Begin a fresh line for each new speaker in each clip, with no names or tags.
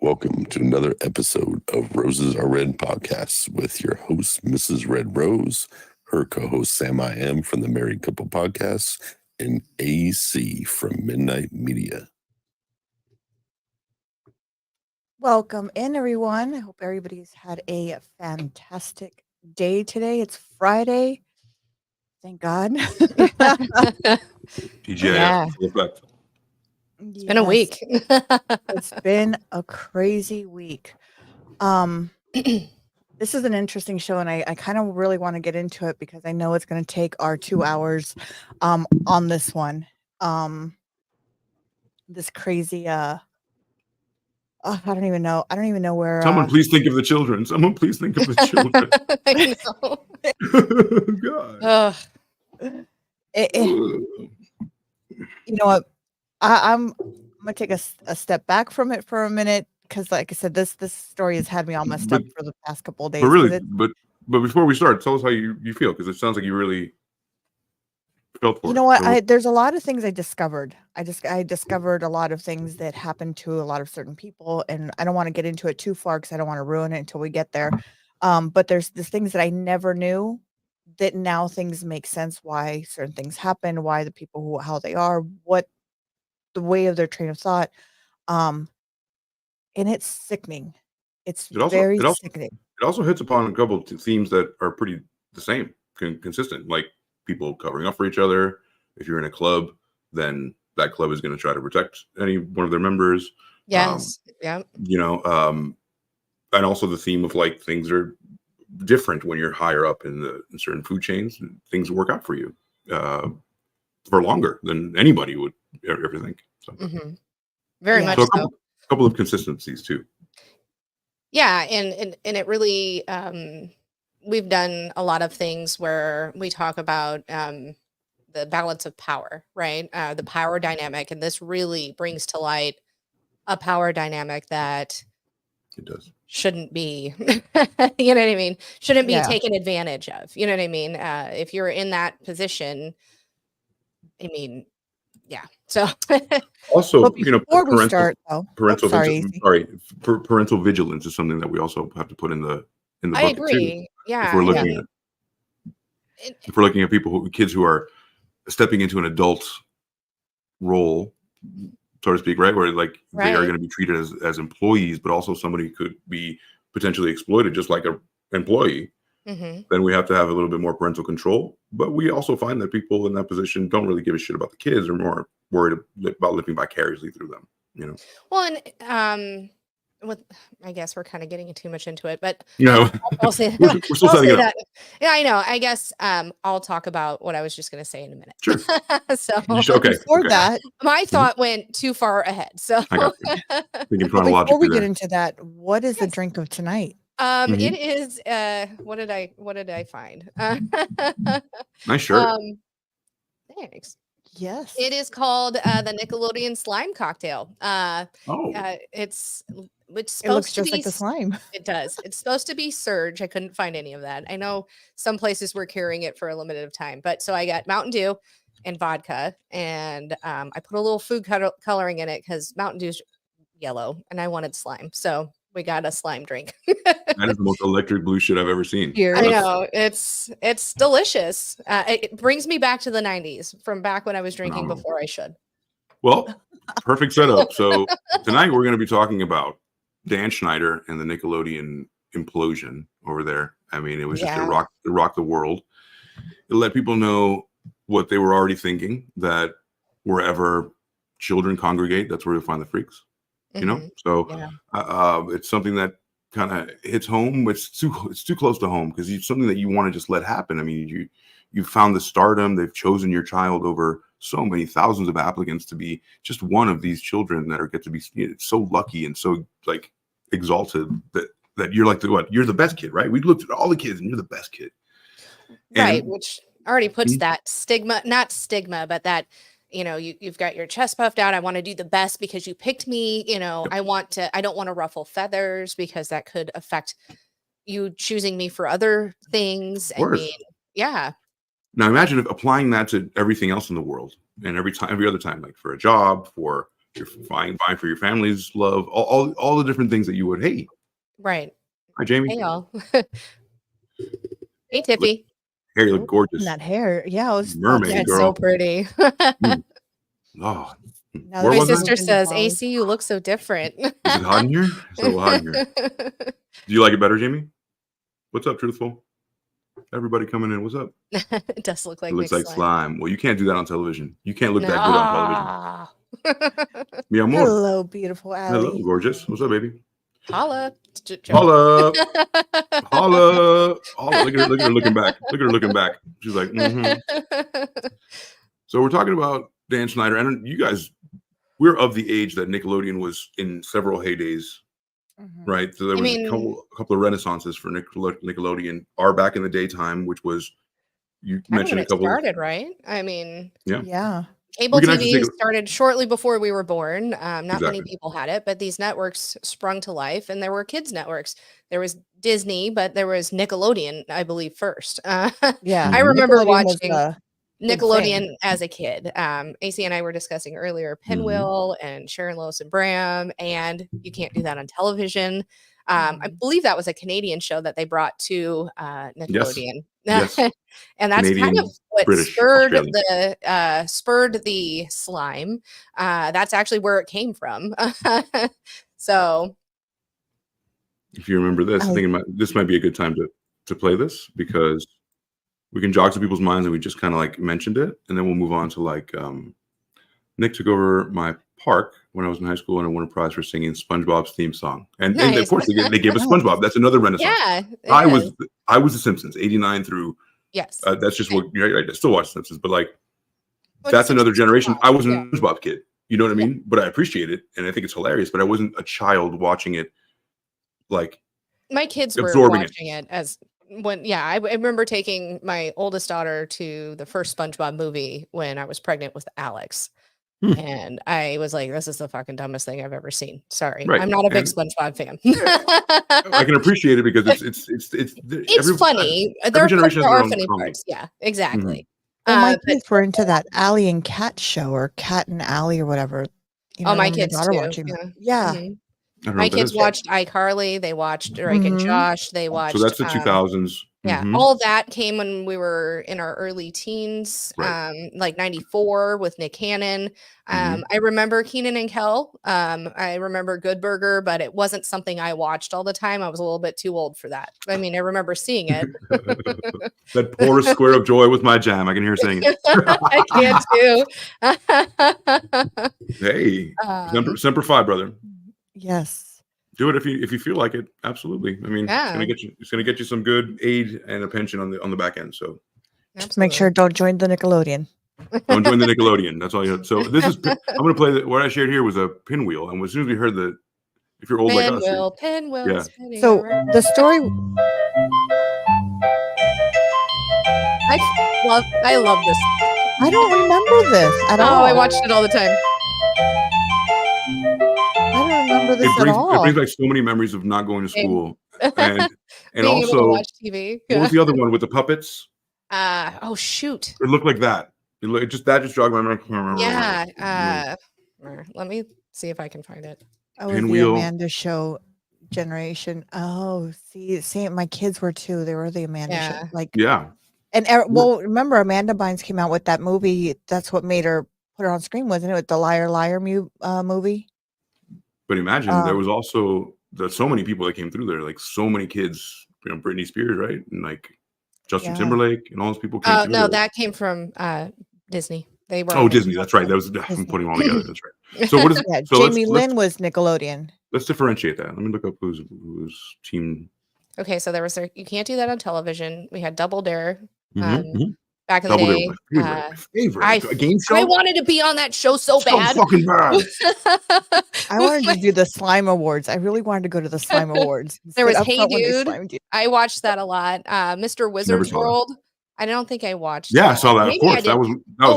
Welcome to another episode of Roses Are Red podcast with your host, Mrs. Red Rose, her co-host, Sam I Am from the Married Couple Podcast, and AC from Midnight Media.
Welcome in, everyone. I hope everybody's had a fantastic day today. It's Friday. Thank God.
TGIF.
Yeah.
It's
been a week.
It's been a crazy week. This is an interesting show, and I kind of really want to get into it because I know it's going to take our 2 hours on this one. This crazy I don't even know where
Someone please think of the children. Someone please think of the children.
I know.
God.
You know what? I'm gonna take a step back from it for a minute because, like I said, this story has had me all messed up for the past couple of days.
But really, but before we start, tell us how you feel, because it sounds like you really felt for it.
You know what? There's a lot of things I discovered. I discovered a lot of things that happened to a lot of certain people, and I don't want to get into it too far because I don't want to ruin it until we get there. But there's things that I never knew that now things make sense, why certain things happen, why the people how they are, what the way of their train of thought. And it's sickening. It's very sickening.
It also hits upon a couple of themes that are pretty the same, consistent, like people covering up for each other. If you're in a club, then that club is going to try to protect any one of their members.
Yes. Yeah.
You know, and also the theme of like things are different when you're higher up in certain food chains. Things work out for you for longer than anybody would ever think. So.
Mm-hmm. Very much
so.
So.
A couple of consistencies too.
Yeah, and it really we've done a lot of things where we talk about the balance of power, right? The power dynamic, and this really brings to light a power dynamic that
it does
shouldn't be, you know what I mean? Shouldn't be
Yeah.
taken advantage of. You know what I mean? If you're in that position, I mean, yeah. So
also,
you know,
parental vigilance is something that we also have to put in the bucket.
I agree.
Too,
yeah.
If we're looking at kids who are stepping into an adult role, so to speak, right? Where like they are going to be treated as employees, but also somebody could be potentially exploited just like an employee.
Mm-hmm.
Then we have to have a little bit more parental control. But we also find that people in that position don't really give a shit about the kids, or more worried about living vicariously through them, you know?
Well, and I guess we're kind of getting too much into it, but
I'll
say
we're still setting it up.
Yeah, I know. I guess I'll talk about what I was just going to say in a minute.
Sure.
So
before that,
my thought went too far ahead. So
I got you. Thinking chronologically.
Before we get into that, what is the drink of tonight?
It is what did I find?
Nice shirt.
Thanks.
Yes.
It is called the Nickelodeon slime cocktail. It's supposed
it looks
to
just
be
like the slime.
It does. It's supposed to be Surge. I couldn't find any of that. I know some places were carrying it for a limited time, but so I got Mountain Dew and vodka, and I put a little food coloring in it because Mountain Dew's yellow and I wanted slime, so we got a slime drink.
That is the most electric blue shit I've ever seen.
I know, it's delicious. It brings me back to the 90s, from back when I was drinking before I should.
Well, perfect setup. So tonight we're going to be talking about Dan Schneider and the Nickelodeon implosion over there. I mean, it was just it rocked the world. It let people know what they were already thinking, that wherever children congregate, that's where you'll find the freaks. You know, so it's something that kind of hits home. It's too close to home because it's something that you want to just let happen. I mean, you found the stardom. They've chosen your child over so many thousands of applicants to be just one of these children that get to be so lucky and so like exalted that you're like you're the best kid, right? We looked at all the kids and you're the best kid,
right? Which already puts that stigma, not stigma, but that. You know, you've got your chest puffed out. I want to do the best because you picked me. You know, I don't want to ruffle feathers because that could affect you choosing me for other things. I mean, yeah.
Now imagine if applying that to everything else in the world, and every other time, like for a job, for You're vying for your family's love, all the different things that you would hate.
Right.
Hi, Jamie.
Hey, y'all. Hey, Tiffy.
Hair, you look gorgeous.
And that hair, yeah, it was
Mermaid
Yeah, it's
girl.
so pretty.
Oh,
Now
where
My
was I?
sister says, AC, you look so different.
Is it hot in here? It's a little hot in here. Do you like it better, Jamie? What's up, Truthful? Everybody coming in. What's up?
It does look like
It looks like slime. Well, you can't do that on television. You can't look that good on television. Mi amor.
Hello, beautiful Allie.
Hello, gorgeous. What's up, baby?
Holla.
Holla. Holla. Holla. Look at her looking back. Look at her looking back. She's like, So we're talking about Dan Schneider. And you guys, we're of the age that Nickelodeon was in several heydays, right? So there was a couple of renaissances for Nickelodeon. Our back in the daytime, which was, you mentioned a couple.
Started, right? I mean,
yeah.
Cable TV started shortly before we were born. Not many people had it, but these networks sprung to life, and there were kids networks. There was Disney, but there was Nickelodeon, I believe, first.
Yeah,
I remember
Nickelodeon
watching Nickelodeon as a kid. AC and I were discussing earlier Pinwheel and Sharon, Lois and Bram, and you can't do that on television. I believe that was a Canadian show that they brought to Nickelodeon.
Yes.
And that's
Canadian,
kind of what
British,
spurred the slime. That's actually where it came from. So
if you remember this, I think this might be a good time to play this, because we can jog to people's minds and we just kind of like mentioned it, and then we'll move on to like Nick took over my park when I was in high school, and I won a prize for singing SpongeBob's theme song. And of course they gave us SpongeBob. That's another renaissance.
Yeah,
I was the Simpsons, 89 through.
Yes.
That's just what I still watch Simpsons, but like that's another generation. I wasn't a SpongeBob kid. You know what I mean? But I appreciate it, and I think it's hilarious. But I wasn't a child watching it. Like
my kids were watching it as when. Yeah, I remember taking my oldest daughter to the first SpongeBob movie when I was pregnant with Alex. And I was like, this is the fucking dumbest thing I've ever seen. Sorry. Right. I'm not a big SpongeBob fan.
I can appreciate it because it's
funny. There are funny parts. Yeah, exactly.
Well, my kids were into that Allie and Cat show, or Cat and Allie, or whatever. You know,
my kids too.
Watching yeah.
My kids watched iCarly. They watched Drake and Josh. They watched.
So that's the 2000s.
Yeah, all that came when we were in our early teens, like 94 with Nick Cannon. I remember Kenan and Kel. I remember Good Burger, but it wasn't something I watched all the time. I was a little bit too old for that. I mean, I remember seeing it.
That poorest square of joy with my jam. I can hear saying it.
I can too.
Hey, Semper Fi, brother.
Yes.
Do it if you feel like it. Absolutely. I mean, it's gonna get you some good aid and a pension on the back end. So
just make sure don't join the Nickelodeon.
Don't join the Nickelodeon. That's all you have. So this is I'm gonna play what I shared here was a pinwheel, and as soon as we heard the, if you're old like us,
pinwheel.
Yeah.
So the story.
I love this.
I don't remember this at all.
I watched it all the time.
I don't remember this at all.
It brings back so many memories of not going to school and
being
also
able to watch TV.
What was the other one with the puppets?
Oh shoot!
It looked like that. It just jogged my memory.
Yeah. Let me see if I can find it.
Oh, it was the Amanda Show generation. Oh, see, my kids were too. They were the Amanda Show. Like And remember Amanda Bynes came out with that movie. That's what made her put her on screen, wasn't it? With the Liar Liar movie.
But imagine there was also so many people that came through there, like so many kids, Britney Spears, right? And like Justin Timberlake and all those people came through
no,
there.
That came from Disney. They were
Disney, that's right. I'm putting them all together. That's right. So what is so
Jamie Lynn was Nickelodeon.
Let's differentiate that. Let me look up who's team.
Okay, so there was you can't do that on television. We had Double Dare. Back in the day,
my favorite. A game show.
I wanted to be on that show so bad.
Fucking bad.
I wanted to do the Slime Awards. I really wanted to go to the Slime Awards.
There was Hey Dude. I watched that a lot. Mr. Wizard's World. I don't think I watched.
Yeah, I saw that. Maybe of course, that was me.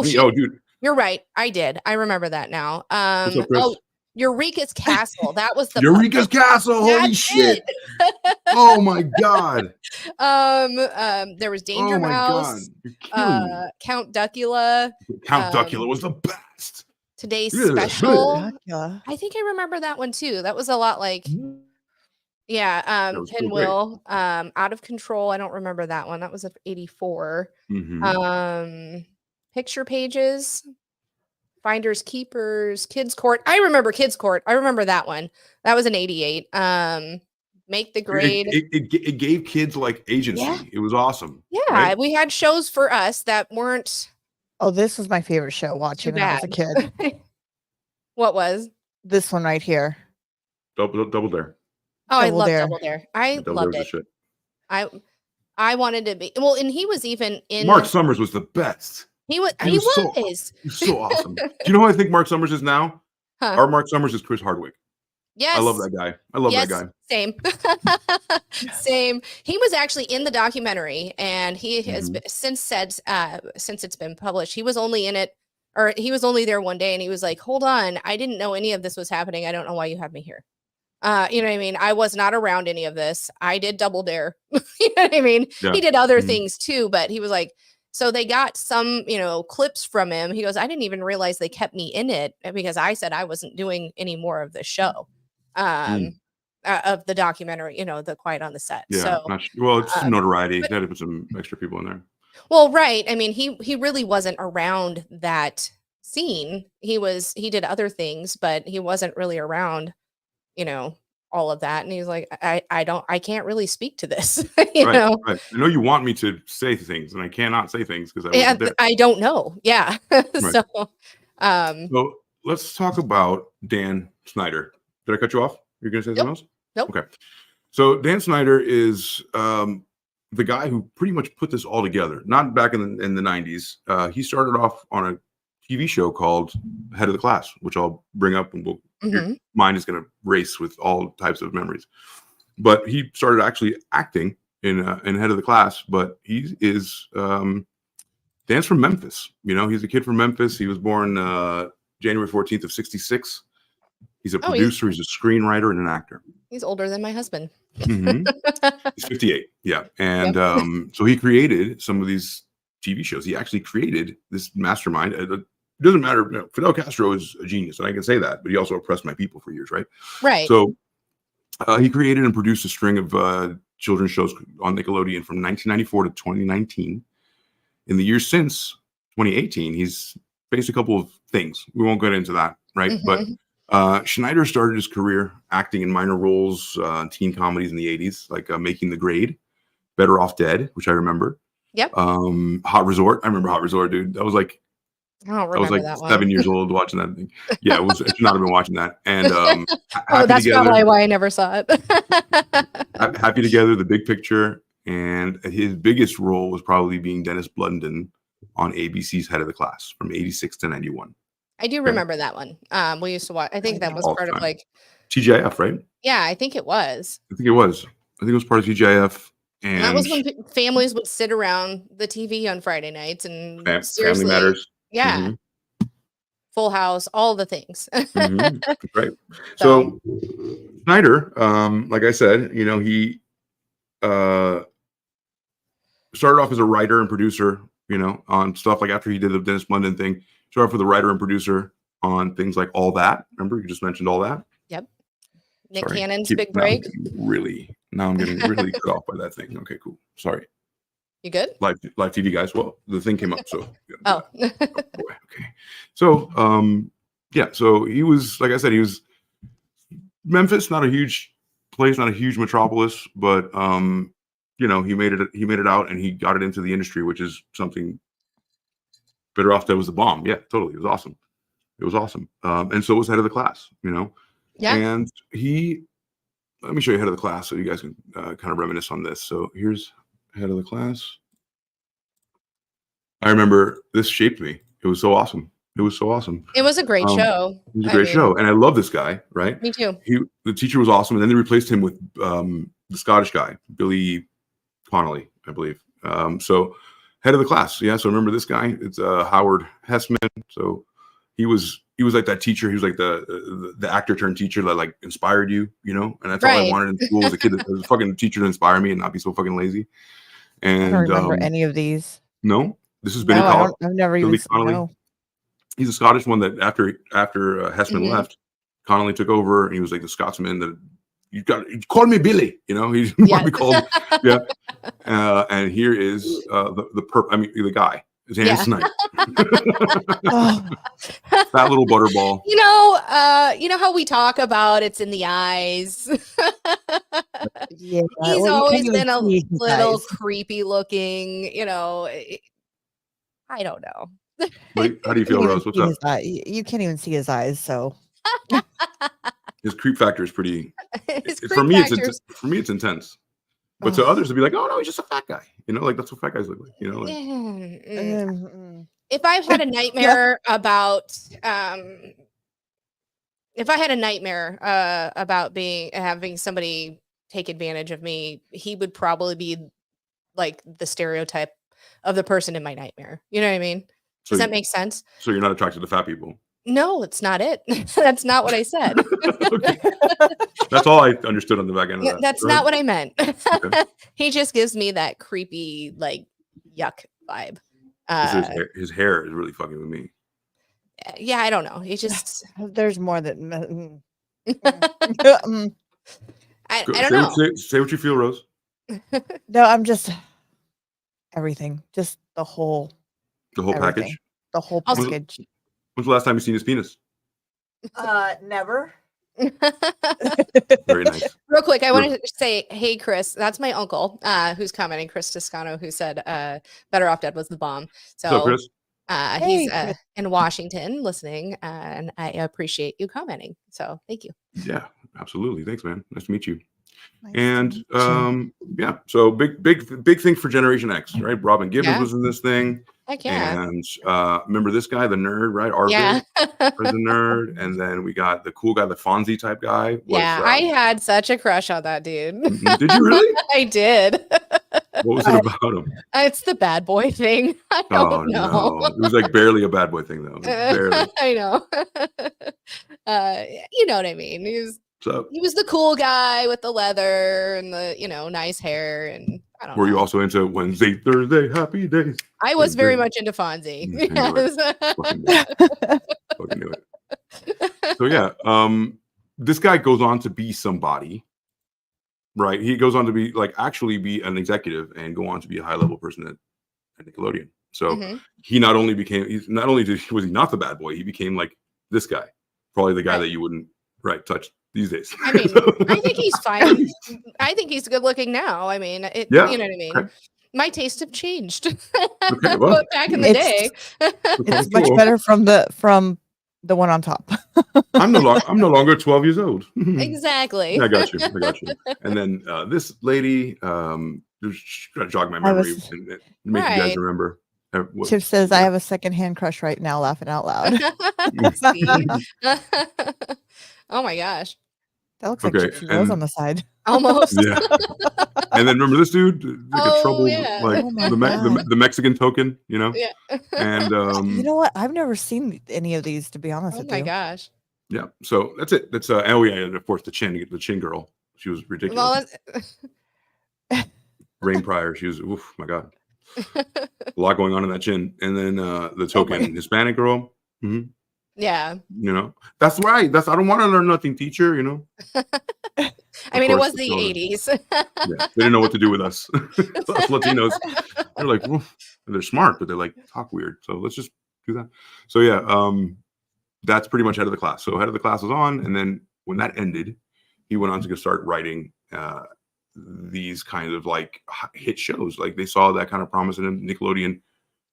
Shit.
Oh, dude.
You're right. I did. I remember that now. Eureka's Castle. That was the
Eureka's Castle. Holy shit! Oh my god.
There was Danger Mouse. Count Duckula.
Count Duckula was the best.
Today's
Yeah,
Special.
Gotcha.
I think I remember that one too. That was a lot like, yeah,
That was so great.
Pinwheel, Out of Control. I don't remember that one. That was of 84. Picture Pages, Finders Keepers, Kids Court. I remember Kids Court. I remember that one. That was an 88. Make the Grade.
It gave kids like agency.
Yeah.
It was awesome.
Yeah,
right?
we had shows for us that weren't
Oh, this was my favorite show watching when I was a kid.
What was?
This one right here.
Double Dare.
Oh, I
Double
love
Dare.
Double Dare. I
Double
loved
Dare
it.
was the shit.
I wanted to be well, and he was even in
Mark Summers was the best.
He was.
He was so awesome. Do you know who I think Mark Summers is now?
Huh.
Our Mark Summers is Chris Hardwick.
Yes.
I love that guy. I love that guy.
Same. Same. He was actually in the documentary, and he has since said, since it's been published, he was only in it, or he was only there one day, and he was like, "Hold on, I didn't know any of this was happening. I don't know why you have me here." You know what I mean? I was not around any of this. I did Double Dare. You know what I mean?
Yeah.
He did other things too, but he was like, so they got some, clips from him. He goes, I didn't even realize they kept me in it because I said I wasn't doing any more of the show, of the documentary, the Quiet on the Set.
Yeah.
So,
Well, it's some notoriety. They had to put some extra people in there.
Well, right. I mean, he really wasn't around that scene. He did other things, but he wasn't really around, all of that. And he's like, I can't really speak to this. you know?
Right. I know you want me to say things, and I cannot say things because
I don't know. Yeah.
Right.
So
let's talk about Dan Schneider. Did I cut you off? You're gonna say something else?
Nope.
Okay. So Dan Schneider is the guy who pretty much put this all together. Not back in the 90s. He started off on a TV show called Head of the Class, which I'll bring up, and your mind is going to race with all types of memories. But he started actually acting in Head of the Class. But he is Dan's from Memphis. He's a kid from Memphis. He was born January 14th of 66. He's a producer. He's a screenwriter and an actor.
He's older than my husband.
He's 58. Yeah. And so he created some of these TV shows. He actually created this mastermind. It doesn't matter. Fidel Castro is a genius, and I can say that, but he also oppressed my people for years, right?
Right.
So he created and produced a string of children's shows on Nickelodeon from 1994 to 2019. In the years since 2018, he's faced a couple of things. We won't get into that, right? But Schneider started his career acting in minor roles, teen comedies in the 80s, like Making the Grade, Better Off Dead, which I remember.
Yep.
Hot Resort. I remember Hot Resort, dude. That was like,
I was like
7 years old watching that thing. Yeah, I should not have been watching that. And
that's probably why I never saw it.
Happy Together, The Big Picture, and his biggest role was probably being Dennis Blunden on ABC's Head of the Class from 86 to 91.
I do remember that one. We used to watch. I think that was part of like
TGIF, right?
Yeah, I think it was.
I think it was part of TGIF.
And that was when families would sit around the TV on Friday nights and
Family Matters.
Yeah. Full House, all the things.
Right. So Schneider, like I said, he started off as a writer and producer, on stuff like after he did the Dennis Blunden thing, started off with a writer and producer on things like All That. Remember, you just mentioned All That?
Yep. Nick Cannon's Big Break.
Now I'm getting really cut off by that thing. Okay, cool. Sorry.
You good?
Live TV guys. Well, the thing came up, so.
Oh.
Boy, okay. So, so he was, like I said, he was Memphis, not a huge place, not a huge metropolis, but he made it out, and he got it into the industry, which is something. Better Off Dead was the bomb. Yeah, totally. It was awesome. And so was Head of the Class,
Yeah.
And let me show you Head of the Class so you guys can kind of reminisce on this. So here's Head of the Class. I remember this shaped me. It was so awesome. It was a great
show.
It was a great show. And I love this guy, right?
Me too.
The teacher was awesome. And then they replaced him with the Scottish guy, Billy Connolly, I believe. So Head of the Class. Yeah. So remember this guy? It's Howard Hessman. So he was like that teacher. He was like the actor turned teacher that like inspired you, and that's all I wanted in school as a kid. As a fucking teacher to inspire me and not be so fucking lazy. And
I don't remember any of these.
No, this is Billy Connolly.
I've never even seen. No.
He's a Scottish one that after Hessman
Mhm.
left, Connolly took over, and he was like the Scotsman that you call me Billy. You know, he
Yes.
want to be called. Yeah. And here is the guy, Dan
Yeah.
Schneider.
Oh,
That little butterball.
You know how we talk about it's in the eyes.
yeah.
He's
Well, you can't
always
even
been a
see his
little
eyes.
creepy looking, I don't know.
How do you feel,
can't even
Rose? What's
see
up?
his eye. You can't even see his eyes. So
His creep factor is pretty.
His
For
creep
me,
factor's-
it's intense. But to others, it'd be like, oh no, he's just a fat guy. You know, like that's what fat guys look like. You know, like,
If I've had a nightmare about having somebody take advantage of me, he would probably be like the stereotype of the person in my nightmare. You know what I mean? Does that make sense?
So you're not attracted to fat people?
No, it's not it. That's not what I said.
Okay. That's all I understood on the back end of that.
That's
Go
not
ahead.
what I meant.
Okay.
He just gives me that creepy, like, yuck vibe.
His hair is really fucking with me.
Yeah, I don't know. He just
there's more that.
I don't know.
Say what you feel, Rose.
No, I'm just everything. Just the whole
Package.
everything. The whole
Also-
package.
When's the last time you seen his penis?
Never.
Very nice.
Real quick, I wanted to say, hey, Chris, that's my uncle who's commenting, Chris Toscano, who said Better Off Dead was the bomb. So,
Chris?
He's
Chris.
in Washington listening, and I appreciate you commenting. So thank you.
Yeah, absolutely. Thanks, man. Nice to meet you.
Nice
And
to meet you.
yeah, so big thing for Generation X, right? Robin Gibbons
Yeah.
was in this thing.
Heck yeah.
And remember this guy, the nerd, right? Arvid
Yeah.
was a nerd. And then we got the cool guy, the Fonzie type guy.
Yeah, I had such a crush on that dude.
Did you really?
I did.
What was it about him?
It's the bad boy thing. I don't know.
No. It was like barely a bad boy thing, though. Barely.
I know. You know what I mean. He was the cool guy with the leather and the nice hair, and I don't know.
Were you also into Wednesday, Thursday, Happy Days?
I was very much into Fonzie.
Fucking knew it. So yeah, this guy goes on to be somebody, right? He goes on to be actually be an executive and go on to be a high level person at Nickelodeon. So he not only was he not the bad boy, he became like this guy, probably the guy that you wouldn't touch these days.
I mean, I think he's fine. I think he's good looking now. I mean, you know what I mean? Okay. My tastes have changed.
Okay, well,
back in the day.
It's much better from the one on top.
I'm no longer 12 years old.
Exactly.
I got you. And then this lady, just trying to jog my memory and make you guys remember.
Chip says, I have a secondhand crush right now, laughing out loud.
Oh my gosh.
That looks like Gypsy Rose on the side.
Almost.
Yeah. And then remember this dude, the Mexican token,
Yeah.
And
you know what? I've never seen any of these, to be honest with you.
Oh my gosh.
Yeah. So that's it. That's and of course the chin girl. She was ridiculous. Well, Rain Pryor. She was my God. A lot going on in that chin. And then the token Hispanic girl. Mm-hmm.
Yeah.
That's right. I don't want to learn nothing, teacher,
I mean, it was the 80s.
Yeah, they didn't know what to do with us. Us Latinos. They're like, they're smart, but they're talk weird. So let's just do that. So yeah, that's pretty much Head of the Class. So Head of the Class was on. And then when that ended, he went on to start writing these kind of hit shows. They saw that kind of promise in him. Nickelodeon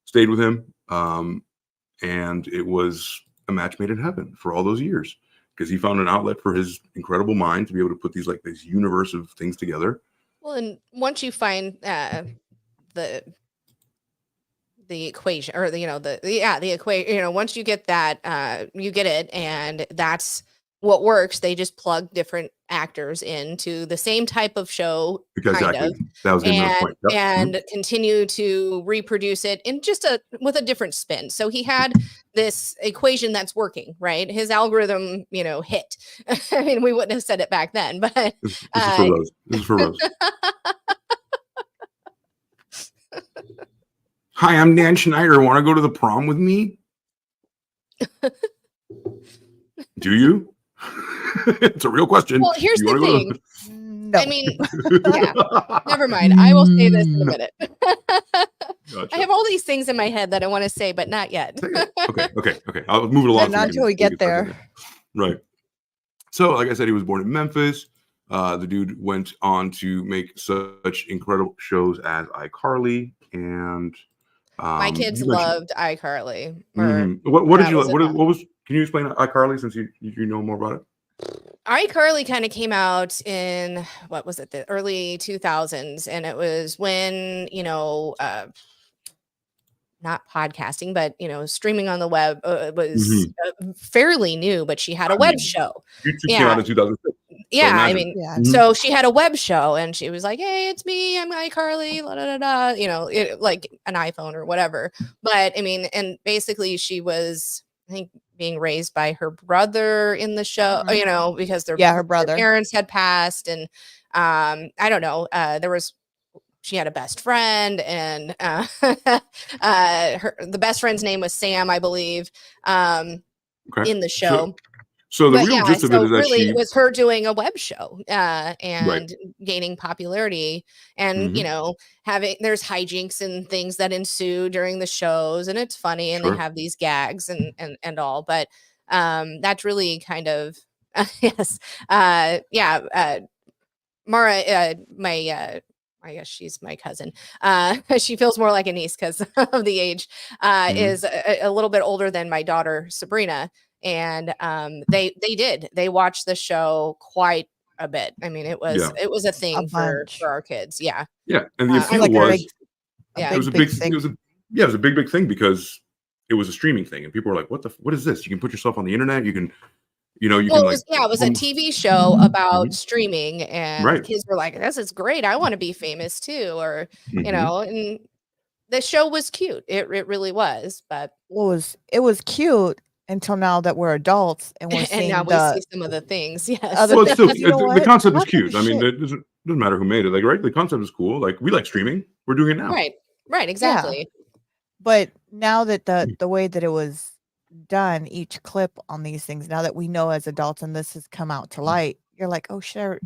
stayed with him. And it was a match made in heaven for all those years because he found an outlet for his incredible mind to be able to put these this universe of things together.
Well, and once you find the equation or the equation, once you get that, you get it, and that's what works. They just plug different actors into the same type of show,
exactly. That was the point. Yep.
And continue to reproduce it in just with a different spin. So he had this equation that's working, right? His algorithm, hit. I mean, we wouldn't have said it back then, but
this is for Rose. This is for Rose. Hi, I'm Dan Schneider. Want to go to the prom with me? Do you? It's a real question.
Well, here's the thing.
No.
I mean, yeah. Never mind. I will say this in a minute.
Gotcha.
I have all these things in my head that I want to say, but not yet.
Okay. I'll move it along.
Not until we get there.
Right. So, like I said, he was born in Memphis. The dude went on to make such incredible shows as iCarly and
my kids loved iCarly.
What did you like? What was? Can you explain iCarly since you know more about it?
iCarly kind of came out in what was it, the early 2000s, and it was when not podcasting, but streaming on the web was fairly new. But she had a web show.
YouTube came out in 2006.
Yeah, I mean, so she had a web show, and she was like, "Hey, it's me. I'm iCarly." La, da, da, da, like an iPhone or whatever. But I mean, and basically, she was, I think, being raised by her brother in the show, because her brother parents had passed, and I don't know. She had a best friend, and the best friend's name was Sam, I believe, in the show.
So the real gist of it is that
it was her doing a web show and gaining popularity, and there's hijinks and things that ensue during the shows, and it's funny, and they have these gags and all, but that's really kind of Mara, I guess she's my cousin. She feels more like a niece because of the age. Is a little bit older than my daughter Sabrina, and they watched the show quite a bit. I mean, it was a thing for our kids. Yeah,
and the appeal was it was a big thing. It was a big thing because it was a streaming thing, and people were like, "What is this? You can put yourself on the internet. You can." It was a TV show about streaming, and kids were like, "This is great. I want to be famous too," or and the show was cute. It really was, but
it was cute until now that we're adults and we're seeing
we see some of the things. Yes,
well, still, the concept is cute. I mean, it doesn't matter who made it. Like, right? The concept is cool. Like, we like streaming. We're doing it now.
Right, exactly.
Yeah. But now that the way that it was done, each clip on these things, now that we know as adults and this has come out to light, you're like, oh shit, I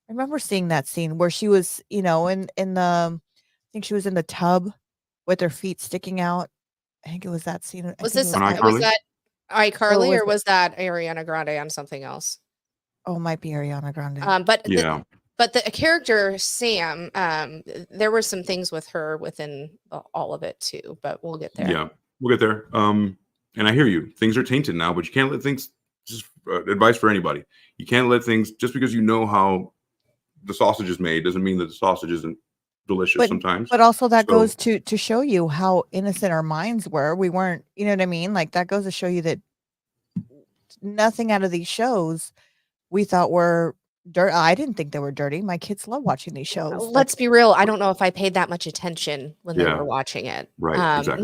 remember seeing that scene where she was in the I think she was in the tub with her feet sticking out. I think it was that scene.
Was that iCarly or was that Ariana Grande on something else?
Oh, it might be Ariana Grande.
But the character Sam, there were some things with her within all of it too, but we'll get there.
Yeah, we'll get there. And I hear you. Things are tainted now, but you can't let things. Just advice for anybody: you can't let things just because you know how the sausage is made doesn't mean that the sausage isn't delicious sometimes.
But also that goes to show you how innocent our minds were. We weren't, you know what I mean? Like that goes to show you that nothing out of these shows we thought were dirt. I didn't think they were dirty. My kids love watching these shows.
Let's be real. I don't know if I paid that much attention when they were watching it.
Right. Exactly.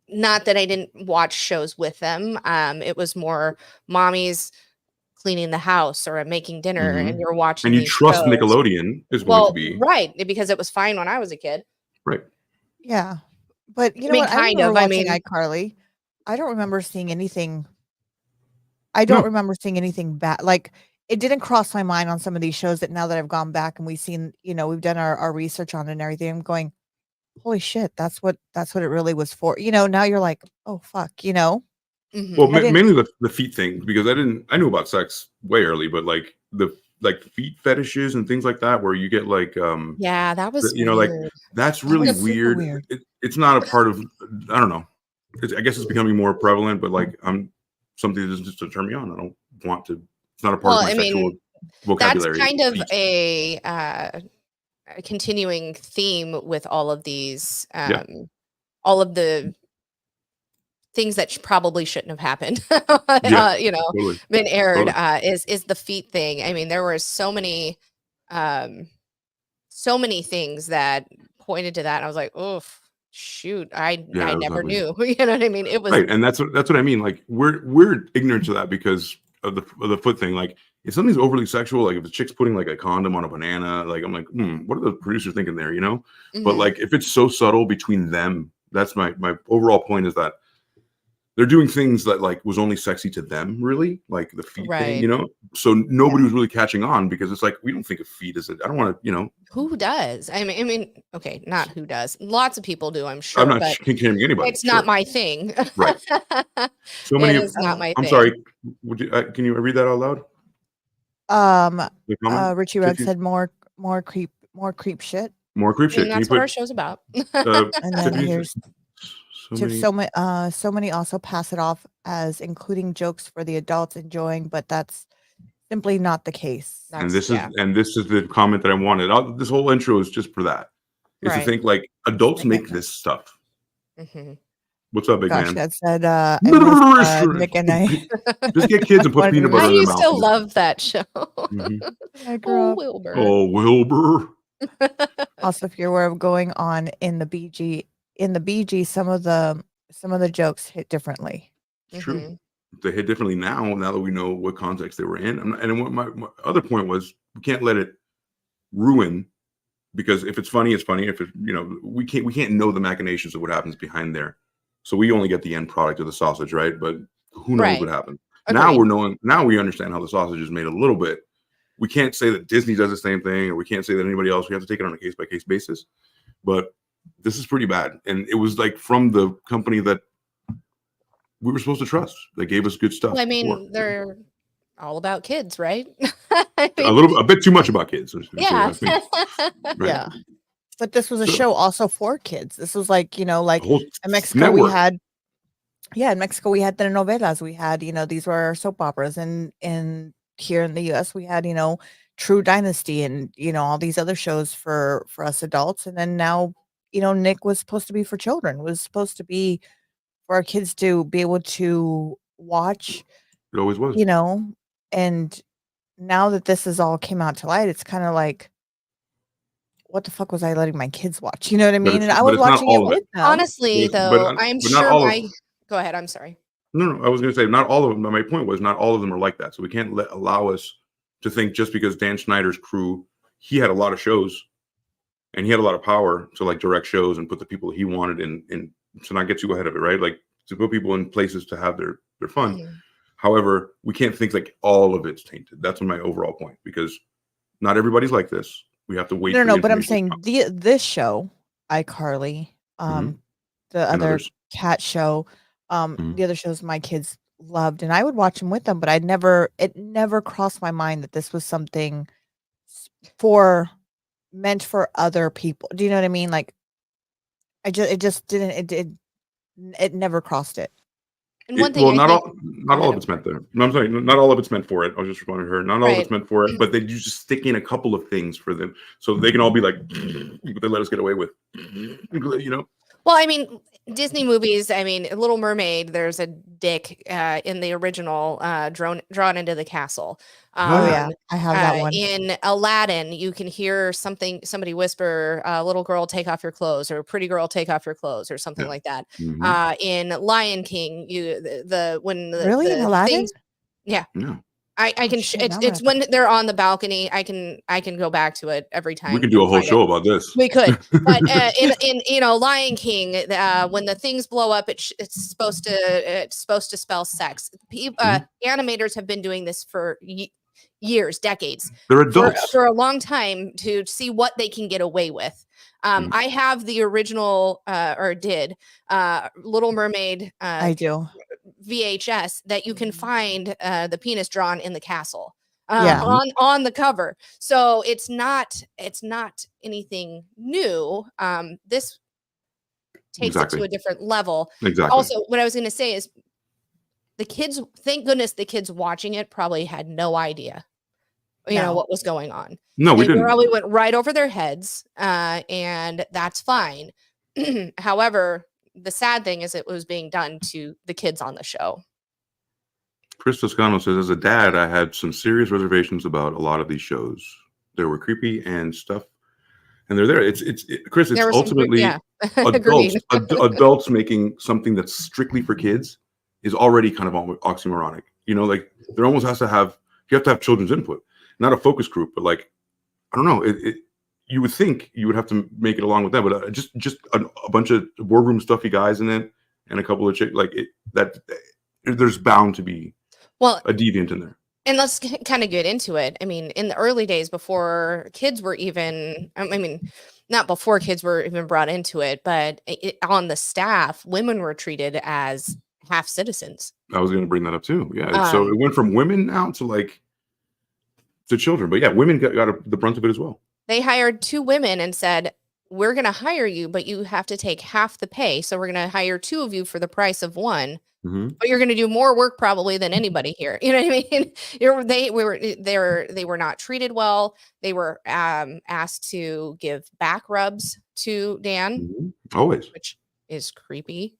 Not that I didn't watch shows with them. It was more mommy's cleaning the house or making dinner, and you're watching.
And you trust shows. Nickelodeon is going to be
right because it was fine when I was a kid.
Right.
Yeah, but you know what? I mean, iCarly. I don't remember seeing anything. I don't remember seeing anything bad. Like it didn't cross my mind on some of these shows that now that I've gone back and we've seen, we've done our research on it and everything. I'm going, holy shit, that's what it really was for. Now you're like, oh fuck,
Well, mainly the feet thing, because I knew about sex way early, but like the feet fetishes and things like that, where you get like
that was
like that's really weird. It's not a part of, I don't know. I guess it's becoming more prevalent, but like something that doesn't just turn me on. I don't want to. It's not a part of my sexual vocabulary.
That's kind of a continuing theme with all of these, all of the things that probably shouldn't have happened, totally. Been aired, is the feet thing. I mean, there were so many things that pointed to that. And I was like, oh, shoot, I never knew. You know what I mean? It was
right, and that's what I mean. Like we're ignorant to that because of the foot thing. Like if something's overly sexual, like if the chick's putting like a condom on a banana, like I'm like, what are the producers thinking there? But like if it's so subtle between them, that's my overall point is that they're doing things that like was only sexy to them, really, like the feet thing,
Right.
you know. So nobody was really catching on because it's like we don't think of feet as I don't want to, you know.
Who does? I mean, okay, not who does. Lots of people do, I'm sure.
I'm not
but
shaming anybody.
it's not my thing.
Right. So
It
many.
is not my
I'm
thing.
sorry. Would you, can you read that out loud? The comment?
Richie Red said more creep shit.
More creep shit.
And
Can you
that's what our
put?
show's about.
And then
Tiffany
here's
says, so many.
so many also pass it off as including jokes for the adults enjoying, but that's simply not the case.
And this is the comment that I wanted. This whole intro is just for that. Is to think like adults make this stuff.
Mm-hmm.
What's up, big
Gosh,
man?
that said Nick and I
just get kids and put peanut butter
I
in their
used
mouth.
to love that show.
I grew up.
Wilbur.
Oh, Wilbur.
Also, if you're aware of going on in the BG, some of the jokes hit differently.
It's true. They hit differently now that we know what context they were in. And what my other point was, we can't let it ruin, because if it's funny, it's funny. If it, you know, we can't know the machinations of what happens behind there. So we only get the end product of the sausage, right? But who knows what happened?
Agreed.
Now we understand how the sausage is made a little bit. We can't say that Disney does the same thing, or we can't say that anybody else. We have to take it on a case-by-case basis. But this is pretty bad. And it was like from the company that we were supposed to trust. They gave us good stuff.
Well, I mean, they're all about kids, right?
A bit too much about kids.
Yeah.
Right?
Yeah. But this was a show also for kids. This was like, you know, like in Mexico
network.
we had, in Mexico we had telenovelas. We had, you know, these were our soap operas, and here in the US we had, you know, True Dynasty and, you know, all these other shows for us adults. And then now, you know, Nick was supposed to be for children, was supposed to be for our kids to be able to watch.
It always was.
You know, and now that this is all came out to light, it's kind of like, what the fuck was I letting my kids watch? You know what I mean? And I was watching it with them.
Honestly, though, I'm sure go ahead. I'm sorry.
No, I was going to say not all of them. But my point was not all of them are like that. So we can't allow us to think just because Dan Schneider's crew, he had a lot of shows and he had a lot of power to like direct shows and put the people he wanted in to not get too ahead of it, right? Like to put people in places to have their fun. Mm-hmm. However, we can't think like all of it's tainted. That's my overall point, because not everybody's like this. We have to wait.
No, but I'm saying this show, iCarly, the other cat show, the other shows my kids loved, and I would watch them with them, but it never crossed my mind that this was something meant for other people. Do you know what I mean? Like, it just didn't. It never crossed it.
And one thing,
not all of it's meant there. No, I'm sorry, not all of it's meant for it. I was just responding to her. Not all of it's meant for it, but they just stick in a couple of things for them, so they can all be like, they let us get away with, you know.
Well, I mean, Disney movies. I mean, Little Mermaid. There's a dick in the original drawn into the castle.
I have that one.
In Aladdin, you can hear somebody whisper, "Little girl, take off your clothes," or "Pretty girl, take off your clothes," or something like that. In Lion King, in Aladdin, things, I can. It's when they're on the balcony. I can go back to it every time.
We could do a whole show about this.
We could, but in Lion King, when the things blow up, it's supposed to spell sex. Animators have been doing this for years, decades.
They're adults
for a long time to see what they can get away with. I have the original Little Mermaid.
I do.
VHS that you can find the penis drawn in the castle on the cover. So it's not anything new. This takes it to a different level.
Exactly.
Also, what I was going to say is the kids, thank goodness the kids watching it probably had no idea, you know, what was going on.
No, we didn't.
It probably went right over their heads, and that's fine. However, the sad thing is it was being done to the kids on the show.
Chris Toscano says, as a dad, I had some serious reservations about a lot of these shows. They were creepy and stuff, and they're there. Chris, it's ultimately adults making something that's strictly for kids is already kind of oxymoronic. You know, like there almost you have to have children's input, not a focus group, but like, I don't know, you would think you would have to make it along with that, but just a bunch of boardroom stuffy guys in it, and a couple of chicks, like there's bound to be a deviant in there.
And let's kind of get into it. I mean, in the early days before kids were even, not before kids were even brought into it, but on the staff, women were treated as half citizens.
I was going to bring that up too. Yeah. So it went from women now to children. But yeah, women got the brunt of it as well.
They hired 2 women and said, we're going to hire you, but you have to take half the pay. So we're going to hire 2 of you for the price of 1. But you're going to do more work probably than anybody here. You know what I mean? They were not treated well. They were asked to give back rubs to Dan,
always,
which is creepy.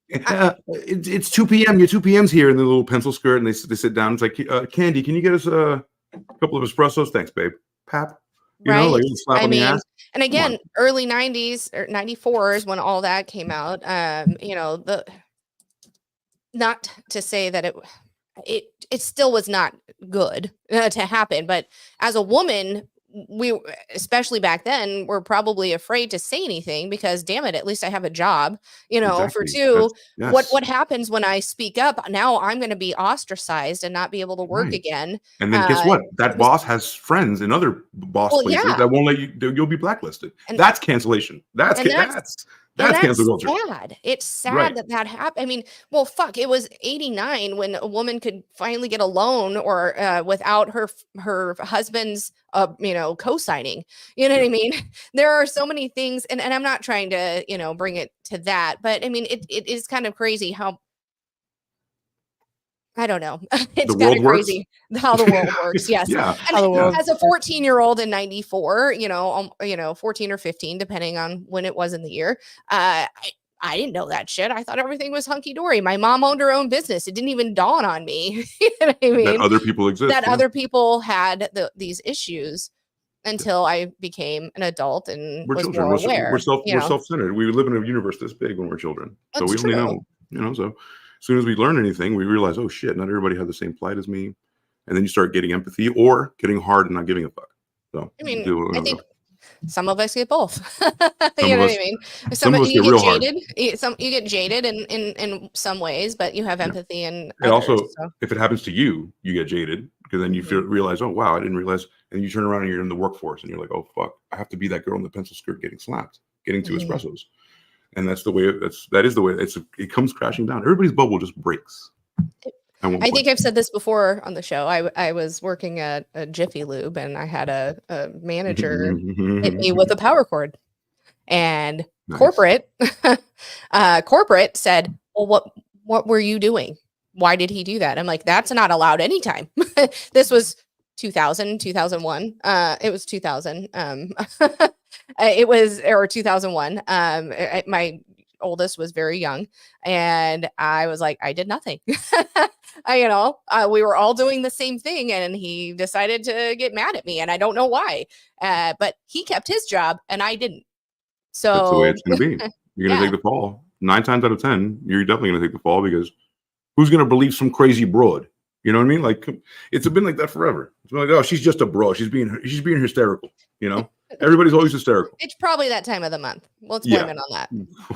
It's 2 p.m. Your 2 p.m.'s here in the little pencil skirt, and they sit down. It's like, Candy, can you get us a couple of espressos? Thanks, babe. Pap. You know, like slap on the ass.
And again, early 90s or 94s when all that came out. Not to say that it still was not good to happen, but as a woman, we, especially back then, were probably afraid to say anything because, damn it, at least I have a job, for 2. What happens when I speak up? Now I'm going to be ostracized and not be able to work again.
And then guess what? That boss has friends in other places that won't let you'll be blacklisted. And that's cancellation. That's cancel culture.
Sad. It's sad that happened. I mean, well, fuck, it was 89 when a woman could finally get a loan or without her husband's co-signing. You know what I mean? There are so many things, and I'm not trying to, bring it to that, but I mean, it is kind of crazy how, I don't know. It's kind of crazy how the world works. Yes. And as a 14-year-old in 94, 14 or 15, depending on when it was in the year, I didn't know that shit. I thought everything was hunky dory. My mom owned her own business. It didn't even dawn on me. You know what I mean?
That other people exist.
That other people had these issues until I became an adult and was
children.
More aware.
We're self-centered. We live in a universe this big when we're children. So we only know, so as soon as we learn anything, we realize, oh shit, not everybody had the same plight as me. And then you start getting empathy or getting hard and not giving a fuck. So
I mean, I think some of us get both. You know what I mean?
Some of us get real
jaded. You get jaded in some ways, but you have empathy and
also, if it happens to you, you get jaded because then you realize, oh wow, I didn't realize. And you turn around and you're in the workforce and you're like, oh fuck, I have to be that girl in the pencil skirt getting slapped, getting 2 espressos. And that's the way that is the way it comes crashing down. Everybody's bubble just breaks.
I think I've said this before on the show. I was working at a Jiffy Lube and I had a manager hit me with a power cord, and corporate said, well, what were you doing? Why did he do that? I'm like, that's not allowed anytime. This was 2001. It was 2000. It was, or 2001. My oldest was very young, and I was like, I did nothing. We were all doing the same thing, and he decided to get mad at me, and I don't know why. But he kept his job, and I didn't. So
that's the way it's going to be. You're going to take the fall. 9 times out of 10, you're definitely going to take the fall because who's going to believe some crazy broad? You know what I mean? Like, it's been like that forever. It's been like, oh, she's just a bro. She's being hysterical. Everybody's always hysterical.
It's probably that time of the month. Let's blame it on that.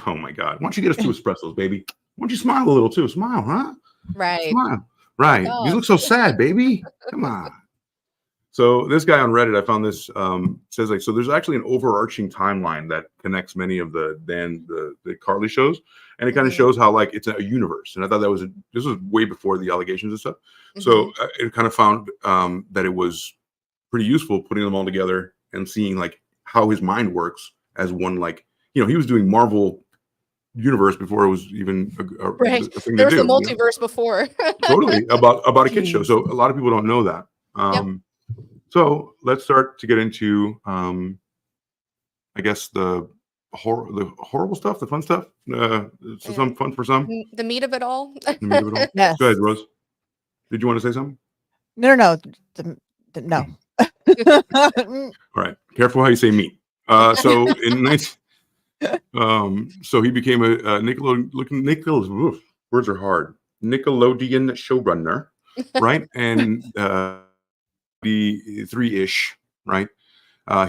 Oh my God. Why don't you get us 2 espressos, baby? Why don't you smile a little too? Smile, huh?
Right.
Smile. Right. Oh. You look so sad, baby. Come on. So this guy on Reddit, I found this, says so there's actually an overarching timeline that connects many of the Carly shows. And it kind of shows how it's a universe. And I thought this was way before the allegations and stuff. So it kind of found that it was pretty useful putting them all together and seeing how his mind works as one, he was doing Marvel universe before it was even a thing
there was
to do.
The multiverse before.
Totally. About a kid show. So a lot of people don't know that. So let's start to get into, I guess, the horrible stuff, the fun stuff. Some fun for some.
The meat of it all.
The meat of it all.
Yes.
Go ahead, Rose. Did you want to say something?
No. No.
All right. Careful how you say meat. So he became a Nickelodeon. Words are hard. Nickelodeon showrunner, right? And the 3-ish, right?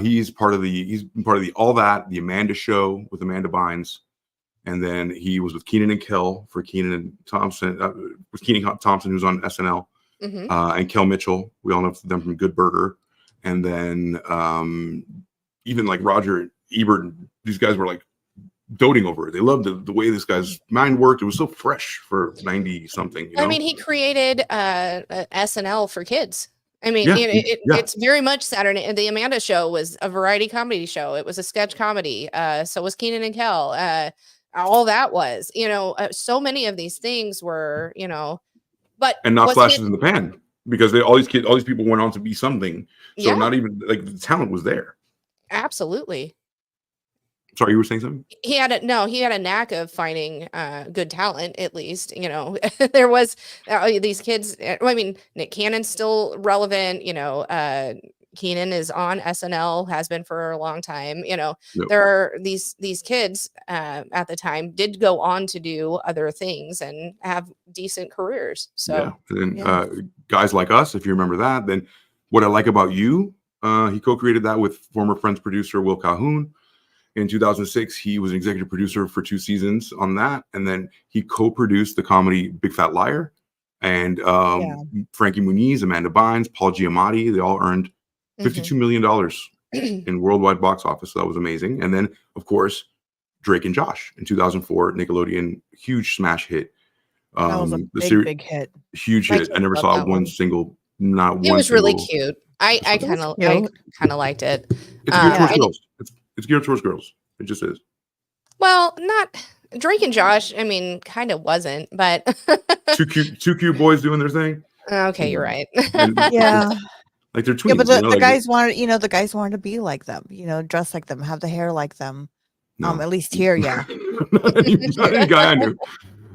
He's part of the All That, the Amanda Show with Amanda Bynes, And then he was with Kenan and Kel for Kenan and Thompson, with Kenan Thompson, who's on SNL, and Kel Mitchell. We all know them from Good Burger. And then even like Roger Ebert, these guys were like doting over it. They loved the way this guy's mind worked. It was so fresh for 90 something. You know?
I mean, he created SNL for kids. I mean, it's very much Saturday. The Amanda Show was a variety comedy show. It was a sketch comedy. So was Kenan and Kel. All that was, so many of these things were, but
and not flashes in the pan, because all these people went on to be something. So not even like the talent was there.
Absolutely.
Sorry, you were saying something?
He had a knack of finding good talent, at least. There was these kids. I mean, Nick Cannon's still relevant. Kenan is on SNL, has been for a long time. There are these kids at the time did go on to do other things and have decent careers. So
guys like us, if you remember that, then What I Like About You, he co-created that with former Friends producer Will Calhoun. In 2006, he was an executive producer for 2 seasons on that. And then he co-produced the comedy Big Fat Liar. And Frankie Muniz, Amanda Bynes, Paul Giamatti, they all earned $52 million in worldwide box office. So that was amazing. And then, of course, Drake and Josh in 2004, Nickelodeon, huge smash hit.
That was a big hit.
Huge hit. I never saw one single, not one.
It was really cute. I kind of liked it.
It's geared towards girls. It's geared towards girls. It just is.
Well, not Drake and Josh. I mean, kind of wasn't, but
two cute boys doing their thing.
Okay, you're right.
Yeah.
Like they're twins.
Yeah, but the guys wanted, the guys wanted to be like them, dress like them, have the hair like them.
No.
At least here, yeah.
not any guy I knew.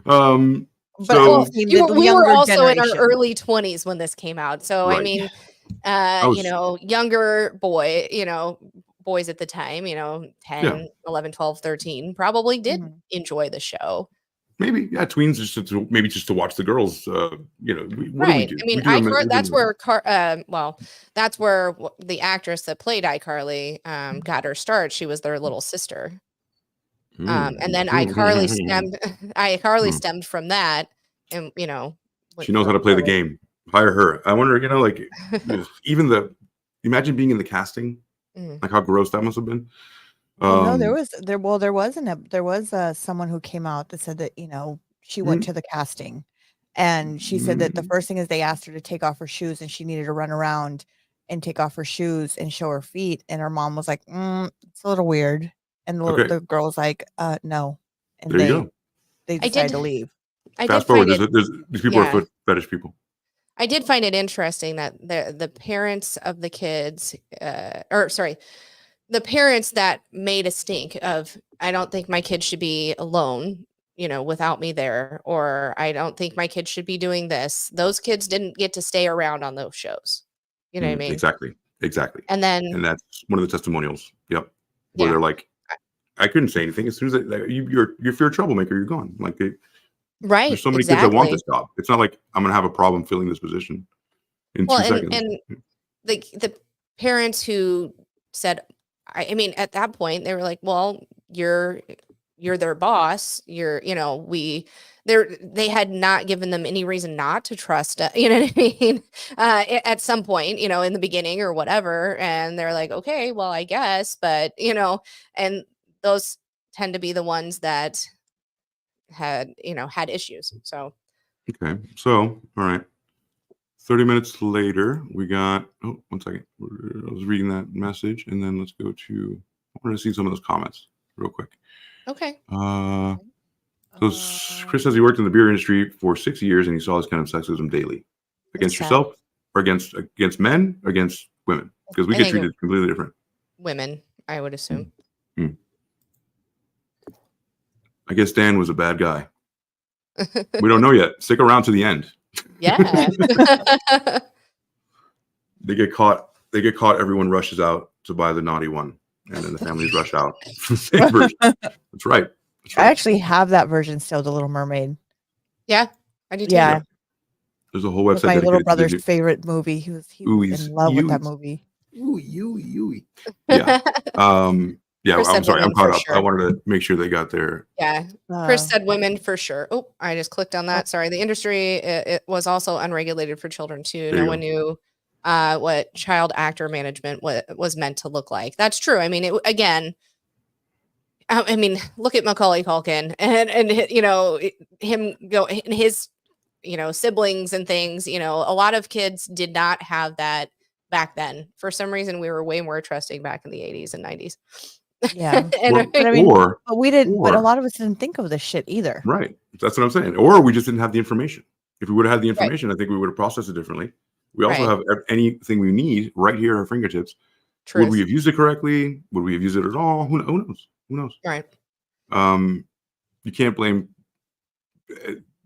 But
we were also in our early 20s when this came out. So
right.
I mean, younger boys at the time, 10, 11, 12, 13 probably did enjoy the show.
Maybe, tweens just to watch the girls. What
right.
do we do?
I mean, that's where that's where the actress that played iCarly got her start. She was their little sister. And then iCarly stemmed from that, and
she knows how to play the game. Hire her. I wonder, even imagine being in the casting, like how gross that must have been.
No, there was someone who came out that said that she went to the casting, and she said that the first thing is they asked her to take off her shoes, and she needed to run around and take off her shoes and show her feet, and her mom was like, it's a little weird, and the girl was like, no, and
there you go.
They decided to leave.
Fast forward, these people are foot fetish people.
I did find it interesting that the parents of the kids, the parents that made a stink of, I don't think my kid should be alone, without me there, or I don't think my kid should be doing this. Those kids didn't get to stay around on those shows. You know what I mean?
Exactly. And that's one of the testimonials. Yep. Where they're like, I couldn't say anything. As soon as if you're a troublemaker, you're gone. Like
right.
There's so many kids that want this job. It's not like I'm gonna have a problem filling this position in 2 seconds.
And the parents who said, I mean, at that point they were like, well, you're their boss. They had not given them any reason not to trust, you know what I mean? At some point, in the beginning or whatever. And they're like, okay, well, I guess, but and those tend to be the ones that had issues. So
okay, so all right, 30 minutes later we got 1 second, I was reading that message, and then let's go to, I wanted to see some of those comments real quick.
Okay.
So Chris says he worked in the beer industry for 6 years and he saw this kind of sexism daily. Against yourself, or against men, against women, because we get treated completely different.
Women, I would assume.
I guess Dan was a bad guy. We don't know yet. Stick around to the end.
Yeah.
They get caught. Everyone rushes out to buy the naughty one, and then the families rush out. Same version. That's right.
I actually have that version still, The Little Mermaid.
Yeah, I do too.
Yeah.
There's a whole website.
My little brother's favorite movie. He was in love with that movie.
Yeah. Yeah,
Chris
I'm
said
sorry. I'm
women
caught
for
up. I
sure.
wanted to make sure they got their.
Yeah. Chris said women for sure. Oh, I just clicked on that. Sorry. The industry, it was also unregulated for children too. No one knew what child actor management was meant to look like. That's true. I mean, I mean, look at Macaulay Culkin and him go and his, siblings and things, a lot of kids did not have that back then. For some reason, we were way more trusting back in the 80s and 90s.
Yeah.
And
But I mean, but we didn't, but a lot of us didn't think of this shit either.
Right. That's what I'm saying. Or we just didn't have the information. If we would have had the
Right.
information, I think we would have processed it differently. We also
Right.
have anything we need right here at our fingertips.
Truth.
Would we have used it correctly? Would we have used it at all? Who knows? Who knows?
Right.
You can't blame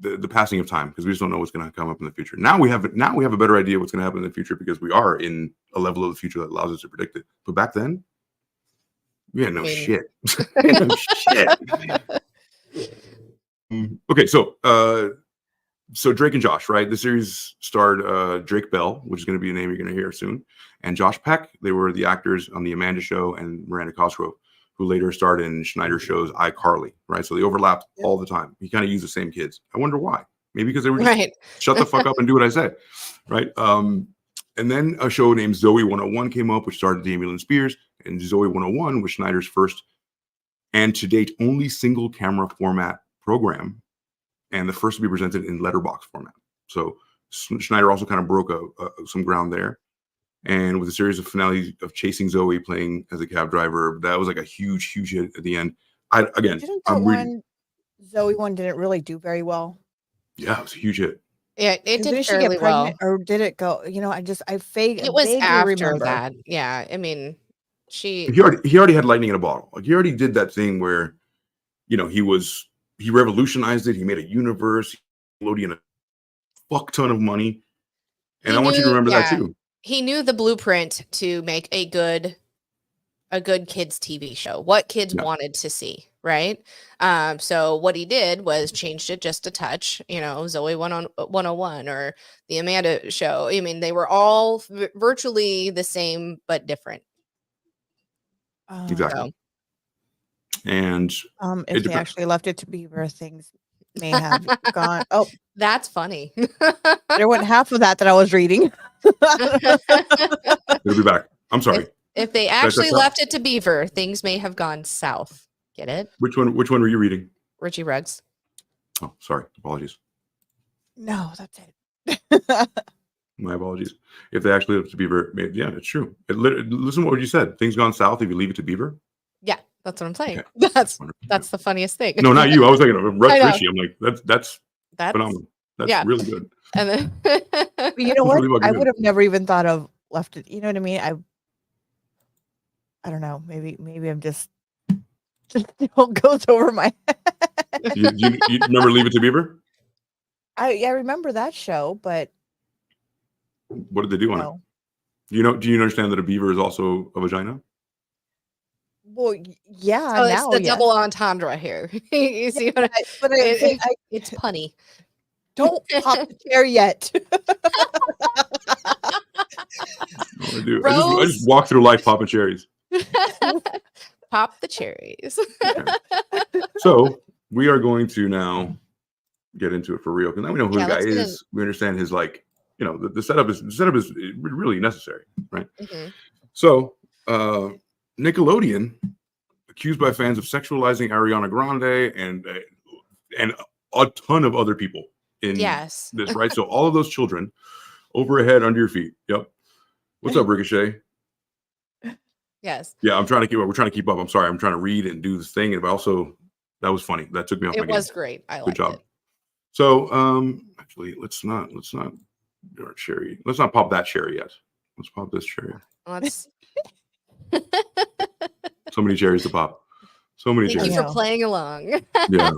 the passing of time because we just don't know what's going to come up in the future. Now we have a better idea what's going to happen in the future because we are in a level of the future that allows us to predict it. But back then, we had no shit. No shit. Okay, so Drake and Josh, right? The series starred Drake Bell, which is going to be a name you're going to hear soon, and Josh Peck. They were the actors on the Amanda Show, and Miranda Cosgrove, who later starred in Schneider show's iCarly, right? So they overlapped all the time. He kind of used the same kids. I wonder why. Maybe because they were just shut the fuck up and do what I say, right? And then a show named Zoe 101 came up, which starred Damian Lynn Spears, and Zoe 101 was Schneider's first and to date only single camera format program, and the first to be presented in letterbox format. So Schneider also kind of broke some ground there. And with a series of finales of Chasing Zoe, playing as a cab driver, that was like a huge hit at the end.
Didn't that one Zoe one didn't really do very well?
Yeah, it was a huge hit.
Yeah, it did
she get
fairly
pregnant,
well.
or did it go? It
was
vaguely
after
remember
that. Yeah, I mean,
he already had lightning in a bottle. Like he already did that thing where, he revolutionized it. He made a universe, Nickelodeon a fuck ton of money, and I want you to remember that too.
He knew the blueprint to make a good kids TV show, what kids wanted to see, right? So what he did was changed it just a touch, Zoe 101 or the Amanda Show. I mean, they were all virtually the same, but different.
Exactly. And
if they actually left it to Beaver, things may have gone. Oh,
that's funny.
There went half of that I was reading.
It'll be back. I'm sorry.
If they actually left it to Beaver, things may have gone south. Get it?
Which one were you reading?
Richie Ruggs.
Oh, sorry. Apologies.
No, that's it.
My apologies. If they actually left it to Beaver, yeah, it's true. Listen to what you said. Things gone south if you leave it to Beaver?
Yeah, that's what I'm saying.
Okay.
That's the funniest thing.
No, not you. I was thinking of Richie. I'm like, that's phenomenal. That's really good.
And then
you know what? Really I would have never even thought of left it. You know what I mean? I don't know. Maybe I'm just what goes over my head.
You remember Leave It to Beaver?
I remember that show, but
what did they do on it? Do you understand that a beaver is also a vagina?
Well, yeah.
So it's the double entendre here. You see what it's punny.
Don't pop the chair yet.
I do. I just walk through life popping cherries.
Pop the cherries.
Okay. So we are going to now get into it for real because now we know who the guy is. We understand his the setup is really necessary, right? Mm-hmm. So Nickelodeon accused by fans of sexualizing Ariana Grande and a ton of other people in this, right? So all of those children over ahead, under your feet. Yep. What's up, Ricochet?
Yes.
Yeah, I'm trying to keep up. We're trying to keep up. I'm sorry. I'm trying to read and do this thing. And also, that was funny. That took me off my game.
It was great. I liked it.
So, actually, let's not do our cherry. Let's not pop that cherry yet. Let's pop this cherry.
Let's.
So many cherries to pop. So many cherries.
Thank you for playing along.
Yeah.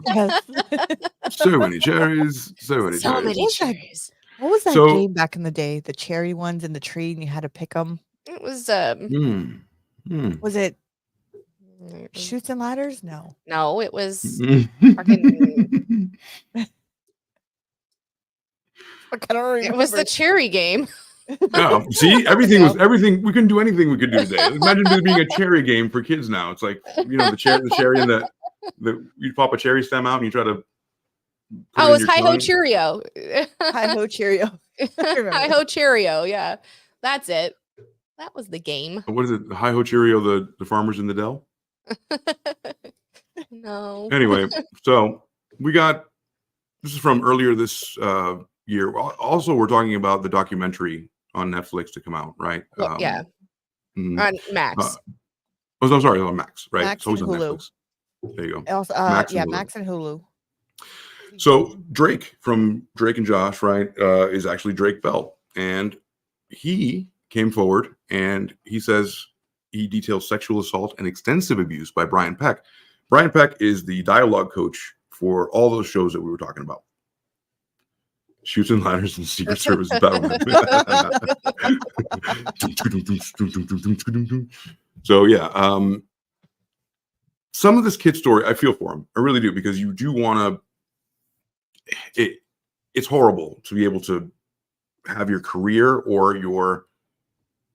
So many cherries. So many cherries.
What was that game back in the day? The cherry ones in the tree, and you had to pick them.
It was
Was it Chutes and Ladders? No,
it was fucking.
I don't remember.
It was the cherry game.
See, everything was everything. We couldn't do anything we could do today. Imagine there being a cherry game for kids now. It's like, the cherry and the you pop a cherry stem out and you try to.
Oh, it's Hi Ho Cheerio.
Hi Ho Cheerio.
Hi Ho Cheerio. Yeah, that's it. That was the game.
What is it? The Hi Ho Cheerio, the farmers in the Dell?
No.
Anyway, so this is from earlier this year. Also, we're talking about the documentary on Netflix to come out, right?
Yeah. On Max.
Oh, sorry, on Max, right?
Max
it's always
and
on
Hulu.
Netflix. There you go.
Also,
Max
Max and Hulu.
So Drake from Drake and Josh, right, is actually Drake Bell. And he came forward and he says he details sexual assault and extensive abuse by Brian Peck. Brian Peck is the dialogue coach for all those shows that we were talking about. Shoots and Ladders and Secret Service Battle. So yeah, some of this kid story, I feel for him. I really do, because you do want to. It's horrible to be able to have your career or your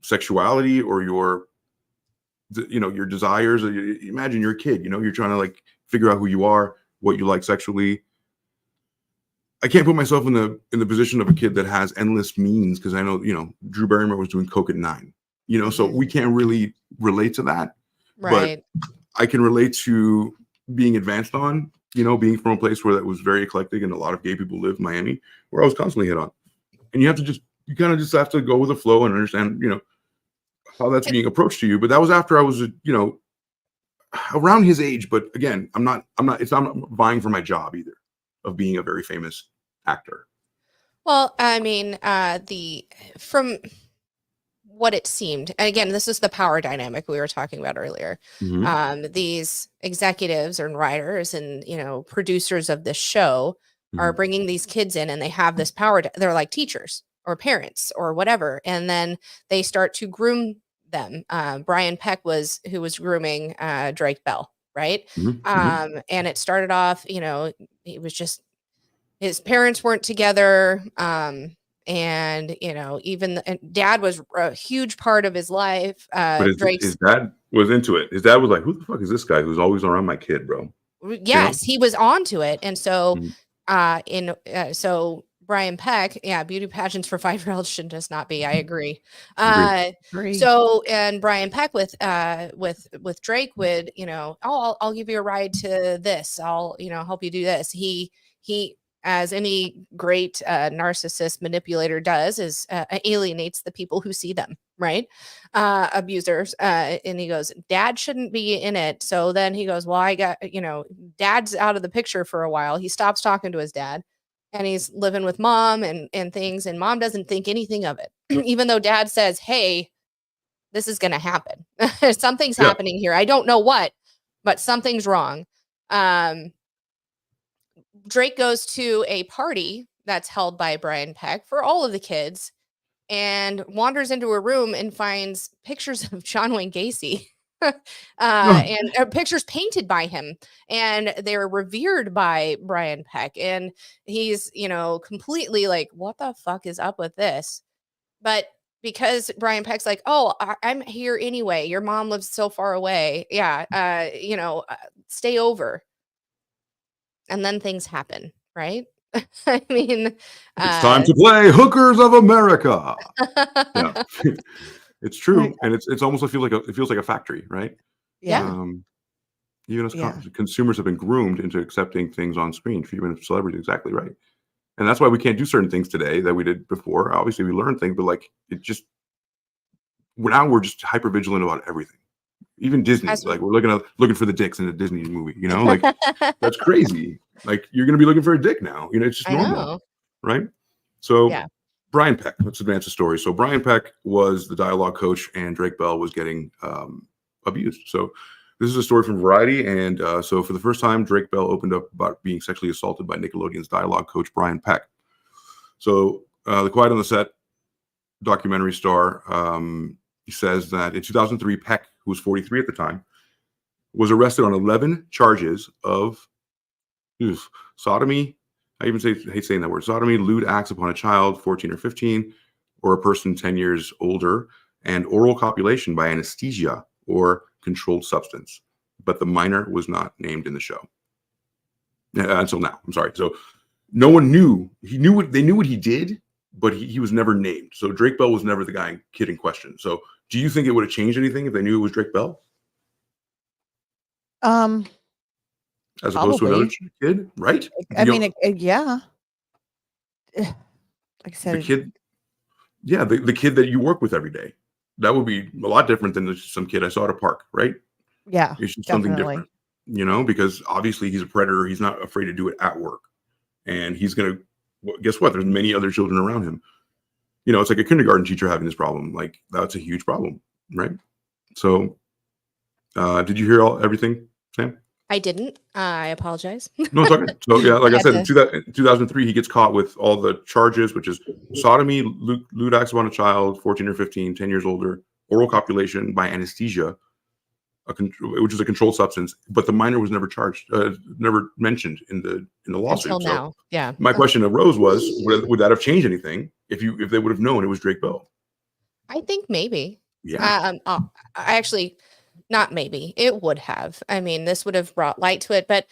sexuality or your desires. Imagine you're a kid. You're trying to like figure out who you are, what you like sexually. I can't put myself in the position of a kid that has endless means, because I know, Drew Barrymore was doing coke at 9, so we can't really relate to that.
Right.
But I can relate to being advanced on, being from a place where that was very eclectic and a lot of gay people live, Miami, where I was constantly hit on. And you kind of just have to go with the flow and understand, how that's being approached to you. But that was after I was, around his age. But again, I'm not vying for my job either of being a very famous actor.
Well, I mean, from what it seemed, and again, this is the power dynamic we were talking about earlier.
Mm-hmm.
These executives and writers and, producers of this show are bringing these kids in, and they have this power. They're like teachers or parents or whatever. And then they start to groom them. Brian Peck who was grooming Drake Bell. Right.
Mm-hmm.
And it started off, it was just, his parents weren't together. And, even dad was a huge part of his life.
But his dad was into it. His dad was like, who the fuck is this guy who's always around my kid, bro?
Yes, he was onto it. And so, so Brian Peck, beauty pageants for 5-year-olds should just not be. I agree. So, and Brian Peck with Drake would, I'll give you a ride to this. I'll, help you do this. He, as any great narcissist manipulator does, is alienates the people who see them, right? Abusers. And he goes, dad shouldn't be in it. So then he goes, well, I got, dad's out of the picture for a while. He stops talking to his dad and he's living with mom and things. And mom doesn't think anything of it, even though dad says, hey, this is going to happen. Something's happening here. I don't know what, but something's wrong. Drake goes to a party that's held by Brian Peck for all of the kids and wanders into a room and finds pictures of John Wayne Gacy and pictures painted by him. And they're revered by Brian Peck. And he's, completely like, what the fuck is up with this? But because Brian Peck's like, oh, I'm here anyway. Your mom lives so far away. Yeah. Stay over. And then things happen, right? I mean,
it's time to play Hookers of America. Yeah, it's true, and it's almost it feels like a factory, right?
Yeah.
Even as consumers have been groomed into accepting things on screen, even celebrities, exactly right. And that's why we can't do certain things today that we did before. Obviously, we learn things, but we're just hyper vigilant about everything. Even Disney, like we're looking for the dicks in a Disney movie, like that's crazy. Like you're going to be looking for a dick now, it's just normal, right? So Brian Peck, let's advance the story. So Brian Peck was the dialogue coach and Drake Bell was getting abused. So this is a story from Variety. And so for the first time, Drake Bell opened up about being sexually assaulted by Nickelodeon's dialogue coach, Brian Peck. So the Quiet on the Set documentary star, he says that in 2003, Peck, who was 43 at the time, was arrested on 11 charges of sodomy. I even hate saying that word. Sodomy, lewd acts upon a child, 14 or 15, or a person 10 years older, and oral copulation by anesthesia or controlled substance. But the minor was not named in the show until now. I'm sorry. So no one knew. They knew what he did, but he was never named. So Drake Bell was never the kid in question. So do you think it would have changed anything if they knew it was Drake Bell? As opposed to another kid, right?
I mean, yeah. Like I said,
the kid, the kid that you work with every day. That would be a lot different than some kid I saw at a park, right?
Yeah,
it's just something different, because obviously he's a predator. He's not afraid to do it at work, and he's gonna. Guess what? There's many other children around him. It's like a kindergarten teacher having this problem. Like, that's a huge problem, right? So, did you hear everything, Sam?
I didn't. I apologize.
No, it's okay. So, yeah, like I said, in 2003, he gets caught with all the charges, which is sodomy, lewd acts upon a child, 14 or 15, 10 years older, oral copulation by anesthesia, which is a controlled substance, but the minor was never charged, never mentioned in the lawsuit.
Until now, yeah.
My question to Rose was, would that have changed anything if they would have known it was Drake Bell?
I think maybe.
Yeah.
I actually, not maybe. It would have. I mean, this would have brought light to it. But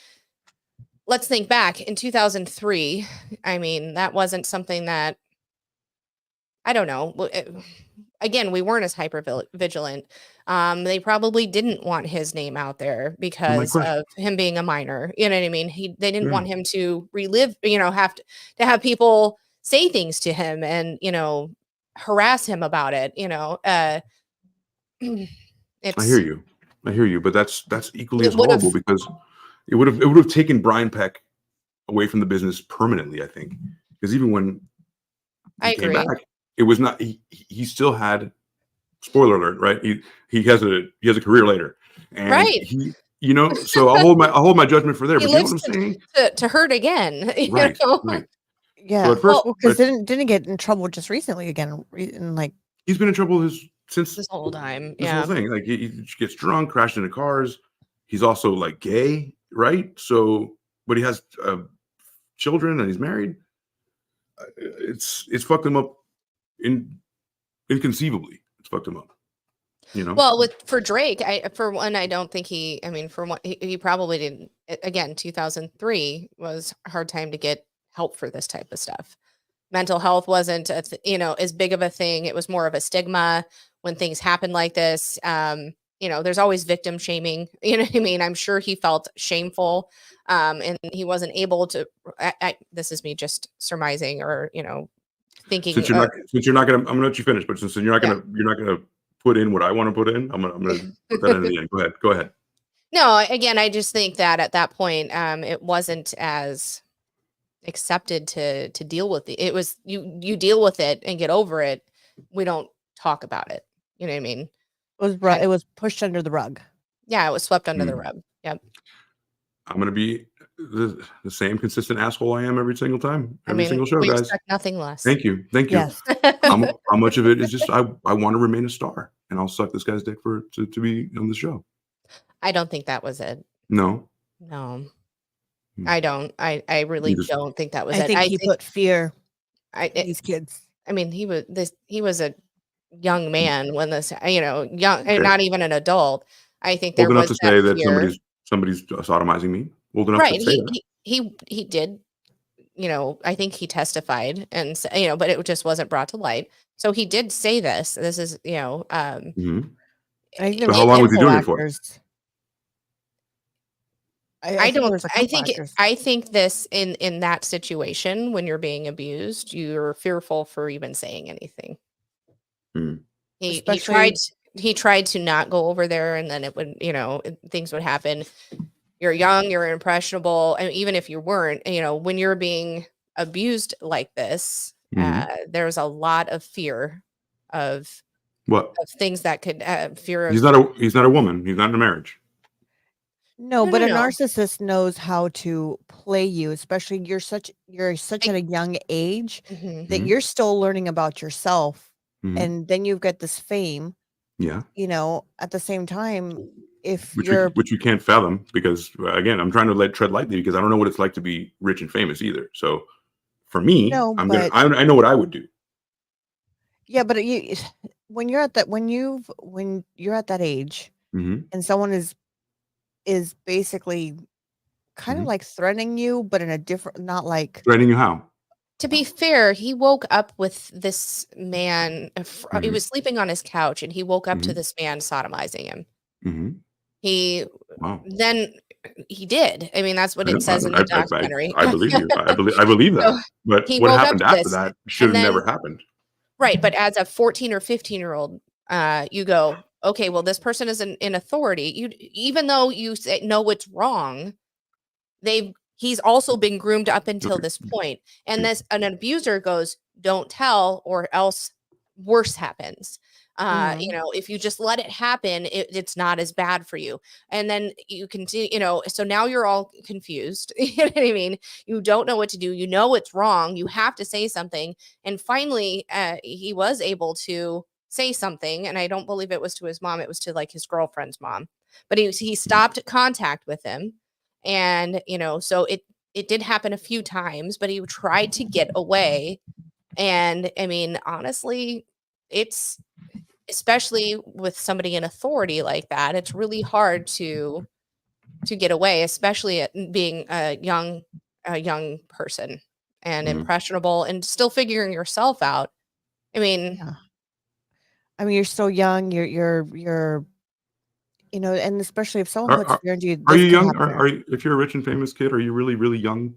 let's think back in 2003. I mean, that wasn't something that, I don't know. Again, we weren't as hyper vigilant. They probably didn't want his name out there because of him being a minor. You know what I mean? They didn't want him to relive, have to have people say things to him and, harass him about it.
I hear you, but that's equally as horrible because it would have taken Brian Peck away from the business permanently, I think. Because even when he came back, it was not. He still had. Spoiler alert, right? He has a career later, and
right.
So I'll hold my judgment for there.
He
but
lives
you know what I'm saying?
To hurt again,
right? Right.
Yeah.
So first,
because didn't get in trouble just recently again,
he's been in trouble since
this whole time.
This whole thing, like he gets drunk, crashed into cars. He's also like gay, right? So, but he has children and he's married. It's fucked him up inconceivably. It's fucked him up.
Well, for Drake, I don't think he. I mean, for what he probably didn't. Again, 2003 was a hard time to get help for this type of stuff. Mental health wasn't as big of a thing. It was more of a stigma when things happen like this. There's always victim shaming. You know what I mean? I'm sure he felt shameful, and he wasn't able to. This is me just surmising or thinking.
Since you're not gonna, I'm gonna let you finish. But since you're not gonna put in what I want to put in, I'm gonna put that in the end. Go ahead.
No, again, I just think that at that point, it wasn't as accepted to deal with it. It was you deal with it and get over it. We don't talk about it. You know what I mean?
It was pushed under the rug.
Yeah, it was swept under the rug. Yep.
I'm gonna be the same consistent asshole I am every single time, single show,
we
guys.
Expect nothing less.
Thank you.
Yes.
How much of it is just I want to remain a star, and I'll suck this guy's dick to be on the show.
I don't think that was it.
No.
I don't. I really don't think that was it.
I think he put fear in these kids.
I mean, he was a young man when this, young, not even an adult. I think there was
old enough to say that
fear.
somebody's sodomizing me. Old enough
Right.
to say that.
He did. I think he testified and but it just wasn't brought to light. So he did say this. This is
So how long was he doing it for?
I think this in that situation when you're being abused, you're fearful for even saying anything. He tried to not go over there, and then it would things would happen. You're young, you're impressionable, and even if you weren't, when you're being abused like this, there's a lot of fear of things that could fear of.
He's not a woman. He's not in a marriage.
No, but a narcissist knows how to play you, especially you're such at a young age that you're still learning about yourself, and then you've got this fame.
Yeah.
At the same time,
which you can't fathom, because again, I'm trying to tread lightly because I don't know what it's like to be rich and famous either. So for me, I know what I would do.
Yeah, but when you're at that age and someone is basically kind of like threatening you, but in a different, not like
threatening you how?
To be fair, he woke up with this man. He was sleeping on his couch, and he woke up to this man sodomizing him. Then he did. I mean, that's what it says in the documentary.
I believe you. I believe that.
So
but
he
what
woke
happened
up to
after
this,
that should have
and then
never happened.
right. But as a 14 or 15-year-old, you go, okay, well, this person is in authority. Even though you know what's wrong, he's also been groomed up until this point. And an abuser goes, don't tell, or else worse happens. You know, if you just let it happen, it's not as bad for you. And then you continue, you know, so now you're all confused. You know what I mean? You don't know what to do. You know it's wrong. You have to say something. And finally, he was able to say something. And I don't believe it was to his mom. It was to like his girlfriend's mom. But he stopped contact with him. And, you know, so it did happen a few times, but he tried to get away. And I mean, honestly, it's especially with somebody in authority like that, it's really hard to get away, especially at being a young person and impressionable and still figuring yourself out. I mean,
you're so young, you're you know, and especially if someone puts fear into you,
are you
this
young?
can happen.
Are you, if you're a rich and famous kid, are you really, really young?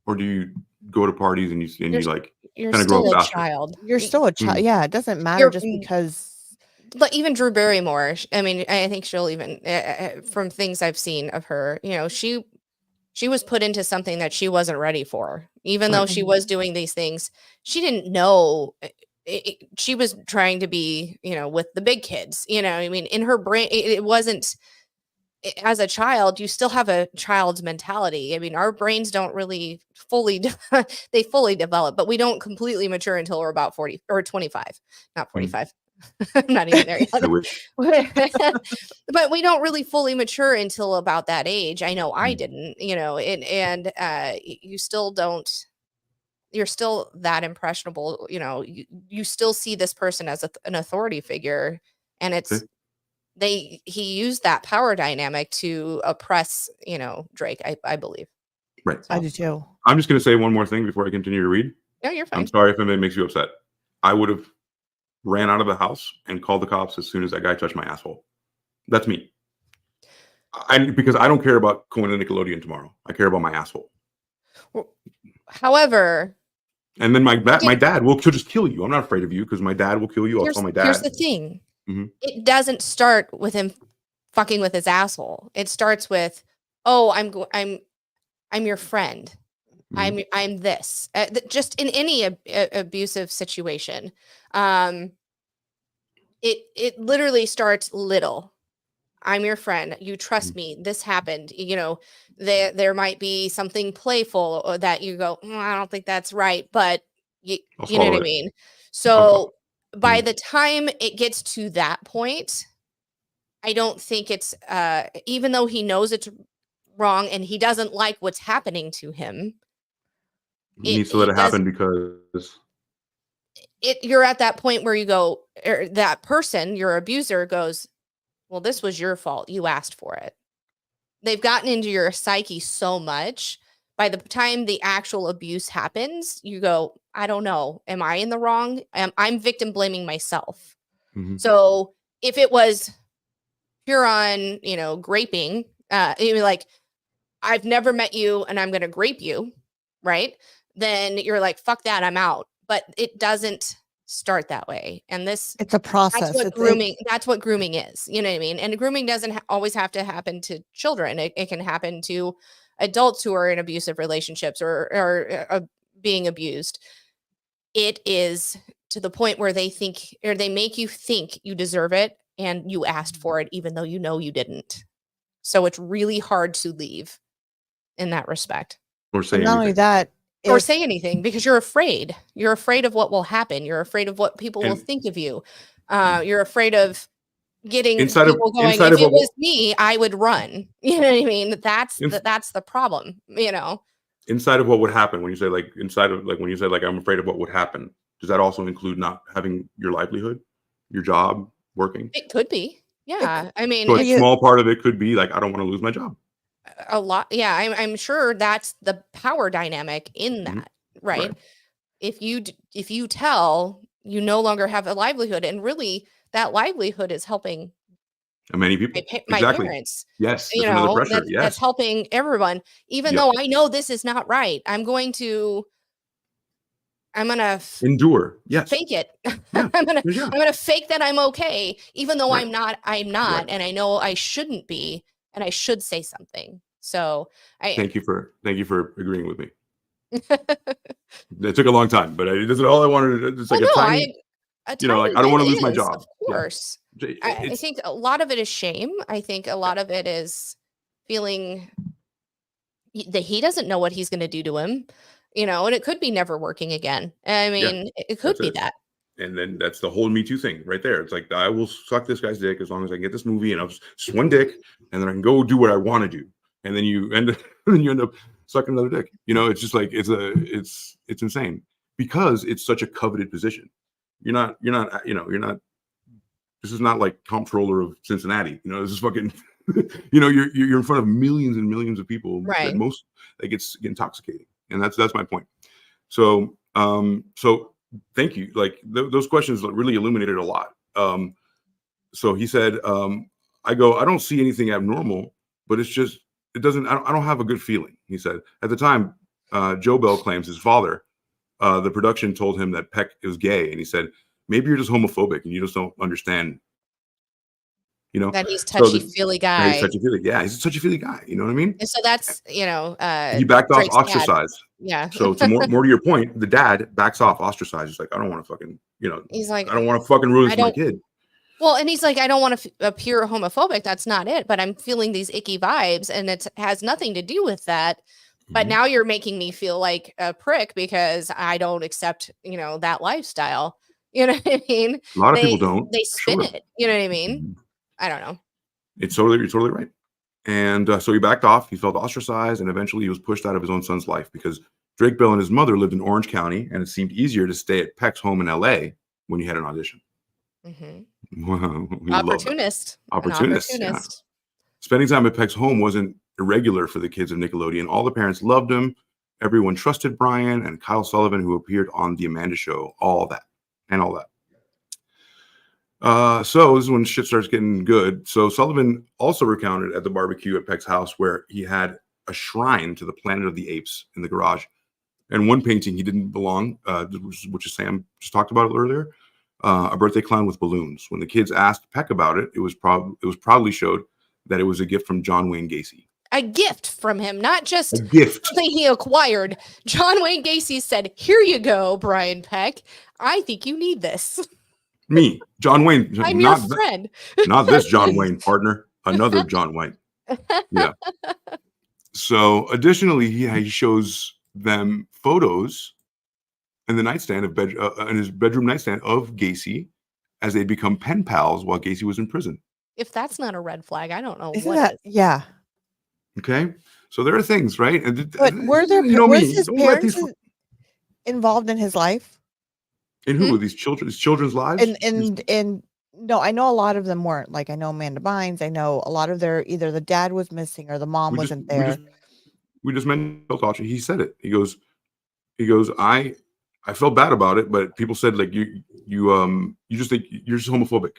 Or do you go to parties and you like
you're
kind of grow
still
up
a
faster?
child.
You're still a child. Yeah, it doesn't matter just because.
But even Drew Barrymore, I mean, I think she'll even from things I've seen of her, you know, she was put into something that she wasn't ready for. Even though she was doing these things, she didn't know. She was trying to be, you know, with the big kids. You know, I mean, in her brain, it wasn't. As a child, you still have a child's mentality. I mean, our brains don't really fully they fully develop, but we don't completely mature until we're about 40 or 25, not 45. I'm not even there yet.
I wish.
But we don't really fully mature until about that age. I know I didn't, you know, and you still don't, you're still that impressionable, you know, you still see this person as an authority figure, and it's he used that power dynamic to oppress, you know, Drake, I believe.
Right.
I do too.
I'm just going to say one more thing before I continue to read.
No, you're fine.
I'm sorry if it makes you upset. I would have ran out of the house and called the cops as soon as that guy touched my asshole. That's me. Because I don't care about going to Nickelodeon tomorrow. I care about my asshole.
However,
and then my dad will just kill you. I'm not afraid of you because my dad will kill you. I'll tell my dad.
Here's the thing. It doesn't start with him fucking with his asshole. It starts with, oh, I'm your friend. I'm this. Just in any abusive situation, it literally starts little. I'm your friend. You trust me. This happened. You know, there might be something playful or that you go, I don't think that's right, but you know what I mean? So by the time it gets to that point, I don't think it's, even though he knows it's wrong and he doesn't like what's happening to him.
He needs to let it happen because
you're at that point where you go, or that person, your abuser goes, well, this was your fault. You asked for it. They've gotten into your psyche so much. By the time the actual abuse happens, you go, I don't know. Am I in the wrong? I'm victim blaming myself. So if it was pure on, you know, graping, you're like, I've never met you and I'm going to grape you, right? Then you're like, fuck that, I'm out. But it doesn't start that way. And it's
a process.
That's what grooming is. You know what I mean? And grooming doesn't always have to happen to children. It can happen to adults who are in abusive relationships or being abused. It is to the point where they think, or they make you think you deserve it and you asked for it, even though you know you didn't. So it's really hard to leave in that respect.
Or say
not only that,
or say anything because you're afraid. You're afraid of what will happen. You're afraid of what people will think of you. You're afraid of getting people going. If it was me, I would run. You know what I mean? That's the problem. You know.
Inside of what would happen when you say like inside of like when you say like I'm afraid of what would happen. Does that also include not having your livelihood, your job, working?
It could be. Yeah. I mean,
So a small part of it could be like, I don't want to lose my job.
A lot. Yeah. I'm sure that's the power dynamic in that, right? If you tell, you no longer have a livelihood, and really that livelihood is helping
many people.
my
Exactly.
parents.
Yes.
You
There's another
know,
pressure.
that's helping everyone, even though I know this is not right. I'm gonna
endure. Yes.
fake it.
Yeah.
I'm gonna fake that I'm okay, even though I'm not,
Right.
and I know I shouldn't be, and I should say something. So
thank you for agreeing with me. It took a long time, but this is all I wanted. It's like a tiny, like I don't want to lose my job.
Of course. I think a lot of it is shame. I think a lot of it is feeling that he doesn't know what he's going to do to him, and it could be never working again. I mean, it could be that.
And then that's the whole Me Too thing right there. It's like, I will suck this guy's dick as long as I can get this movie, and I'll just one dick, and then I can go do what I want to do. And then you end up sucking another dick. It's just like, it's insane because it's such a coveted position. You're not, this is not like comptroller of Cincinnati. This is fucking, you're in front of millions and millions of people.
Right.
That gets intoxicating. And that's my point. So thank you. Like those questions really illuminated a lot. So he said, I don't see anything abnormal, but it's just, I don't have a good feeling. He said at the time, Joe Bell claims his father, the production told him that Peck is gay. And he said, maybe you're just homophobic and you just don't understand,
that he's touchy-feely guy.
He's touchy-feely. Yeah, he's a touchy-feely guy. You know what I mean?
And so that's, he
backed off, ostracized.
Yeah.
So to more to your point, the dad backs off, ostracized. He's like, I don't want to fucking,
he's like,
I don't want to fucking ruin this for my kid.
Well, and he's like, I don't want to appear homophobic. That's not it. But I'm feeling these icky vibes, and it has nothing to do with that. But now you're making me feel like a prick because I don't accept, that lifestyle. You know what I mean?
A lot of people don't.
They spin it. You know what I mean? I don't know.
You're totally right. And so he backed off. He felt ostracized, and eventually he was pushed out of his own son's life because Drake Bell and his mother lived in Orange County, and it seemed easier to stay at Peck's home in L.A. when you had an audition. Wow,
Opportunist.
Yeah. Spending time at Peck's home wasn't irregular for the kids of Nickelodeon. All the parents loved him. Everyone trusted Brian and Kyle Sullivan, who appeared on The Amanda Show. All that. So this is when shit starts getting good. So Sullivan also recounted at the barbecue at Peck's house where he had a shrine to the Planet of the Apes in the garage. And one painting he didn't belong, which is Sam just talked about it earlier, a birthday clown with balloons. When the kids asked Peck about it, it was proudly showed that it was a gift from John Wayne Gacy.
A gift from him, not just
a gift.
Something he acquired. John Wayne Gacy said, "Here you go, Brian Peck. I think you need this."
Me, John Wayne.
I'm your friend.
Not this John Wayne, partner. Another John Wayne. Yeah. So additionally, he shows them photos in the nightstand in his bedroom nightstand of Gacy as they become pen pals while Gacy was in prison.
If that's not a red flag, I don't know
Isn't
what
that,
is.
Yeah.
Okay. So there are things, right?
But were there his parents involved in his life?
In who? These children's lives?
And no, I know a lot of them weren't. Like I know Amanda Bynes. I know a lot of either the dad was missing or the mom wasn't there.
We just mentioned he said it. He goes, I felt bad about it, but people said like you just think you're just homophobic,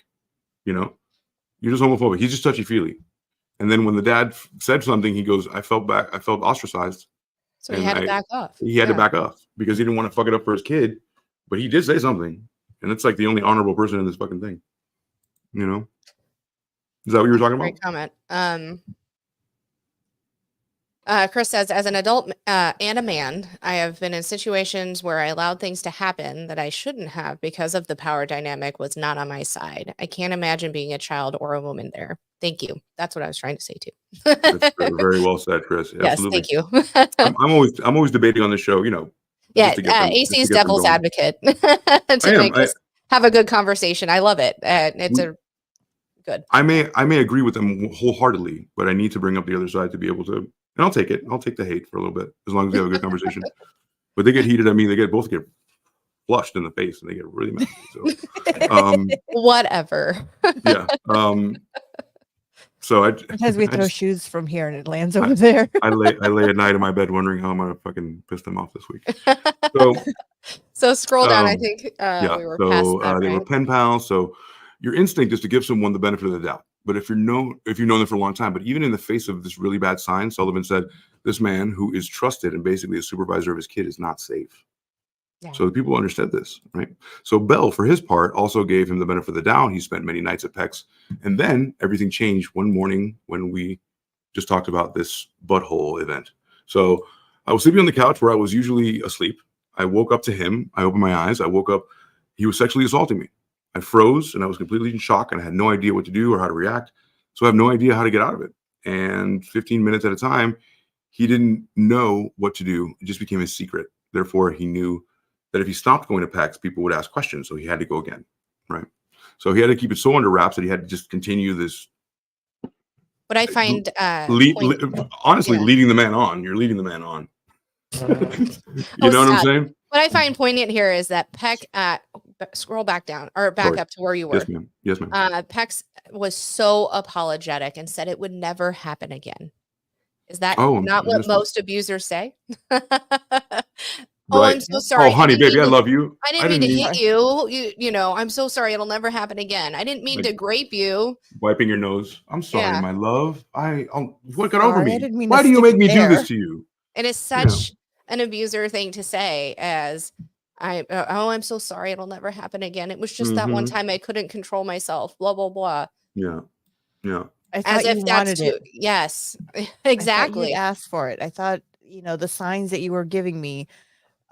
you're just homophobic. He's just touchy-feely. And then when the dad said something, he goes, I felt ostracized.
So he had to back off.
He had to back off because he didn't want to fuck it up for his kid. But he did say something. And it's like the only honorable person in this fucking thing. Is that what you were talking about?
Great comment. Chris says, as an adult and a man, I have been in situations where I allowed things to happen that I shouldn't have because of the power dynamic was not on my side. I can't imagine being a child or a woman there. Thank you. That's what I was trying to say too.
That's very well said, Chris. Absolutely.
Yes, thank you.
I'm always debating on the show,
Yeah, AC's devil's advocate to make us have a good conversation. I love it. It's good.
I may agree with them wholeheartedly, but I need to bring up the other side to be able to. And I'll take it. I'll take the hate for a little bit as long as we have a good conversation. But they get heated at me. They both get flushed in the face and they get really mad. So,
whatever.
Yeah. So
sometimes we throw shoes from here and it lands over there.
I lay at night in my bed wondering how I'm gonna fucking piss them off this week.
So scroll down. I think we were past that,
they were pen pals. So your instinct is to give someone the benefit of the doubt. But if you've known them for a long time, but even in the face of this really bad sign, Sullivan said, this man who is trusted and basically a supervisor of his kid is not safe. Yeah. So the people understood this, right? So Bell, for his part, also gave him the benefit of the doubt. He spent many nights at Peck's. And then everything changed one morning when we just talked about this butthole event. So I was sleeping on the couch where I was usually asleep. I woke up to him. I opened my eyes. I woke up. He was sexually assaulting me. I froze and I was completely in shock and I had no idea what to do or how to react. So I have no idea how to get out of it. And 15 minutes at a time, he didn't know what to do. It just became a secret. Therefore, he knew that if he stopped going to PAX, people would ask questions. So he had to go again, right? So he had to keep it so under wraps that he had to just continue this.
What I find
honestly, leading the man on. You're leading the man on. You know what I'm saying?
What I find poignant here is that Peck scroll back down or back up to where you were.
Yes, ma'am. Yes, ma'am.
Peck was so apologetic and said it would never happen again. Is that not what most abusers say?
Right.
I'm so sorry.
Oh, honey, baby, I love you.
I didn't mean to hit you. You know, I'm so sorry. It'll never happen again. I didn't mean to grape you.
Wiping your nose. I'm sorry, my love. What got over me?
Why
do you make me do this to you?
It is such an abuser thing to say as I'm so sorry. It'll never happen again. It was just that one time I couldn't control myself. Blah, blah, blah.
Yeah. Yeah.
As if that's
too. Yes, exactly.
I asked for it. I thought, the signs that you were giving me,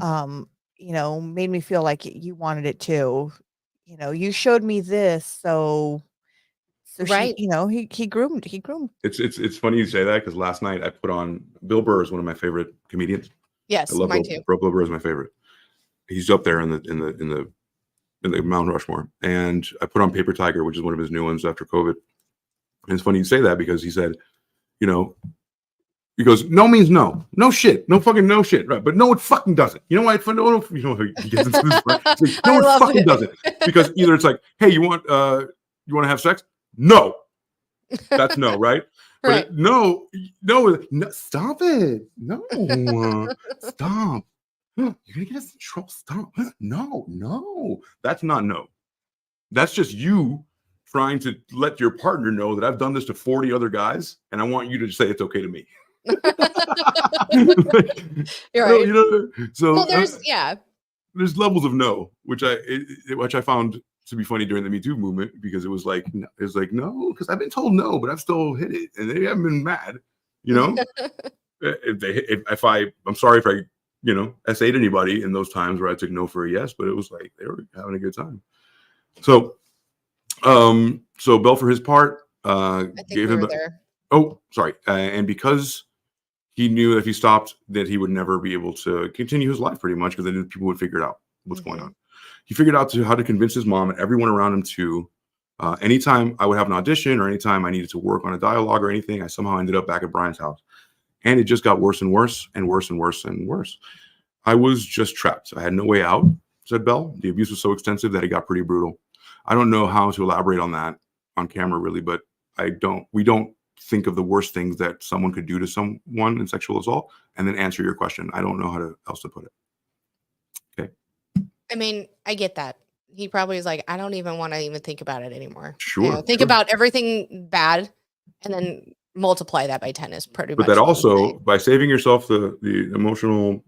made me feel like you wanted it too. You showed me this, so right. He groomed.
It's funny you say that because last night I put on Bill Burr is one of my favorite comedians.
Yes,
I love
mine
Bill,
too.
Bill Burr is my favorite. He's up there in the Mount Rushmore. And I put on Paper Tiger, which is one of his new ones after COVID. And it's funny you say that because he said, he goes, no means no. No shit. No fucking no shit. Right. But no, it fucking doesn't. You know why? He gets into this, right? Like, no, it fucking doesn't. Because either it's like, hey, you want to have sex? No. That's no, right?
Right.
But no, stop it. No. Stop. You're gonna get us in trouble. Stop. No. That's not no. That's just you trying to let your partner know that I've done this to 40 other guys, and I want you to say it's okay to me.
You're right.
So
there's
levels of no, which I found to be funny during the Me Too movement because it was like no, because I've been told no, but I've still hit it, and they haven't been mad. I'm sorry if I essayed anybody in those times where I took no for a yes, but it was like they were having a good time. So Bell, for his part, gave him there. Oh, sorry. And because he knew that if he stopped, that he would never be able to continue his life pretty much because they knew people would figure it out what's going on. He figured out how to convince his mom and everyone around him to, anytime I would have an audition or anytime I needed to work on a dialogue or anything, I somehow ended up back at Brian's house. And it just got worse and worse and worse and worse and worse. I was just trapped. I had no way out, said Bell. The abuse was so extensive that it got pretty brutal. I don't know how to elaborate on that on camera really, but we don't think of the worst things that someone could do to someone in sexual assault and then answer your question. I don't know how else to put it. Okay.
I mean, I get that. He probably was like, I don't even want to even think about it anymore.
Sure.
Think about everything bad and then multiply that by 10 is pretty much.
But that also, by saving yourself the emotional,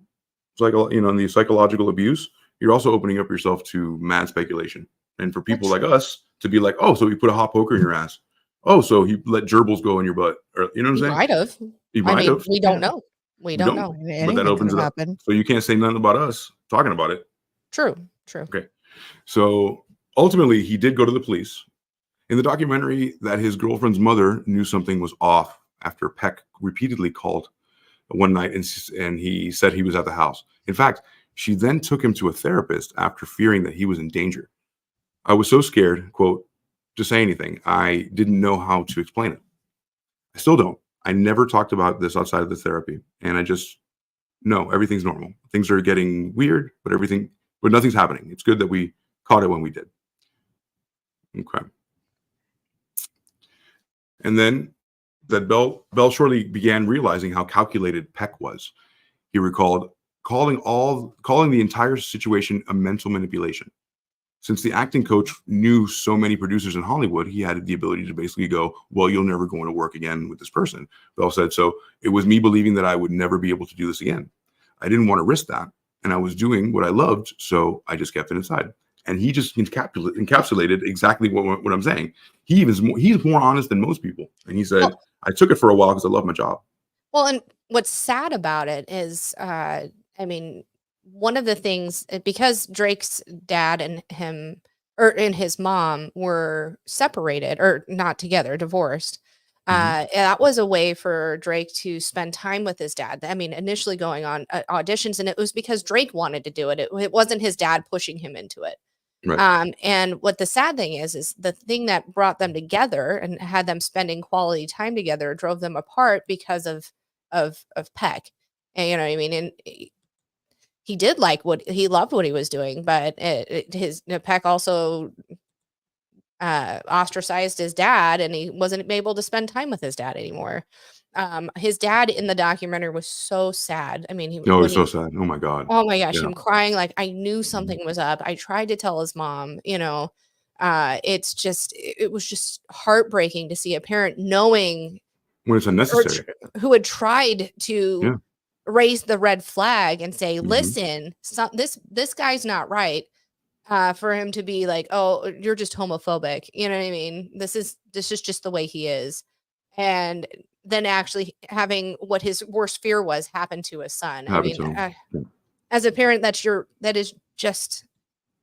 the psychological abuse, you're also opening up yourself to mad speculation. And for people like us to be like, oh, so he put a hot poker in your ass. Oh, so he let gerbils go in your butt. Or, you know what I'm saying?
Might have.
He might have.
We don't know. We don't know.
But that opens it up. So you can't say nothing about us talking about it.
True.
Okay. So ultimately, he did go to the police. In the documentary, that his girlfriend's mother knew something was off after Peck repeatedly called one night and he said he was at the house. In fact, she then took him to a therapist after fearing that he was in danger. I was so scared, quote, to say anything. I didn't know how to explain it. I still don't. I never talked about this outside of the therapy. And I just know everything's normal. Things are getting weird, but everything but nothing's happening. It's good that we caught it when we did. Okay. And then that Bell shortly began realizing how calculated Peck was. He recalled calling the entire situation a mental manipulation. Since the acting coach knew so many producers in Hollywood, he had the ability to basically go, well, you'll never go into work again with this person. Bell said, so it was me believing that I would never be able to do this again. I didn't want to risk that. And I was doing what I loved, so I just kept it inside. And he just encapsulated exactly what I'm saying. He's more honest than most people. And he said, I took it for a while because I love my job.
Well, and what's sad about it is, I mean, one of the things, because Drake's dad and him and his mom were separated or not together, divorced. That was a way for Drake to spend time with his dad. I mean, initially going on auditions, and it was because Drake wanted to do it. It wasn't his dad pushing him into it.
Right.
And what the sad thing is the thing that brought them together and had them spending quality time together drove them apart because of Peck. And you know what I mean? And he did he loved what he was doing, but Peck also ostracized his dad, and he wasn't able to spend time with his dad anymore. His dad in the documentary was so sad. I mean,
he was so sad. Oh my God.
Oh my gosh, him crying like I knew something was up. I tried to tell his mom, you know. It was just heartbreaking to see a parent knowing
when it's unnecessary,
who had tried to raise the red flag and say, listen, this guy's not right. For him to be like, oh, you're just homophobic. You know what I mean? This is just the way he is. And then actually having what his worst fear was happen to his son. I mean, as a parent, that is just,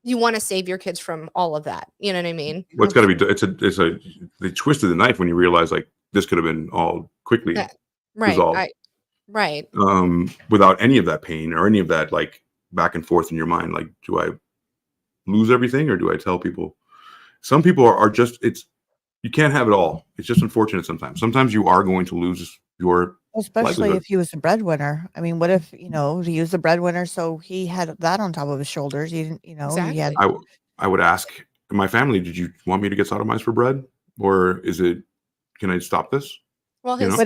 you want to save your kids from all of that. You know what I mean?
Well, it's got to be, they twisted the knife when you realize like this could have been all quickly resolved.
Right.
Without any of that pain or any of that like back and forth in your mind. Like, do I lose everything or do I tell people? Some people are just, you can't have it all. It's just unfortunate sometimes. Sometimes you are going to lose your
especially if he was the breadwinner. I mean, what if, he was the breadwinner, so he had that on top of his shoulders. He didn't,
exactly.
he had...
I would ask my family, did you want me to get sodomized for bread? Or can I stop this?
Well, his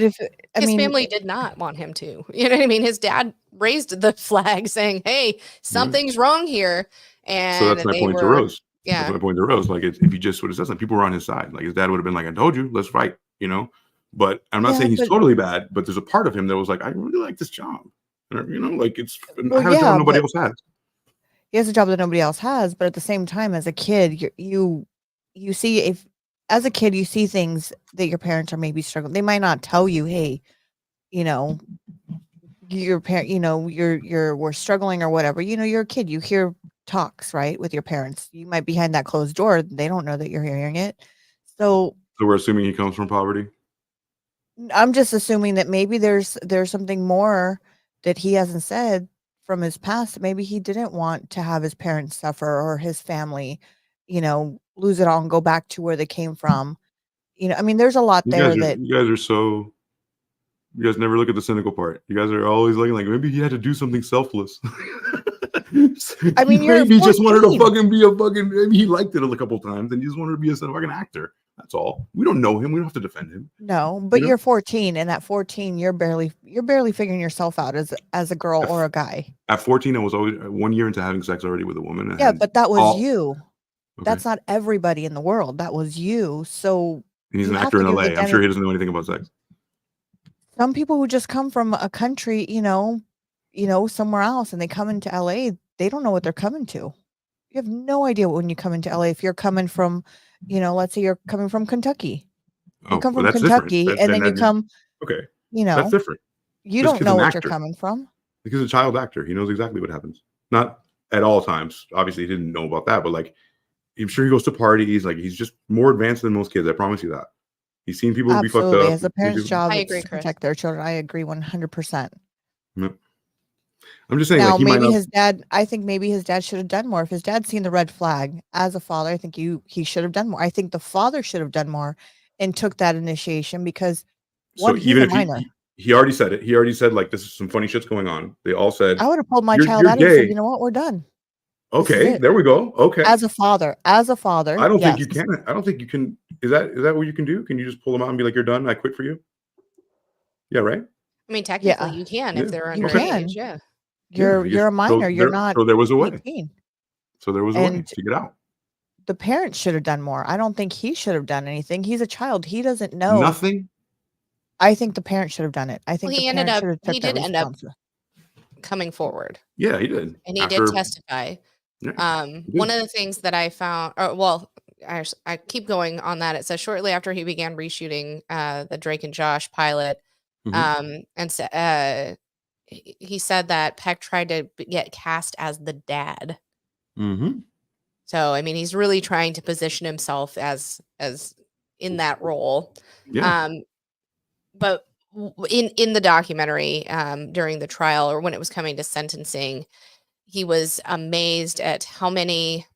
family did not want him to. You know what I mean? His dad raised the flag saying, hey, something's wrong here. And
so that's my point to Rose.
Yeah.
That's my point to Rose. Like, if he just would have said something, people were on his side. Like, his dad would have been like, I told you, let's fight, But I'm not saying he's totally bad, but there's a part of him that was like, I really like this job. Like it's a job nobody else has.
He has a job that nobody else has, but at the same time, as a kid, you see, as a kid, you see things that your parents are maybe struggling. They might not tell you, hey, your parent, we're struggling or whatever. You're a kid. You hear talks, right, with your parents. You might be behind that closed door. They don't know that you're hearing it. So
we're assuming he comes from poverty.
I'm just assuming that maybe there's something more that he hasn't said from his past. Maybe he didn't want to have his parents suffer or his family, lose it all and go back to where they came from. I mean, there's a lot
you guys never look at the cynical part. You guys are always looking like maybe he had to do something selfless.
I mean,
maybe he just wanted to fucking be maybe he liked it a couple times and he just wanted to be a fucking actor. That's all. We don't know him. We don't have to defend him.
No, but you're 14, and at 14, you're barely figuring yourself out as a girl or a guy.
At 14, I was always 1 year into having sex already with a woman.
Yeah, but that was you. Okay. That's not everybody in the world. That was you. So
and he's an actor in LA. I'm sure he doesn't know anything about sex.
Some people who just come from a country, somewhere else, and they come into LA, they don't know what they're coming to. You have no idea when you come into LA. If you're coming from, let's say you're coming from Kentucky. You come from Kentucky, and then you come.
Okay. That's different.
You don't know what you're coming from.
Because he's a child actor. He knows exactly what happens. Not at all times. Obviously, he didn't know about that, but like, I'm sure he goes to parties. Like, he's just more advanced than most kids. I promise you that. He's seen people be fucked up.
As a parent's job is to protect their children. I agree 100%.
Yep. I'm just saying.
Now, maybe his dad. I think maybe his dad should have done more. If his dad's seen the red flag as a father, I think he should have done more. I think the father should have done more and took that initiation because
even if he already said it. He already said like this is some funny shit's going on. They all said
I would have pulled my child out and said, you know what, we're done.
Okay, there we go. Okay.
As a father,
I don't think
yes.
you can. I don't think you can. Is that what you can do? Can you just pull them out and be like, "You're done. I quit for you"? Yeah, right.
I mean, technically,
Yeah,
you can
Yeah.
if they're
you
Okay.
can.
underage. Yeah.
Yeah.
You're a minor. You're not
So there was a way.
18.
So there was a way
And
to get out.
the parents should have done more. I don't think he should have done anything. He's a child. He doesn't know.
Nothing.
I think the parents should have done it. I think
Well,
the parents should have
he
took that
did end up
responsibility.
coming forward,
Yeah, he did.
and he did testify.
Yeah, he did.
One of the things that I found, I keep going on that. It says shortly after he began reshooting the Drake and Josh pilot,
Mhm.
he said that Peck tried to get cast as the dad.
Mm-hmm.
So I mean, he's really trying to position himself as in that role.
Yeah.
But in the documentary, during the trial or when it was coming to sentencing, he was amazed at how many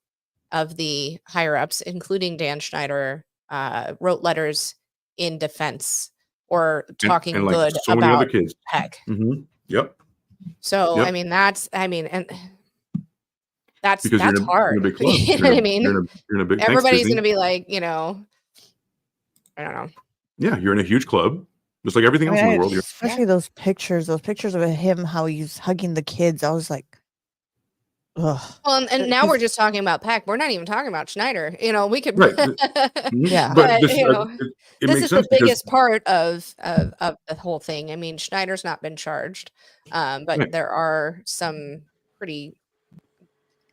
of the higher ups, including Dan Schneider, wrote letters in defense or talking
and like
good
so many other
about
kids.
Peck.
Mm-hmm. Yep.
So
Yep.
I mean, that's
Because you're
hard.
in a big club.
You know what I mean?
You're in a big.
Everybody's going to be like, I don't know.
Yeah, you're in a huge club, just like everything else in the world.
Especially those pictures of him, how he's hugging the kids. I was like, ugh.
Well, and now we're just talking about Peck. We're not even talking about Schneider. We could,
Right.
Yeah.
But
this
makes
is
sense
the biggest part of the whole thing. I mean, Schneider's not been charged, but there are some pretty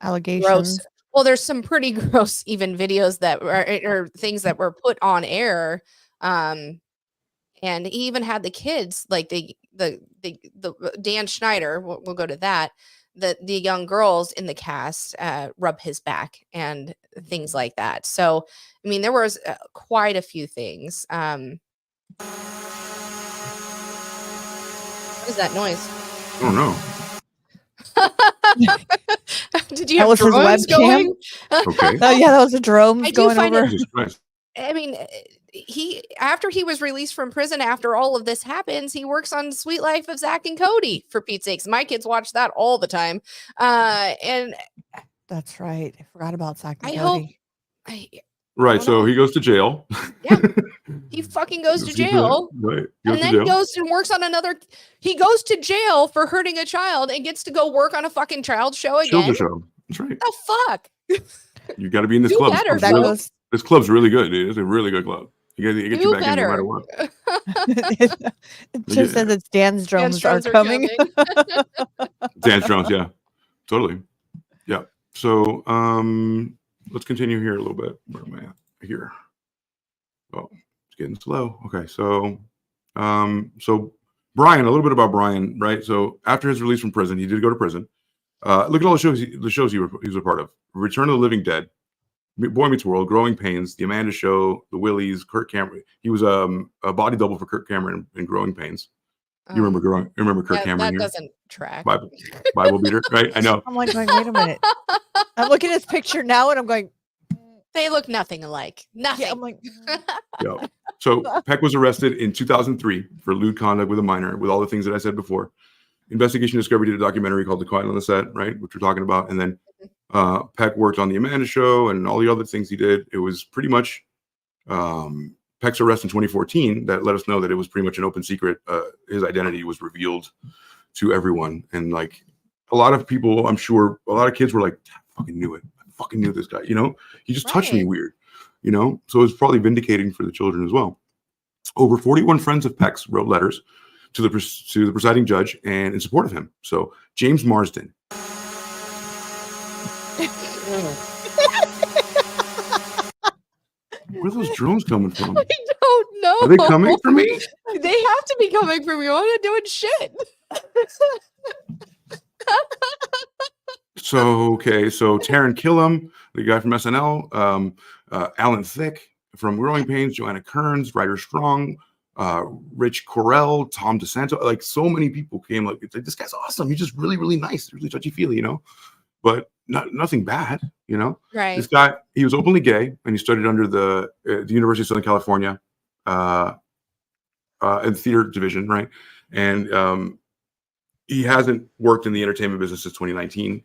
allegations.
Gross. Well, there's some pretty gross even videos that or things that were put on air. And he even had the kids, like the Dan Schneider, we'll go to that, the young girls in the cast rub his back and things like that. So, I mean, there was quite a few things. What is that noise?
I don't know.
Did you
That
have
was his
drones
webcam?
going?
Okay.
Oh yeah, that was a drone going over.
Jesus Christ.
I mean, after he was released from prison, after all of this happens, he works on Sweet Life of Zach and Cody, for Pete's sakes. My kids watch that all the time. And
that's right. I forgot about Zach and
Cody.
Right. So he goes to jail.
Yeah. He fucking goes to jail.
Right.
And then goes and works on he goes to jail for hurting a child and gets to go work on a fucking child show again.
Children's show. That's right.
The fuck?
You got to be in this club. This club's really good, dude. It's a really good club. You get you back in no matter what.
It just says it's Dan's drones are coming.
Dan's drones, yeah. Totally. Yeah. So let's continue here a little bit. Where am I at? Here. Oh, it's getting slow. Okay, so Brian, a little bit about Brian, right? So after his release from prison, he did go to prison. Look at all the shows he was a part of: Return of the Living Dead, Boy Meets World, Growing Pains, The Amanda Show, The Willies, Kirk Cameron. He was a body double for Kirk Cameron in Growing Pains. You remember Kirk Cameron?
That
here?
doesn't track.
Bible beater, right? I know.
I'm like going, wait a minute. I'm looking at his picture now, and I'm going.
They look nothing alike. Nothing.
Yeah, I'm like.
Yeah. So Peck was arrested in 2003 for lewd conduct with a minor, with all the things that I said before. Investigation Discovery did a documentary called The Quiet on the Set, right, which we're talking about, and then Peck worked on The Amanda Show and all the other things he did. It was pretty much Peck's arrest in 2014 that let us know that it was pretty much an open secret. His identity was revealed to everyone, and like a lot of people, I'm sure, a lot of kids were like, "I fucking knew it. I fucking knew this guy." He just touched me weird. So it's probably vindicating for the children as well. Over 41 friends of Peck's wrote letters to the presiding judge and in support of him. So James Marsden. Where are those drones coming from?
I don't know.
Are they coming for me?
They have to be coming from you. I'm not doing shit.
So Taron Killam, the guy from SNL, Alan Thicke from Growing Pains, Joanna Kearns, Ryder Strong, Rich Correll, Tom DeSanto, like so many people came like, this guy's awesome. He's just really, really nice, really touchy-feely, but nothing bad,
Right.
This guy, he was openly gay, and he studied under the University of Southern California in the theater division, right? And he hasn't worked in the entertainment business since 2019.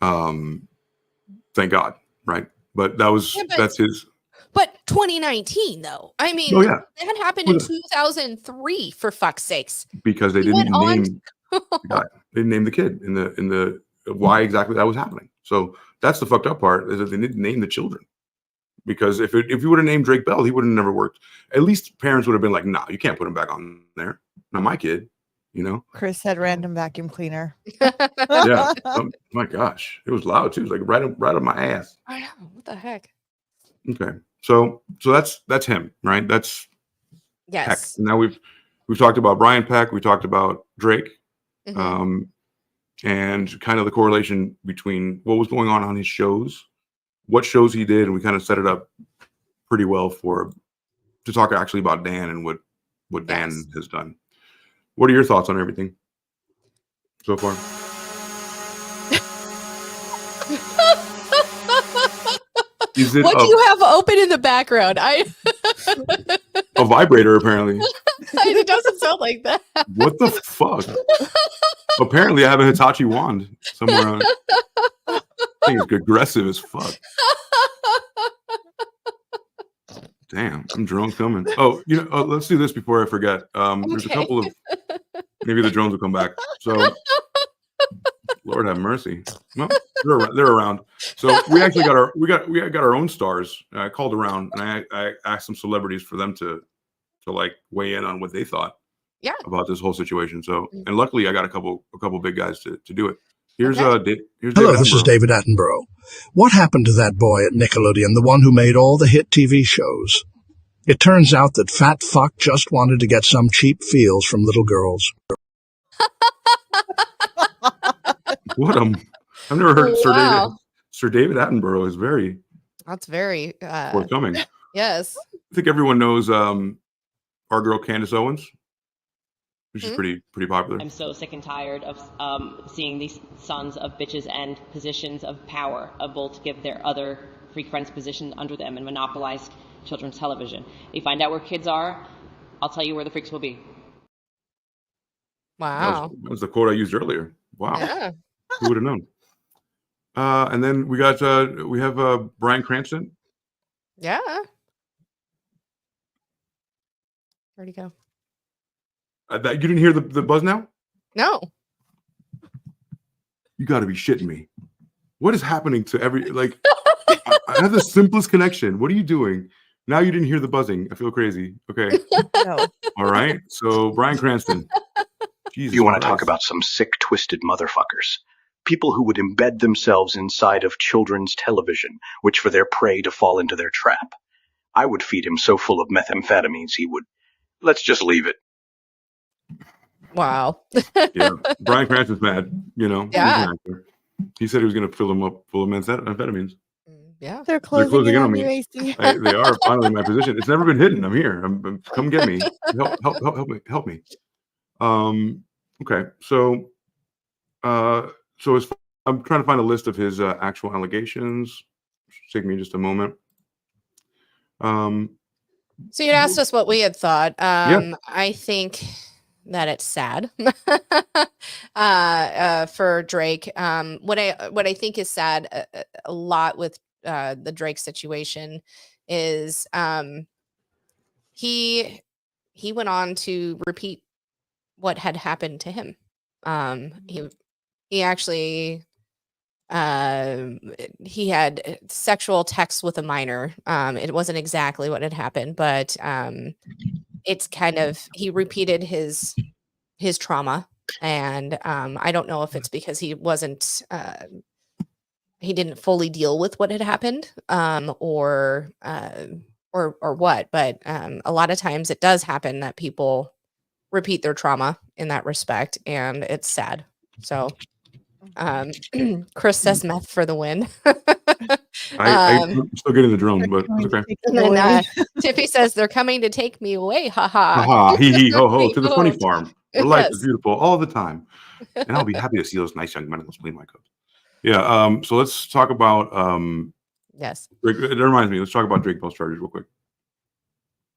Thank God, right? But that's his.
But 2019, though. I mean,
Oh yeah,
that happened in 2003. For fuck's sakes,
because they didn't name the guy. They didn't name the kid in the why exactly that was happening. So that's the fucked up part, is that they didn't name the children. Because if you would have named Drake Bell, he would have never worked. At least parents would have been like, "Nah, you can't put him back on there. Not my kid." You know.
Chris had random vacuum cleaner.
Yeah. My gosh, it was loud too. It was like right up my ass.
I know, what the heck.
Okay, so that's him, right? That's
yes.
Peck. Now we've talked about Brian Peck. We talked about Drake, and kind of the correlation between what was going on his shows, what shows he did, and we kind of set it up pretty well to talk actually about Dan and what Dan has done. What are your thoughts on everything so far?
What do you have open in the background?
A vibrator, apparently.
It doesn't sound like that.
What the fuck? Apparently, I have a Hitachi wand somewhere on it. I think it's aggressive as fuck. Damn, I'm drone filming. Oh, let's do this before I forget. There's a couple of, maybe the drones will come back. So, Lord have mercy. Well, they're around. So we actually got our own stars. I called around and I asked some celebrities for them to like weigh in on what they thought about this whole situation. So, and luckily I got a couple big guys to do it. Here's
Hello, this is David Attenborough. What happened to that boy at Nickelodeon, the one who made all the hit TV shows? It turns out that fat fuck just wanted to get some cheap feels from little girls.
I've never heard Sir David Attenborough is very.
That's very
forthcoming.
Yes.
I think everyone knows our girl Candace Owens. Which is pretty popular.
I'm so sick and tired of seeing these sons of bitches and positions of power able to give their other freak friends positions under them and monopolize children's television. They find out where kids are, I'll tell you where the freaks will be.
Wow.
That was the quote I used earlier. Wow.
Yeah.
Who would have known? And then we have Bryan Cranston.
Yeah. Where'd he go?
You didn't hear the buzz now?
No.
You got to be shitting me. What is happening to I have the simplest connection. What are you doing? Now you didn't hear the buzzing. I feel crazy. Okay.
No.
All right. So Bryan Cranston. Jesus
you want to
Christ.
talk about some sick, twisted motherfuckers. People who would embed themselves inside of children's television, which for their prey to fall into their trap. I would feed him so full of methamphetamines he would. Let's just leave it.
Wow.
Yeah, Bryan Cranston's mad.
Yeah.
He said he was going to fill him up full of amphetamines.
Yeah,
they're closing in on me.
They are finally in my position. It's never been hidden. I'm here. Come get me. Help me. Okay, so I'm trying to find a list of his actual allegations. Take me just a moment.
So you'd asked us what we had thought.
Yeah.
I think that it's sad for Drake. What I think is sad a lot with the Drake situation is he went on to repeat what had happened to him. He actually he had sexual texts with a minor. It wasn't exactly what had happened, but it's kind of, he repeated his trauma, and I don't know if it's because he wasn't he didn't fully deal with what had happened, or what, but a lot of times it does happen that people repeat their trauma in that respect, and it's sad. So Chris says meth for the win.
I'm still getting the drone, but it's okay.
And then Tiffy says they're coming to take me away. Ha ha.
Ha hee hee ho ho to the funny farm. Where life is beautiful all the time, and I'll be happy to see those nice young men in those clean white coats. Yeah. So let's talk about
yes.
Drake. It reminds me. Let's talk about Drake post charges real quick.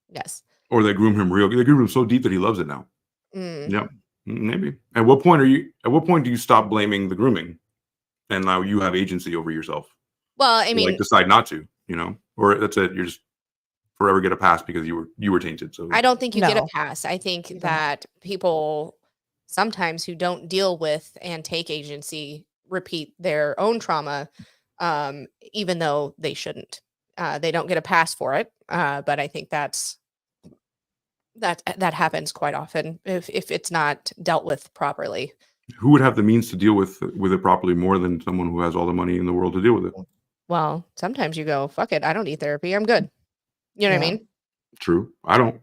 Yes.
Or they groom him They groom him so deep that he loves it now. Yep. Maybe. At what point do you stop blaming the grooming and now you have agency over yourself.
Well, I mean,
like decide not to, or that's it. You're just forever get a pass because you were tainted. So
I don't think you get a
No.
pass. I think that people sometimes who don't deal with and take agency repeat their own trauma, even though they shouldn't. They don't get a pass for it. But I think that happens quite often if it's not dealt with properly.
who would have the means to deal with it properly more than someone who has all the money in the world to deal with it?
Well, sometimes you go, fuck it, I don't need therapy. I'm good. You know what I mean?
True. I don't.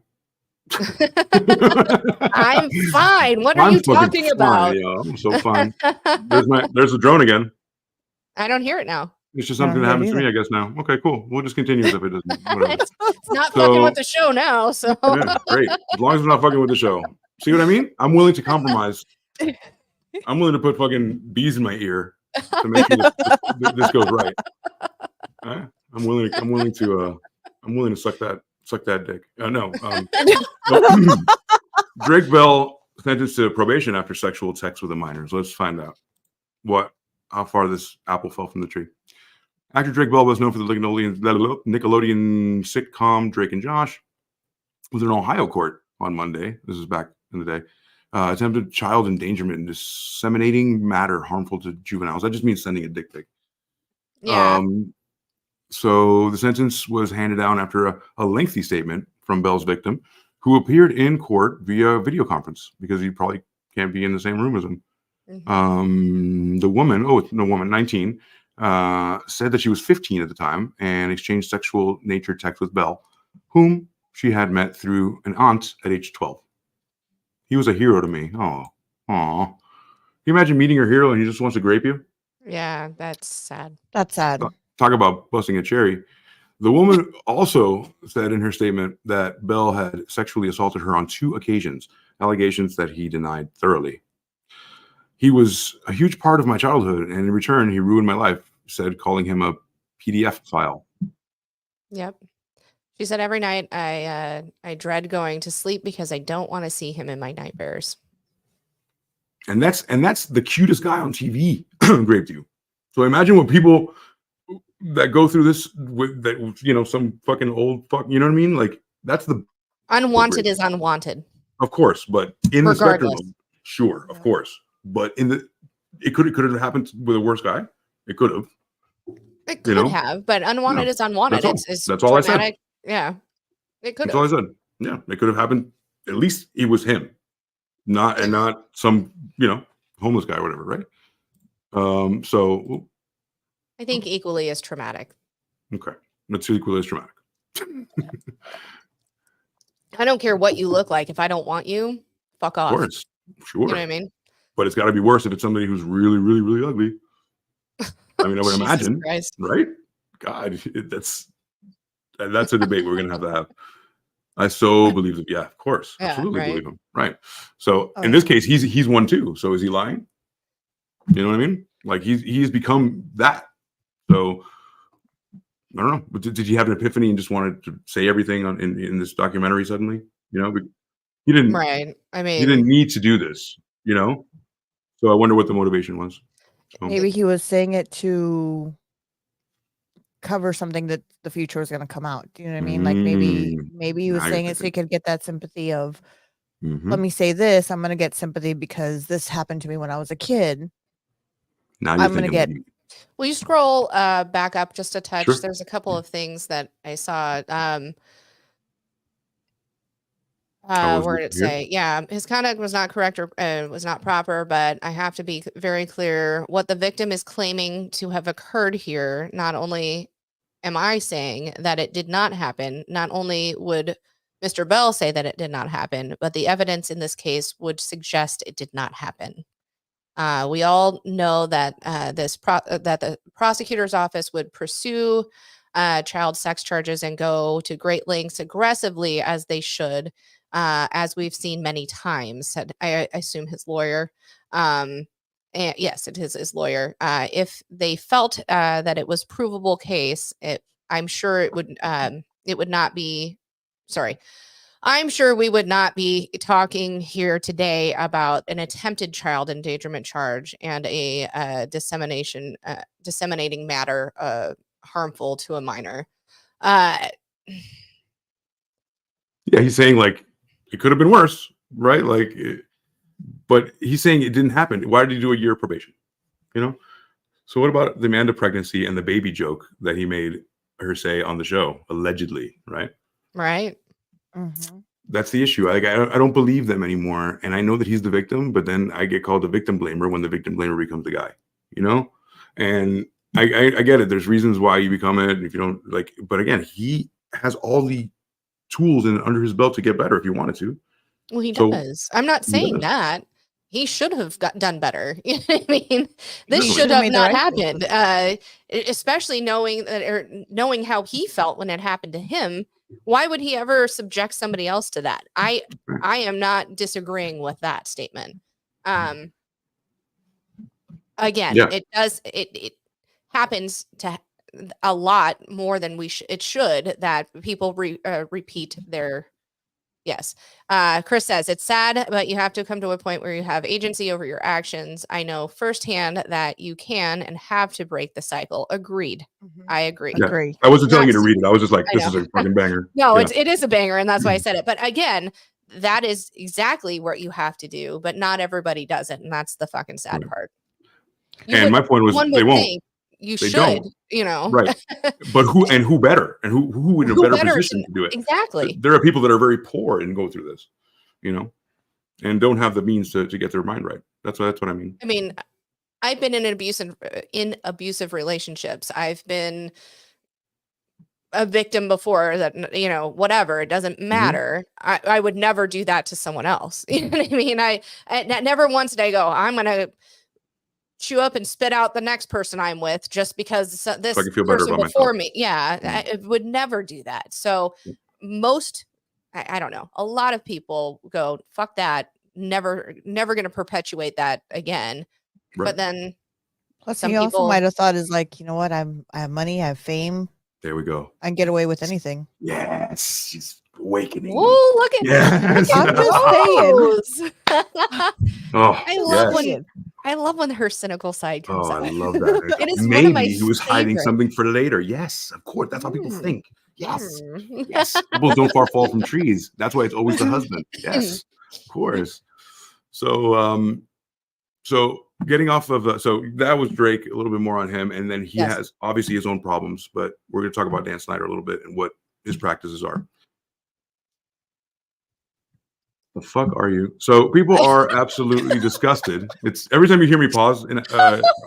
I'm fine. What are you talking about?
Fine, I'm so fine. There's the drone again.
I don't hear it now.
It's just something that happens to me, I guess, now. Okay, cool. We'll just continue as if it doesn't. Whatever.
It's not fucking with the show now, so.
Yeah, great. As long as it's not fucking with the show. See what I mean? I'm willing to compromise. I'm willing to put fucking bees in my ear to make sure this goes right. I'm willing to suck that dick. No. Drake Bell sentenced to probation after sexual sex with a minor. So let's find out how far this apple fell from the tree. Actor Drake Bell was known for the Nickelodeon sitcom Drake and Josh. Was in an Ohio court on Monday. This is back in the day. Attempted child endangerment and disseminating matter harmful to juveniles. That just means sending a dick pic.
Yeah.
So the sentence was handed down after a lengthy statement from Bell's victim, who appeared in court via video conference because he probably can't be in the same room as him. Mm-hmm. The woman, 19, said that she was 15 at the time and exchanged sexual nature texts with Bell, whom she had met through an aunt at age 12. He was a hero to me. Oh. Can you imagine meeting your hero and he just wants to grape you?
Yeah, that's sad.
That's sad.
Talk about busting a cherry. The woman also said in her statement that Bell had sexually assaulted her on 2 occasions, allegations that he denied thoroughly. He was a huge part of my childhood, and in return, he ruined my life, said, calling him a PDF file.
Yep. She said, every night I dread going to sleep because I don't want to see him in my nightmares.
And that's the cutest guy on TV raped you. So imagine what people that go through this with that, some fucking old fuck, you know what I mean? Like that's the
unwanted is unwanted.
Of course, but in the spectrum, sure, of course. But it could have happened with a worse guy. It could have.
It could have, but unwanted is unwanted.
That's all I said.
Yeah. It could have.
That's all I said. Yeah. It could have happened. At least it was him. Not some, homeless guy or whatever, right? So
I think equally as traumatic.
Okay. That's equally as traumatic.
I don't care what you look like. If I don't want you, fuck off.
Of course. Sure.
You know what I mean?
But it's got to be worse if it's somebody who's really, really, really ugly. I mean, I would imagine, right? God, that's a debate we're going to have. I so believe that. Yeah, of course.
Yeah,
absolutely
right.
believe him. Right. So in this case, he's one too. So is he lying? You know what I mean? Like he's become that. So I don't know. But did you have an epiphany and just wanted to say everything in this documentary suddenly? But he didn't.
Right. I mean,
he didn't need to do this. So I wonder what the motivation was. So.
Maybe he was saying it to cover something that the future was going to come out. Do you know what I mean? Like maybe he was saying it so he could get that sympathy of, let me say this, I'm going to get sympathy because this happened to me when I was a kid.
Now
I'm going to get.
Will you scroll back up just a touch?
Sure.
There's a couple of things that I saw. Where did it say? Yeah, his conduct was not correct or was not proper, but I have to be very clear. What the victim is claiming to have occurred here, not only am I saying that it did not happen, not only would Mr. Bell say that it did not happen, but the evidence in this case would suggest it did not happen. We all know that that the prosecutor's office would pursue child sex charges and go to great lengths aggressively, as they should, as we've seen many times. Said I assume his lawyer. And yes, it is his lawyer. If they felt that it was provable case, I'm sure it would not be. Sorry. I'm sure we would not be talking here today about an attempted child endangerment charge and a disseminating matter harmful to a minor.
Yeah, he's saying like it could have been worse, right? Like, but he's saying it didn't happen. Why did he do a year of probation? You know. So what about the Amanda pregnancy and the baby joke that he made her say on the show, allegedly, right?
Right.
Mm-hmm.
That's the issue. Like, I don't believe them anymore, and I know that he's the victim, but then I get called a victim blamer when the victim blamer becomes the guy, you know. And I get it. There's reasons why you become it. If you don't like, but again, he has all the tools under his belt to get better if he wanted to.
Well, he does. I'm not saying that. He should have done better. You know what I mean? This should have not happened. Especially knowing how he felt when it happened to him. Why would he ever subject somebody else to that? I am not disagreeing with that statement. Again, it happens to a lot more than it should that people repeat their. Yes. Chris says it's sad, but you have to come to a point where you have agency over your actions. I know firsthand that you can and have to break the cycle. Agreed. Mm-hmm. I agree.
Yeah. I wasn't telling you to read it. I was just like, this is a fucking banger.
No, it is a banger. And that's why I said it. But again, that is exactly what you have to do. But not everybody does it. And that's the fucking sad part.
My point was they won't.
You should, you know,
right? But who better, and who in a better position to do it?
Exactly.
There are people that are very poor and go through this, you know, and don't have the means to get their mind right. That's what I mean.
I mean, I've been in abusive relationships. I've been a victim before that, you know, whatever. It doesn't matter. Mm-hmm. I would never do that to someone else. You know what I mean? I never once did I go, I'm gonna chew up and spit out the next person I'm with just because this person before me. Yeah, I would never do that. So I don't know. A lot of people go, fuck that. Never going to perpetuate that again. Right. But then
plus some people also might have thought is like, you know what? I have money, I have fame.
There we go.
I can get away with anything.
Yes. She's awakening.
Oh, look at
yes.
I'm just saying.
I love when her cynical side comes out.
I love that.
It is
maybe he was hiding something for later. Yes, of course. That's how people think. Yes. Yes. People don't fall from trees. That's why it's always the husband. Yes, of course. So getting off of so that was Drake, a little bit more on him, and then he has obviously his own problems, but we're going to talk about Dan Schneider a little bit and what his practices are. The fuck are you? So people are absolutely disgusted. It's every time you hear me pause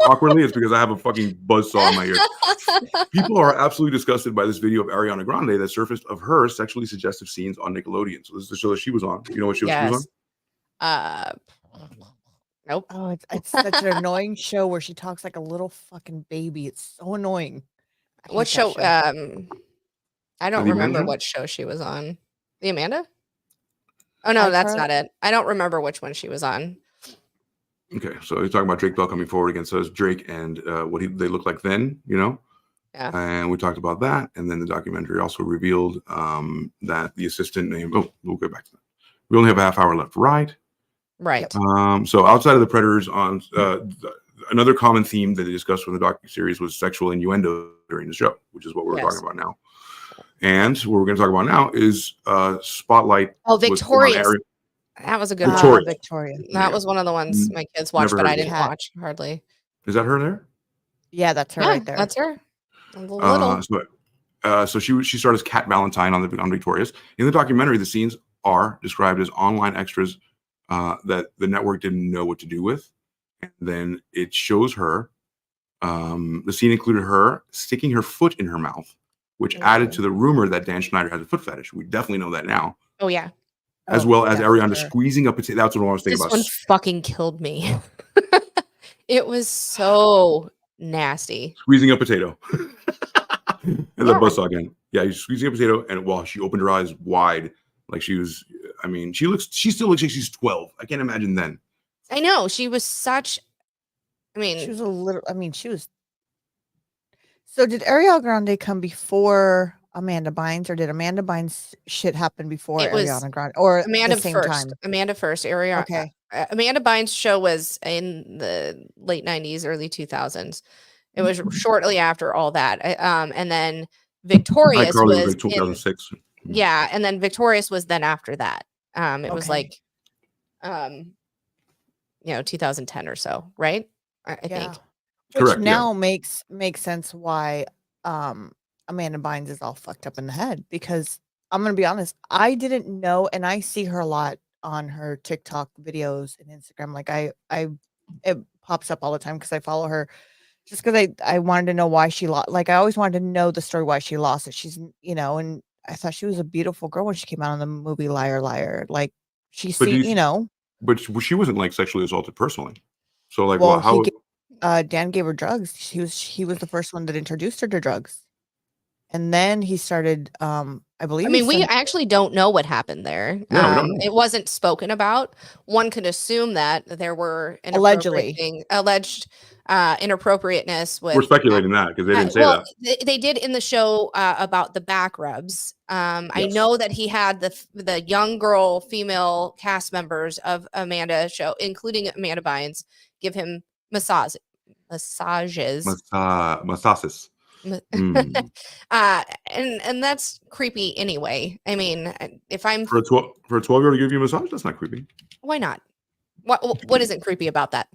awkwardly, it's because I have a fucking buzzsaw in my ear. People are absolutely disgusted by this video of Ariana Grande that surfaced of her sexually suggestive scenes on Nickelodeon. So this is the show that she was on. You know what she was
on? Nope.
Oh, it's such an annoying show where she talks like a little fucking baby. It's so annoying.
What show? I don't remember what show she was on. The Amanda? Oh no, that's not it. I don't remember which one she was on.
Okay, so he's talking about Drake Bell coming forward against us, Drake and what they look like then, you know.
Yeah.
And we talked about that, and then the documentary also revealed that the assistant named. Oh, we'll go back to that. We only have a half hour left, right?
Right.
So outside of the predators, on another common theme that they discussed from the docuseries was sexual innuendo during the show, which is what we're talking about now. And what we're going to talk about now is Spotlight.
Oh, Victorious. That was a good
one. Victoria.
That was one of the ones my kids watched, but I didn't watch hardly.
Is that her there?
Yeah, that's her right there.
That's her.
So she started as Kat Valentine on Victorious. In the documentary, the scenes are described as online extras that the network didn't know what to do with. And then it shows her. The scene included her sticking her foot in her mouth, which added to the rumor that Dan Schneider has a foot fetish. We definitely know that now.
Oh, yeah.
As well as Ariana squeezing a potato. That's what I was thinking about.
This one fucking killed me. It was so nasty.
Squeezing a potato. And the buzzsaw again. Yeah, he's squeezing a potato, and while she opened her eyes wide, like she was, I mean, she still looks like she's 12. I can't imagine then.
I know. She was such,
she was a little, she was. So did Ariana Grande come before Amanda Bynes, or did Amanda Bynes shit happen before
It was
Ariana Grande, or
Amanda
the same
first.
time?
Amanda first. Ariana.
Okay.
Amanda Bynes' show was in the late 90s, early 2000s. It was shortly after all that. And then Victorious
iCarly was
was
like 2006.
yeah, and then Victorious was then after that. It was like 2010 or so, right? I think.
Which
Correct,
now makes sense why Amanda Bynes is all fucked up in the head, because I'm gonna be honest, I didn't know, and I see her a lot on her TikTok videos and Instagram. Like it pops up all the time because I follow her, just because I wanted to know why she lost. Like I always wanted to know the story why she lost it. She's and I thought she was a beautiful girl when she came out on the movie Liar Liar. Like
but she wasn't like sexually assaulted personally. So like,
well,
how?
Dan gave her drugs. He was the first one that introduced her to drugs, and then he started. I believe.
I mean, we actually don't know what happened there.
Yeah, we don't know.
It wasn't spoken about. One could assume that there were alleged inappropriateness with.
We're speculating that because they didn't say that.
They did in the show about the back rubs. I know that he had the young girl female cast members of Amanda's show, including Amanda Bynes, give him massages.
Massages.
And that's creepy anyway. I mean, if I'm
for a 12-year-old to give you a massage, that's not creepy.
Why not? What isn't creepy about that?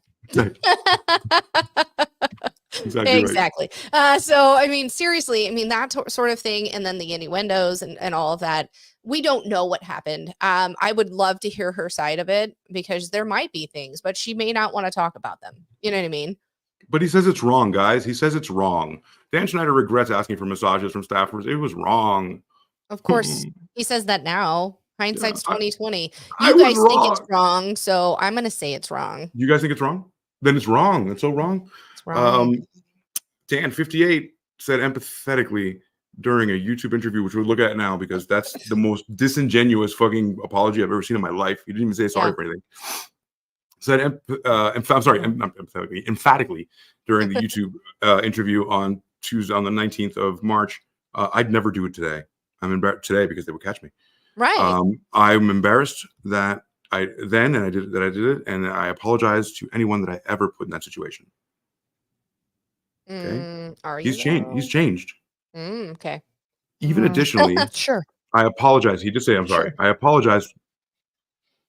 Exactly. Right. So I mean, seriously, I mean that sort of thing, and then the innuendos and all of that. We don't know what happened. I would love to hear her side of it, because there might be things, but she may not want to talk about them. You know what I mean?
But he says it's wrong, guys. He says it's wrong. Dan Schneider regrets asking for massages from staffers. It was wrong.
Of course, he says that now. Hindsight's 2020. You guys think it's wrong, so I'm going to say it's wrong.
You guys think it's wrong? Then it's wrong. It's so wrong.
It's wrong.
Dan 58 said empathetically during a YouTube interview, which we'll look at now because that's the most disingenuous fucking apology I've ever seen in my life. He didn't even say sorry for anything. Said emphatically during the YouTube interview on Tuesday, on the 19th of March. I'd never do it today. I'm embarrassed today because they would catch me.
Right.
I'm embarrassed that I did it, and I apologize to anyone that I ever put in that situation. Okay.
Are you?
He's changed.
Okay.
Even additionally,
sure.
I apologize. He did say, I'm sorry. I apologize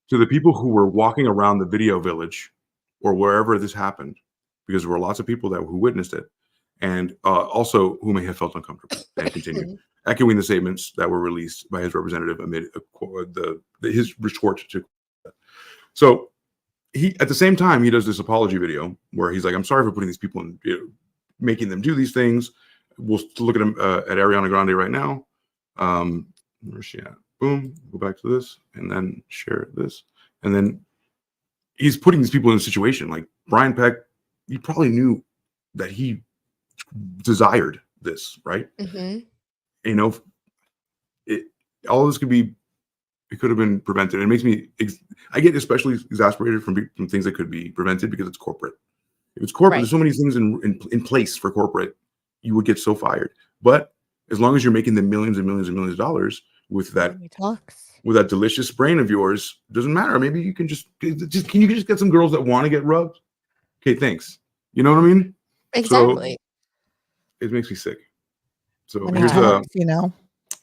to the people who were walking around the video village or wherever this happened, because there were lots of people who witnessed it, and also who may have felt uncomfortable, and continued echoing the statements that were released by his representative amid his retort to. So he, at the same time, he does this apology video where he's like, I'm sorry for putting these people in, making them do these things. We'll look at him at Ariana Grande right now. Where's she at? Boom, go back to this, and then share this. And then he's putting these people in a situation like Brian Peck. He probably knew that he desired this, right? All this it could have been prevented. It makes me, I get especially exasperated from things that could be prevented because it's corporate. If it's corporate, there's so many things in place for corporate, you would get so fired. But as long as you're making them millions and millions and millions of dollars with that delicious brain of yours, doesn't matter. Maybe you can can you just get some girls that want to get rubbed? Okay, thanks. You know what I mean?
Exactly.
So, it makes me sick. So
here's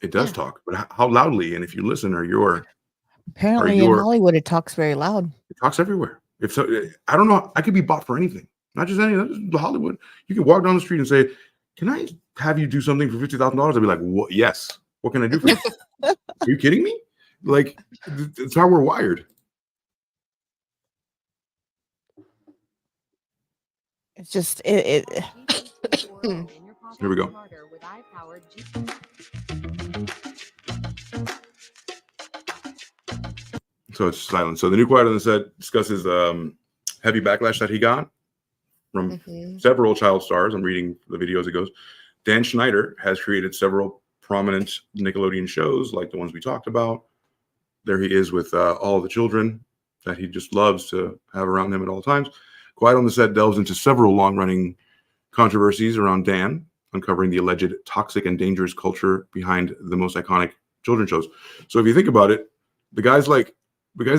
it does talk, but how loudly? And if you listen,
apparently in Hollywood, it talks very loud.
It talks everywhere. I don't know. I could be bought for anything, not just anything. Hollywood. You can walk down the street and say, "Can I have you do something for $50,000?" I'd be like, "What? Yes. What can I do for you?" Are you kidding me? Like, it's how we're wired.
It's just
Here we go. So it's silent. So the new Quiet on the Set discusses heavy backlash that he got from several child stars. I'm reading the video as it goes. Dan Schneider has created several prominent Nickelodeon shows like the ones we talked about. There he is with all the children that he just loves to have around him at all times. Quiet on the Set delves into several long-running controversies around Dan. uncovering the alleged toxic and dangerous culture behind the most iconic children's shows. So if you think about it, the guy's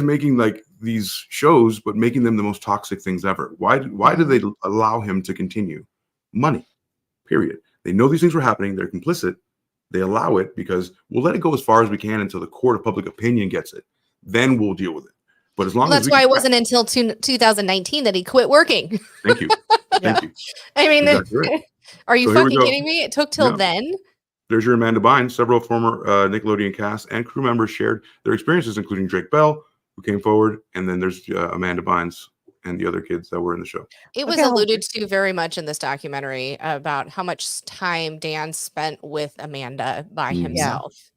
making like these shows, but making them the most toxic things ever. Why do they allow him to continue? Money, period. They know these things were happening. They're complicit. They allow it because we'll let it go as far as we can until the court of public opinion gets it. Then we'll deal with it. But as long as
that's why it wasn't until 2019 that he quit working.
Thank you. Thank you.
I mean,
Exactly right.
are you
So here we
fucking
go.
kidding me? It took till then.
There's your Amanda Bynes. Several former Nickelodeon cast and crew members shared their experiences, including Drake Bell, who came forward, and then there's Amanda Bynes and the other kids that were in the show.
It was alluded to very much in this documentary about how much time Dan spent with Amanda by himself.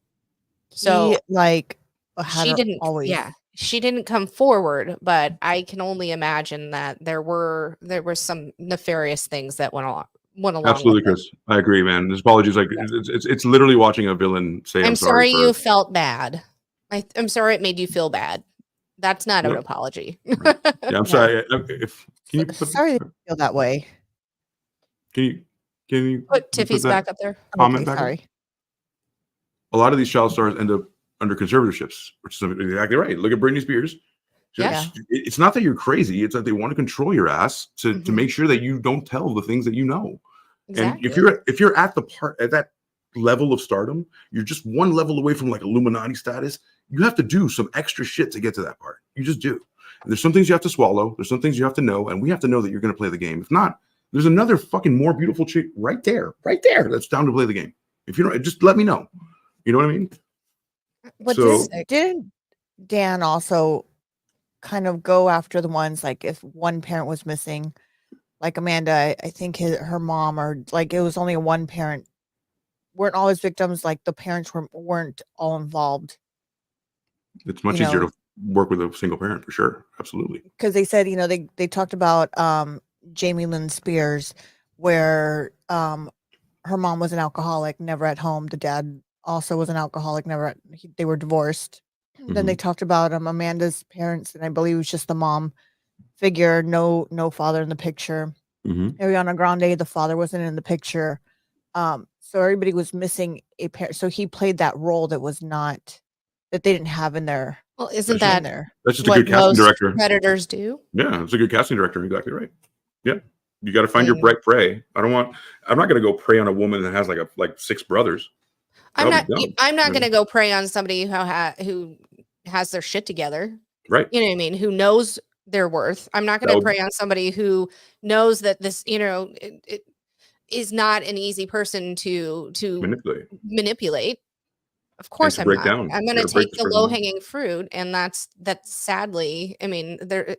So
she didn't always.
Yeah, she didn't come forward, but I can only imagine that there were some nefarious things that went along.
Absolutely, Chris. I agree, man. This apology is like it's literally watching a villain say, "I'm sorry."
You felt bad. I'm sorry it made you feel bad. That's not an apology.
Right. Yeah, I'm sorry.
Sorry to feel that way.
Can you
put Tiffy's back up there?
Comment back
sorry.
up? A lot of these child stars end up under conservatorships, which is exactly right. Look at Britney Spears. It's not that you're crazy. It's that they want to control your ass to make sure that you don't tell the things that you know. Exactly. And if you're at that level of stardom, you're just one level away from like Illuminati status. You have to do some extra shit to get to that part. You just do. And there's some things you have to swallow. There's some things you have to know, and we have to know that you're going to play the game. If not, there's another fucking more beautiful chick right there, that's down to play the game. If you don't, just let me know. You know what I mean?
But didn't Dan also kind of go after the ones like if one parent was missing, like Amanda, I think her mom, or like it was only one parent, weren't all his victims like the parents weren't all involved?
It's much easier to work with a single parent for sure. Absolutely.
Because they said, they talked about Jamie Lynn Spears, where her mom was an alcoholic, never at home. The dad also was an alcoholic, they were divorced. Then they talked about Amanda's parents, and I believe it was just the mom figure, no father in the picture. Ariana Grande, the father wasn't in the picture. So everybody was missing a parent. So he played that role that was not, that they didn't have in there.
Well, isn't that
there?
That's just a good casting director.
Predators do.
Yeah, it's a good casting director. Exactly right. Yeah, you got to find your bright prey. I'm not going to go prey on a woman that has like 6 brothers.
I'm not going to go prey on somebody who has their shit together.
Right.
You know what I mean? Who knows their worth. I'm not going to prey on somebody who knows that this, it is not an easy person to manipulate. Of course I'm not. I'm going to take the low-hanging fruit, and that's sadly, I mean, they're,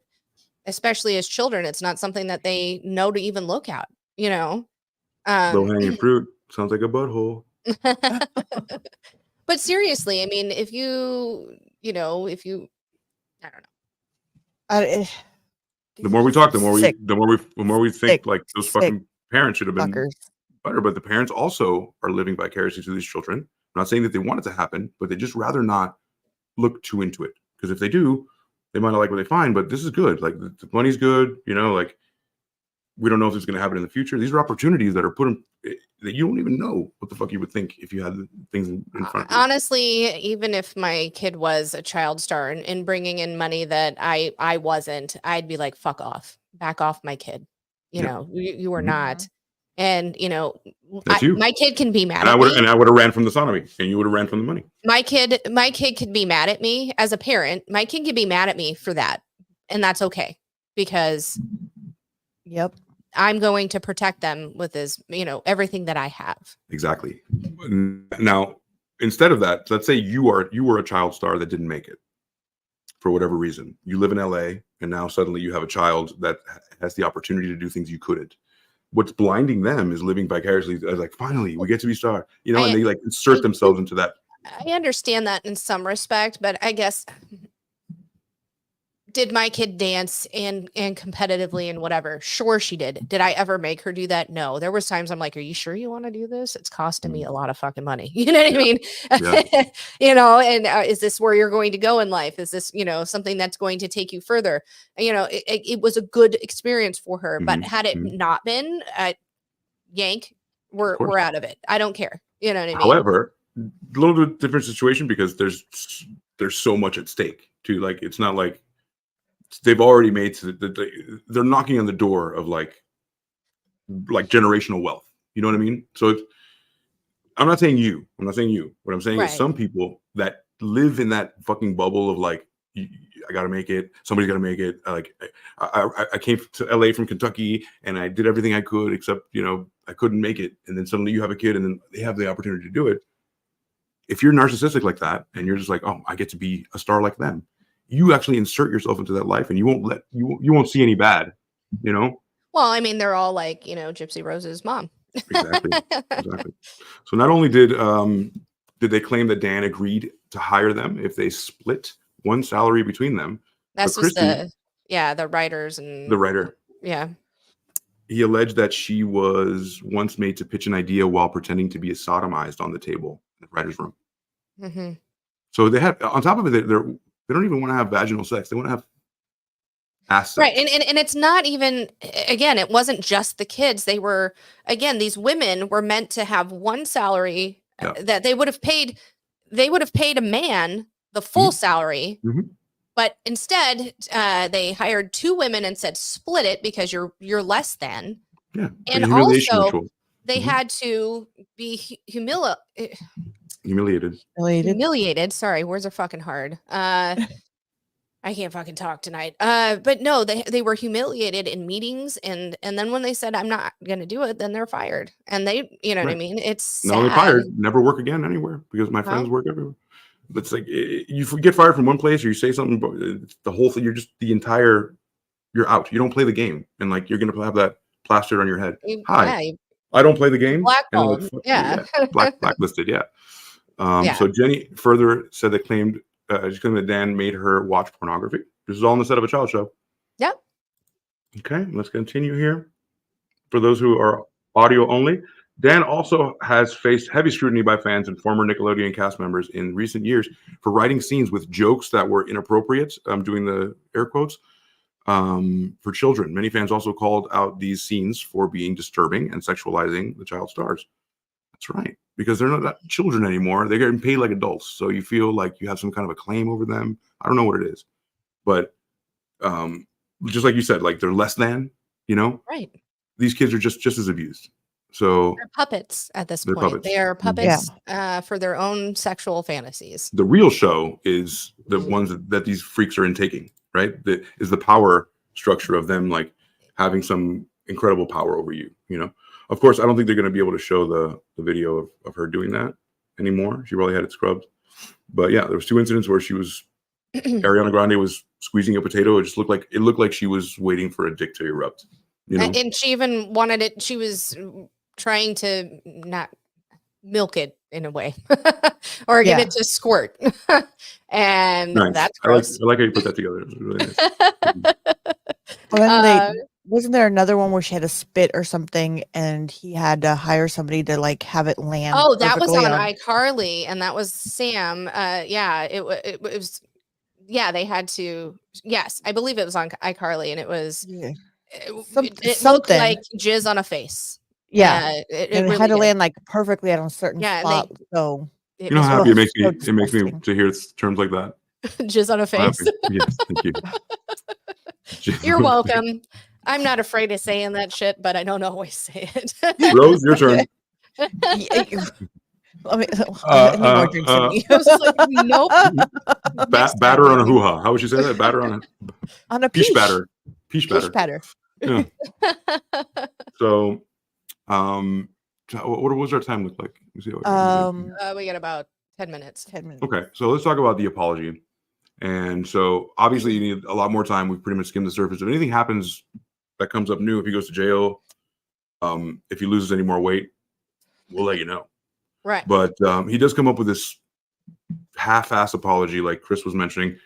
especially as children, it's not something that they know to even look at,
Low-hanging fruit sounds like a butthole.
But seriously, I mean, if you I don't know.
The more we talk, the more we think like those fucking parents should have been better. But the parents also are living vicariously through these children. I'm not saying that they want it to happen, but they just rather not look too into it. Because if they do, they might not like what they find. But this is good. Like the money's good. Like we don't know if it's going to happen in the future. These are opportunities that are put in that you don't even know what the fuck you would think if you had the things in front of you.
Honestly, even if my kid was a child star and bringing in money that I wasn't, I'd be like, fuck off, back off my kid. You are not. And my kid can be mad at me.
And I would have ran from the sodomy, and you would have ran from the money.
My kid could be mad at me as a parent. My kid could be mad at me for that. And that's okay, because I'm going to protect them with everything that I have.
Exactly. Now, instead of that, let's say you were a child star that didn't make it for whatever reason. You live in LA, and now suddenly you have a child that has the opportunity to do things you couldn't. What's blinding them is living vicariously as like, finally, we get to be star, and they like insert themselves into that.
I understand that in some respect, but I guess, did my kid dance and competitively and whatever? Sure, she did. Did I ever make her do that? No. There was times I'm like, are you sure you want to do this? It's costing me a lot of fucking money. You know what I mean? Yeah. And is this where you're going to go in life? Is this, something that's going to take you further? It was a good experience for her, but had it not been, yank, we're out of it. I don't care. You know what I mean?
However, a little bit different situation because there's so much at stake too. Like it's not like they've already made they're knocking on the door of like generational wealth. You know what I mean? So I'm not saying you. What I'm saying is some people that live in that fucking bubble of like, I gotta make it. Somebody's gotta make it. Like I came to LA from Kentucky and I did everything I could except I couldn't make it. And then suddenly you have a kid and then they have the opportunity to do it. If you're narcissistic like that and you're just like, oh, I get to be a star like them, you actually insert yourself into that life and you won't see any bad. Well,
I mean, they're all like Gypsy Rose's mom.
Exactly. So not only did they claim that Dan agreed to hire them if they split one salary between them.
That's just the writers and
the writer.
Yeah.
He alleged that she was once made to pitch an idea while pretending to be sodomized on the table in the writer's room.
Mm-hmm.
So they have, on top of it, they don't even want to have vaginal sex. They want to have ass sex.
Right. And it's not even, again, it wasn't just the kids. They were, again, these women were meant to have one salary that they would have paid a man the full salary. Mm-hmm. But instead, they hired two women and said, split it because you're less than.
Yeah.
And also, they had to be humiliated. Sorry, words are fucking hard. I can't fucking talk tonight. But no, they were humiliated in meetings, and then when they said, I'm not going to do it, then they're fired. And they, what I mean? It's sad.
No, they're fired. Never work again anywhere because my friends work everywhere. It's like you get fired from one place or you say something, but the whole thing, you're out. You don't play the game. And like, you're going to have that plastered on your head. Hi, I don't play the game.
Blackballed.
Blacklisted. Yeah. So Jenny further said she claimed that Dan made her watch pornography. This is all on the set of a child show.
Yeah.
Okay. Let's continue here. For those who are audio only, Dan also has faced heavy scrutiny by fans and former Nickelodeon cast members in recent years for writing scenes with jokes that were inappropriate, doing the air quotes, for children. Many fans also called out these scenes for being disturbing and sexualizing the child stars. That's right, because they're not children anymore. They're getting paid like adults. So you feel like you have some kind of a claim over them. I don't know what it is. But just like you said, like they're less than,
Right.
These kids are just as abused. So
they're puppets at this point. They are puppets for their own sexual fantasies. The real show is the ones that these freaks are intaking, right? That is the power structure of them, like having some incredible power over you. Of course, I don't think they're going to be able to show the video of her doing that anymore. She probably had it scrubbed. But yeah, there was 2 incidents where she was Ariana Grande was squeezing a potato. It looked like she was waiting for a dick to erupt. And she even wanted it. She was trying to not milk it in a way or get it to squirt. And nice. That's gross. I like how you put that together. It was really nice.
Wasn't there another one where she had to spit or something and he had to hire somebody to like have it land? Oh, that was on iCarly, and that was Sam. It was, they had to, yes, I believe it was on iCarly, and it was, it looked like jizz on a face. Yeah. It really had to land like perfectly on a certain spot. So
you know how happy it makes me to hear terms like that.
Jizz on a face.
Yes, thank you.
You're welcome. I'm not afraid of saying that shit, but I don't always say it.
Rose, your turn. Nope. Batter on a hoo-ha. How would you say that? Batter on a peach batter. Peach batter. Yeah. So, what was our time look like?
We got about 10 minutes. 10 minutes.
Okay, so let's talk about the apology. And so, obviously, you need a lot more time. We've pretty much skimmed the surface. If anything happens that comes up new, if he goes to jail, if he loses any more weight, we'll let you know.
Right.
But he does come up with this half-ass apology, like Chris was mentioning.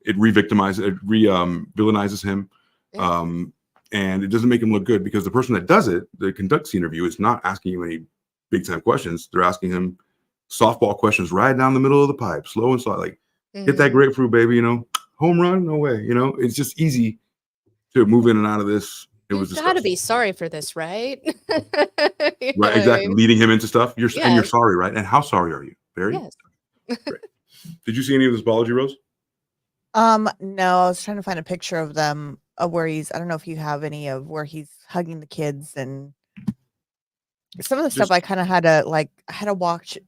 It villainizes him. Yeah. And it doesn't make him look good because the person that does it, that conducts the interview, is not asking him any big-time questions. They're asking him softball questions right down the middle of the pipe, slow and slow, like, hit that grapefruit, baby, home run? No way. It's just easy to move in and out of this It was
You've got to
disgusting.
be sorry for this, right? You know
Right,
what I
exactly.
mean?
Leading him into stuff. And you're
Yes.
sorry, right? And how sorry are you? Very.
Yes.
Great. Did you see any of this apology, Rose?
No, I was trying to find a picture of them of where I don't know if you have any of where he's hugging the kids, and some of the stuff I kind of had to watch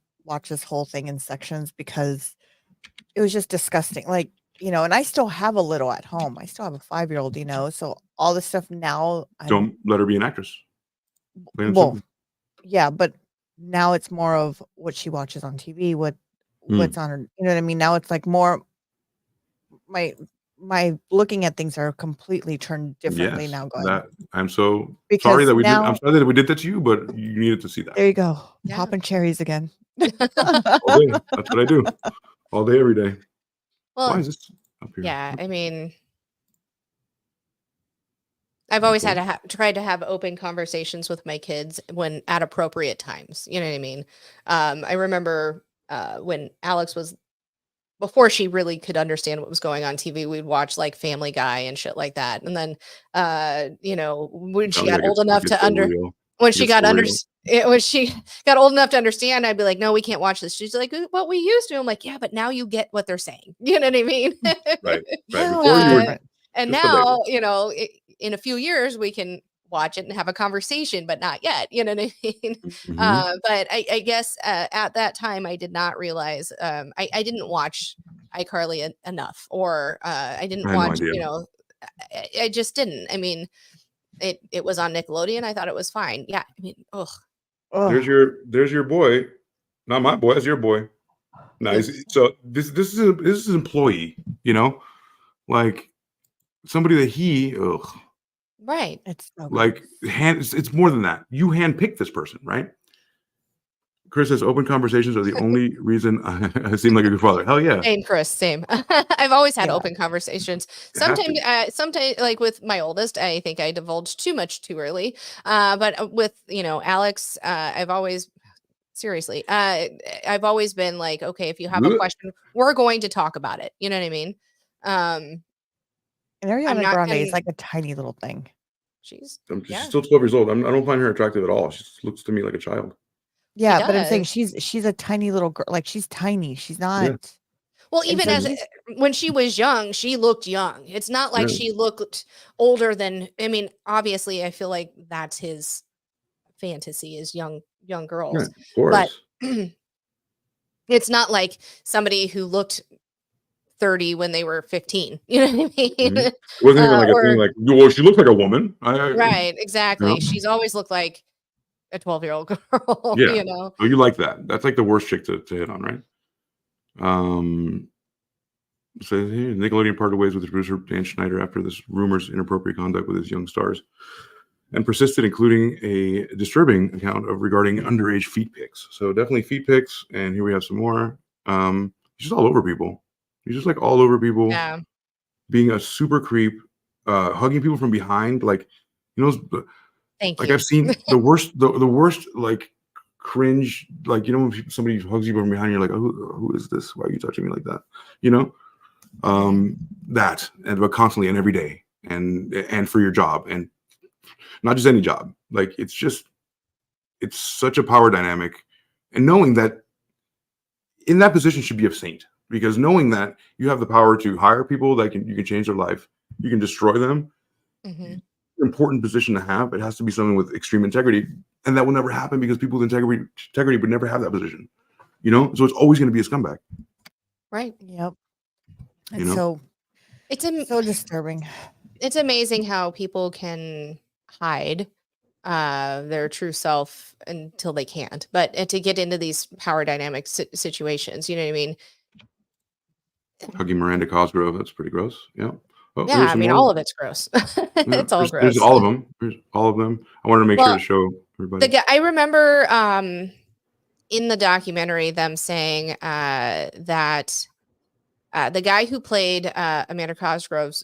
this whole thing in sections because it was just disgusting. Like, and I still have a little at home. I still have a 5-year-old, so all this stuff now
Don't let her be an actress.
well, yeah, but now it's more of what she watches on TV, what's on her, you know what I mean? Now it's like more my looking at things are completely turned differently now going.
I'm so
Because
sorry that
now
I'm sorry that we did that to you, but you needed to see that.
there you go.
Yeah.
Popping cherries again.
All day. That's what I do. All day, every day. Why
Well,
is this up here?
yeah, I mean, I've always had to tried to have open conversations with my kids when at appropriate times. You know what I mean? I remember when Alex was before she really could understand what was going on TV, we'd watch like Family Guy and shit like that. And then, when she got old enough to when she got old enough to understand, I'd be like, no, we can't watch this. She's like, what we used to. I'm like, yeah, but now you get what they're saying. You know what I mean?
Right.
Before you were
and now, in a few years we can watch it and have a conversation, but not yet. You know what I mean?
Mm-hmm.
But I guess at that time I did not realize I didn't watch iCarly enough, or I didn't watch.
No
I just didn't. I mean, it was on Nickelodeon. I thought it was fine. Yeah. I mean, ugh.
There's your boy, not my boy. That's your boy. Nice. So this is an employee. Like somebody that
Right.
It's so
like it's more than that. You handpicked this person, right? Chris says open conversations are the only reason I seem like a good father. Hell yeah.
Same, Chris. Same. I've always had open conversations. Sometimes, like with my oldest, I think I divulged too much too early. But with Alex, I've always been like, okay, if you have a question, we're going to talk about it. You know what I mean?
And Ariana Grande is like a tiny little thing.
She's still 12 years old. I don't find her attractive at all. She looks to me like a child.
Yeah, but I'm saying she's a tiny little girl. Like she's tiny. She's not.
Yeah.
Well, even when she was young, she looked young. It's not like she looked older than. I mean, obviously, I feel like that's his fantasy is young girls.
Yeah, of course.
But it's not like somebody who looked 30 when they were 15. You know what I mean?
Mm-hmm. It wasn't even like a thing like, well, she looked like a woman.
Right, exactly. She's always looked like a 12-year-old girl.
Yeah. Oh, you like that. That's like the worst chick to hit on, right? So Nickelodeon parted ways with the producer Dan Schneider after this rumors inappropriate conduct with his young stars, and persisted, including a disturbing account regarding underage feet pics. So definitely feet pics, and here we have some more. He's just all over people. He's just like all over people.
Yeah.
Being a super creep, hugging people from behind, like
Thank
like
you.
I've seen the worst, the worst like cringe, like when somebody hugs you from behind, you're like, oh, who is this? Why are you touching me like that? That, but constantly and every day, and for your job, and not just any job. Like it's such a power dynamic, and knowing that in that position should be a saint, because knowing that you have the power to hire people that you can change their life, you can destroy them.
Mm-hmm.
Important position to have. It has to be someone with extreme integrity, and that will never happen because people with integrity would never have that position. So it's always going to be a scumbag.
Right.
Yep. It's so disturbing.
It's amazing how people can hide their true self until they can't. But to get into these power dynamic situations, you know what I mean?
Hugging Miranda Cosgrove, that's pretty gross. Yeah. Oh,
yeah, I mean, all of it's gross. It's all gross.
There's all of them. There's all of them. I wanted to make sure to show everybody.
I remember in the documentary them saying that the guy who played Amanda Cosgrove's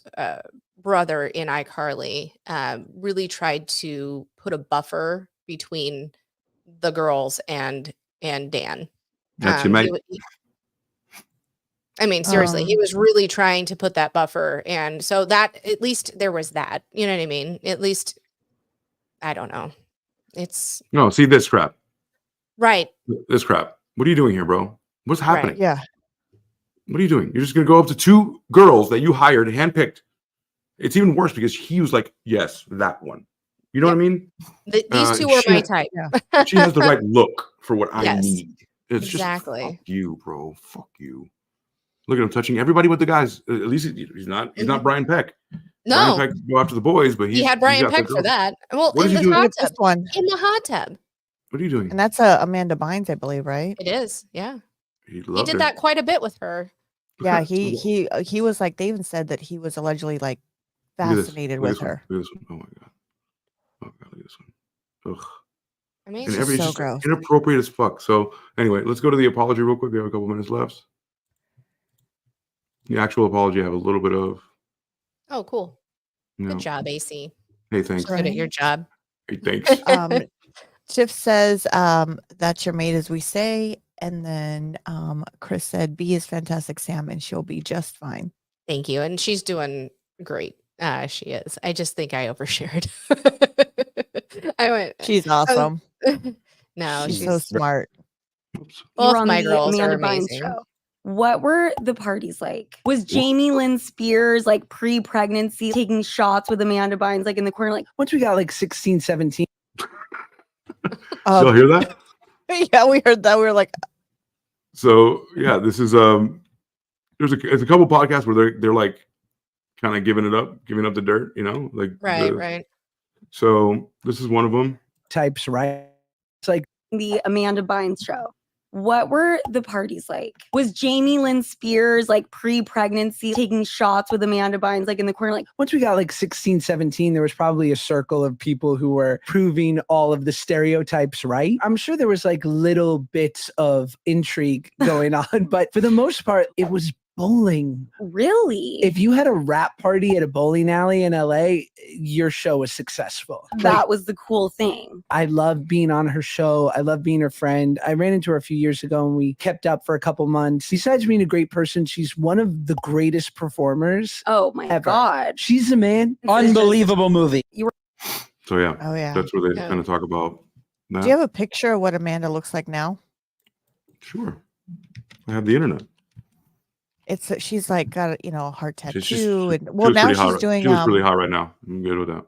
brother in iCarly really tried to put a buffer between the girls and Dan.
That's your mate.
I mean, seriously, he was really trying to put that buffer. And so that, at least there was that, you know what I mean? At least I don't know. It's
No, see this crap.
right.
This crap. What are you doing here, bro? What's happening?
Right.
Yeah.
What are you doing? You're just gonna go up to two girls that you hired, handpicked. It's even worse because he was like, "Yes, that one." You know what I mean?
These two were my type.
Yeah.
She has the right look for what I
Yes.
need. It's
Exactly.
just fuck you, bro. Fuck you. Look at him touching everybody with the guys. At least he's not Brian Peck.
No,
Brian Peck go after the boys, but
he had Brian
got the
Peck for
girls.
that. Well,
What
in
did
the
you do?
hot
Look at
tub.
this one.
In the hot tub.
What are you doing?
And that's Amanda Bynes, I believe, right?
It is. Yeah.
He
He did that quite a bit with her.
Yeah, he was like, they even said that he was allegedly like fascinated with her.
Look at this one. Oh my god. Oh god, look at this one. Ugh.
I mean,
And
It's
it's
so
just
gross.
inappropriate as fuck. So anyway, let's go to the apology real quick. We have a couple minutes left. The actual apology I have a little bit of.
oh, cool.
You know,
Good job, AC.
hey, thanks.
Good at your job.
Hey, thanks.
Tiff says, that's your mate, as we say. And then Chris said, B is fantastic, Sam, and she'll be just fine.
Thank you. And she's doing great. She is. I just think I overshared. I went.
She's awesome.
No,
she's so smart.
Oops.
Both
You're on
my
the
girls are
Amanda Bynes
amazing.
show. What were the parties like? Was Jamie Lynn Spears like pre-pregnancy taking shots with Amanda Bynes like in the corner? Like
once we got like 16, 17.
Y'all hear that?
Yeah, we heard that. We were like,
so yeah, this is there's a couple podcasts where they're like kind of giving up the dirt, you know, like
right.
So this is one of them.
Types, right? It's like
the Amanda Bynes show. What were the parties like? Was Jamie Lynn Spears like pre-pregnancy taking shots with Amanda Bynes like in the corner? Like
once we got like 16, 17, there was probably a circle of people who were proving all of the stereotypes right. I'm sure there was like little bits of intrigue going on, but for the most part, it was bowling.
Really?
If you had a rap party at a bowling alley in LA, your show was successful.
That was the cool thing.
I love being on her show. I love being her friend. I ran into her a few years ago and we kept up for a couple months. Besides being a great person, she's one of the greatest performers.
Oh my
ever.
God.
She's a man. Unbelievable movie.
So yeah.
oh yeah.
That's where they kind of talk about that.
Do you have a picture of what Amanda looks like now?
Sure. I have the internet.
She's like got a heart tattoo,
She
and well, now she's doing.
She looks really hot right now. I'm good with that.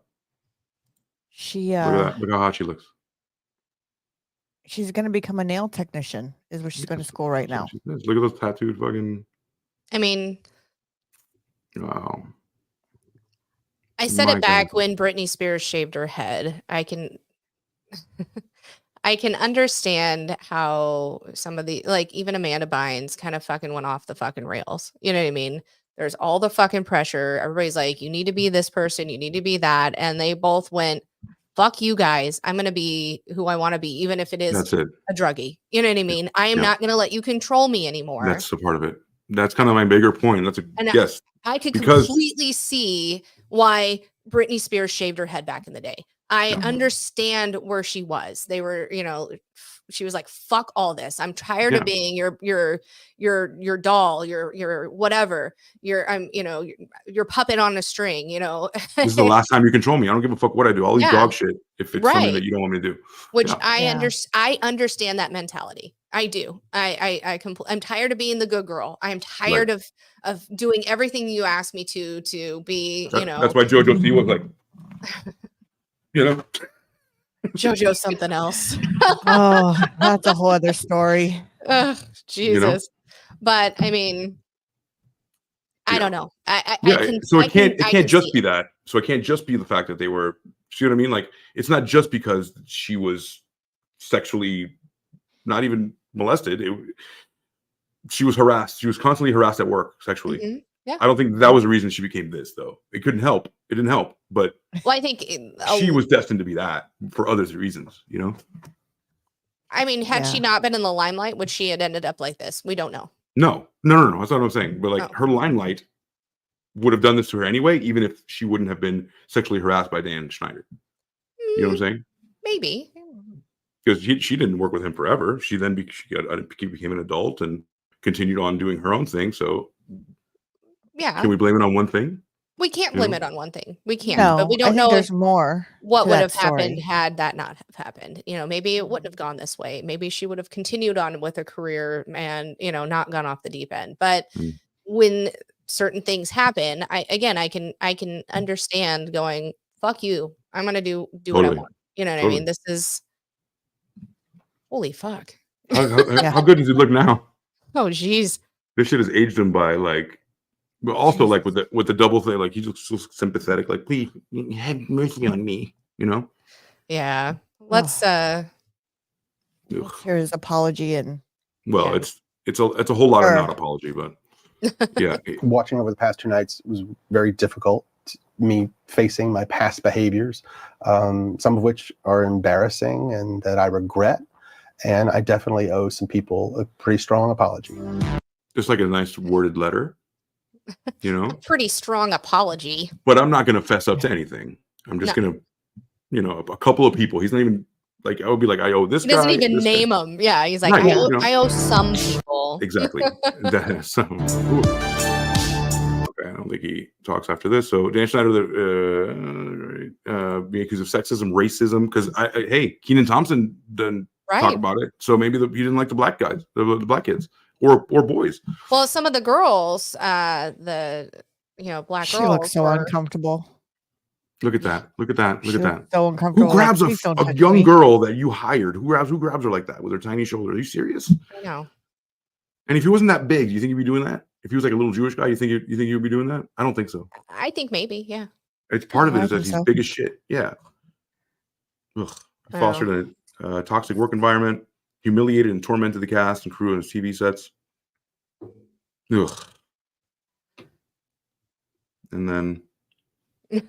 She
Look at that. Look how hot she looks.
she's gonna become a nail technician. Is where she's going to school right now.
Look at those tattooed fucking.
I mean,
Wow.
I said
My
it back
God.
when Britney Spears shaved her head. I can understand how some of the, like, even Amanda Bynes kind of fucking went off the fucking rails. You know what I mean? There's all the fucking pressure. Everybody's like, you need to be this person, you need to be that. And they both went, fuck you guys. I'm going to be who I want to be, even if it is
That's it.
a druggie. You know what I mean? I am not going to let you control me anymore.
That's the part of it. That's kind of my bigger point. That's yes.
I could
because-
completely see why Britney Spears shaved her head back in the day. I understand where she was. They were, she was like, fuck all this. I'm tired of being your doll, your whatever. Your puppet on a string,
This is the last time you control me. I don't give a fuck what I do. I'll eat dog shit if it's something that you don't want me to do.
Which I understand that mentality. I do. I'm tired of being the good girl. I'm tired of doing everything you ask me to be,
That's why JoJo Siwa was like,
JoJo something else.
Oh, that's a whole other story.
Ugh, Jesus. But I mean, I don't know.
It can't just be that. So it can't just be the fact that they were, see what I mean? Like, it's not just because she was sexually not even molested. She was harassed. She was constantly harassed at work sexually.
Mm-hmm. Yeah.
I don't think that was the reason she became this, though. It couldn't help. It didn't help. But
I think
she was destined to be that for other reasons,
I mean, had she not been in the limelight, would she have ended up like this? We don't know.
No. That's not what I'm saying. But like her limelight would have done this to her anyway, even if she wouldn't have been sexually harassed by Dan Schneider. You know what I'm saying?
Maybe.
Because she didn't work with him forever. She then became an adult and continued on doing her own thing. So
yeah,
can we blame it on one thing?
We can't blame it on one thing. We can't,
No,
but we
I
don't
think
know
there's more
what
to
would
that
have happened
story.
had that not have happened. Maybe it wouldn't have gone this way. Maybe she would have continued on with her career and, not gone off the deep end. But when certain things happen, I can understand going, fuck you. I'm gonna do what I
Totally.
want. You know what I
Totally.
mean? This is holy fuck.
How good does he look now?
Oh geez.
This shit has aged him by like, but also like with the double thing, like he looks so sympathetic, like please have mercy on me,
Yeah. Let's
hear his apology and
Well,
Yeah.
it's a whole lot of
Sure.
not apology, but yeah.
Watching over the past 2 nights was very difficult. Me facing my past behaviors, some of which are embarrassing and that I regret. And I definitely owe some people a pretty strong apology.
Just like a nice worded letter,
pretty strong apology.
But I'm not going to fess up to anything. I'm just going to, a couple of people. He's not even like, I would be like, I owe this
He
guy.
doesn't even
this
name
guy.
them. Yeah. He's like,
Right,
I owe some people.
Exactly. So, okay, I don't think he talks after this. So Dan Schneider, being accused of sexism, racism, because hey, Kenan Thompson didn't talk about it, so maybe he didn't like the black guys, the black kids, or boys.
Well, some of the girls, the black
she
girls,
looks so uncomfortable.
Look at that! Look at that! Look at that!
So uncomfortable.
Who grabs
like,
a young girl that you hired? Who grabs her like that with her tiny shoulders? Are you serious?
I know.
And if he wasn't that big, do you think he'd be doing that? If he was like a little Jewish guy, you think he would be doing that? I don't think so.
I think maybe, yeah.
It's part of it
I
is that
think
he's
so.
big as shit. Yeah. Ugh. Fostered a toxic work environment, humiliated and tormented the cast and crew on his TV sets. Ugh. And then, yeah.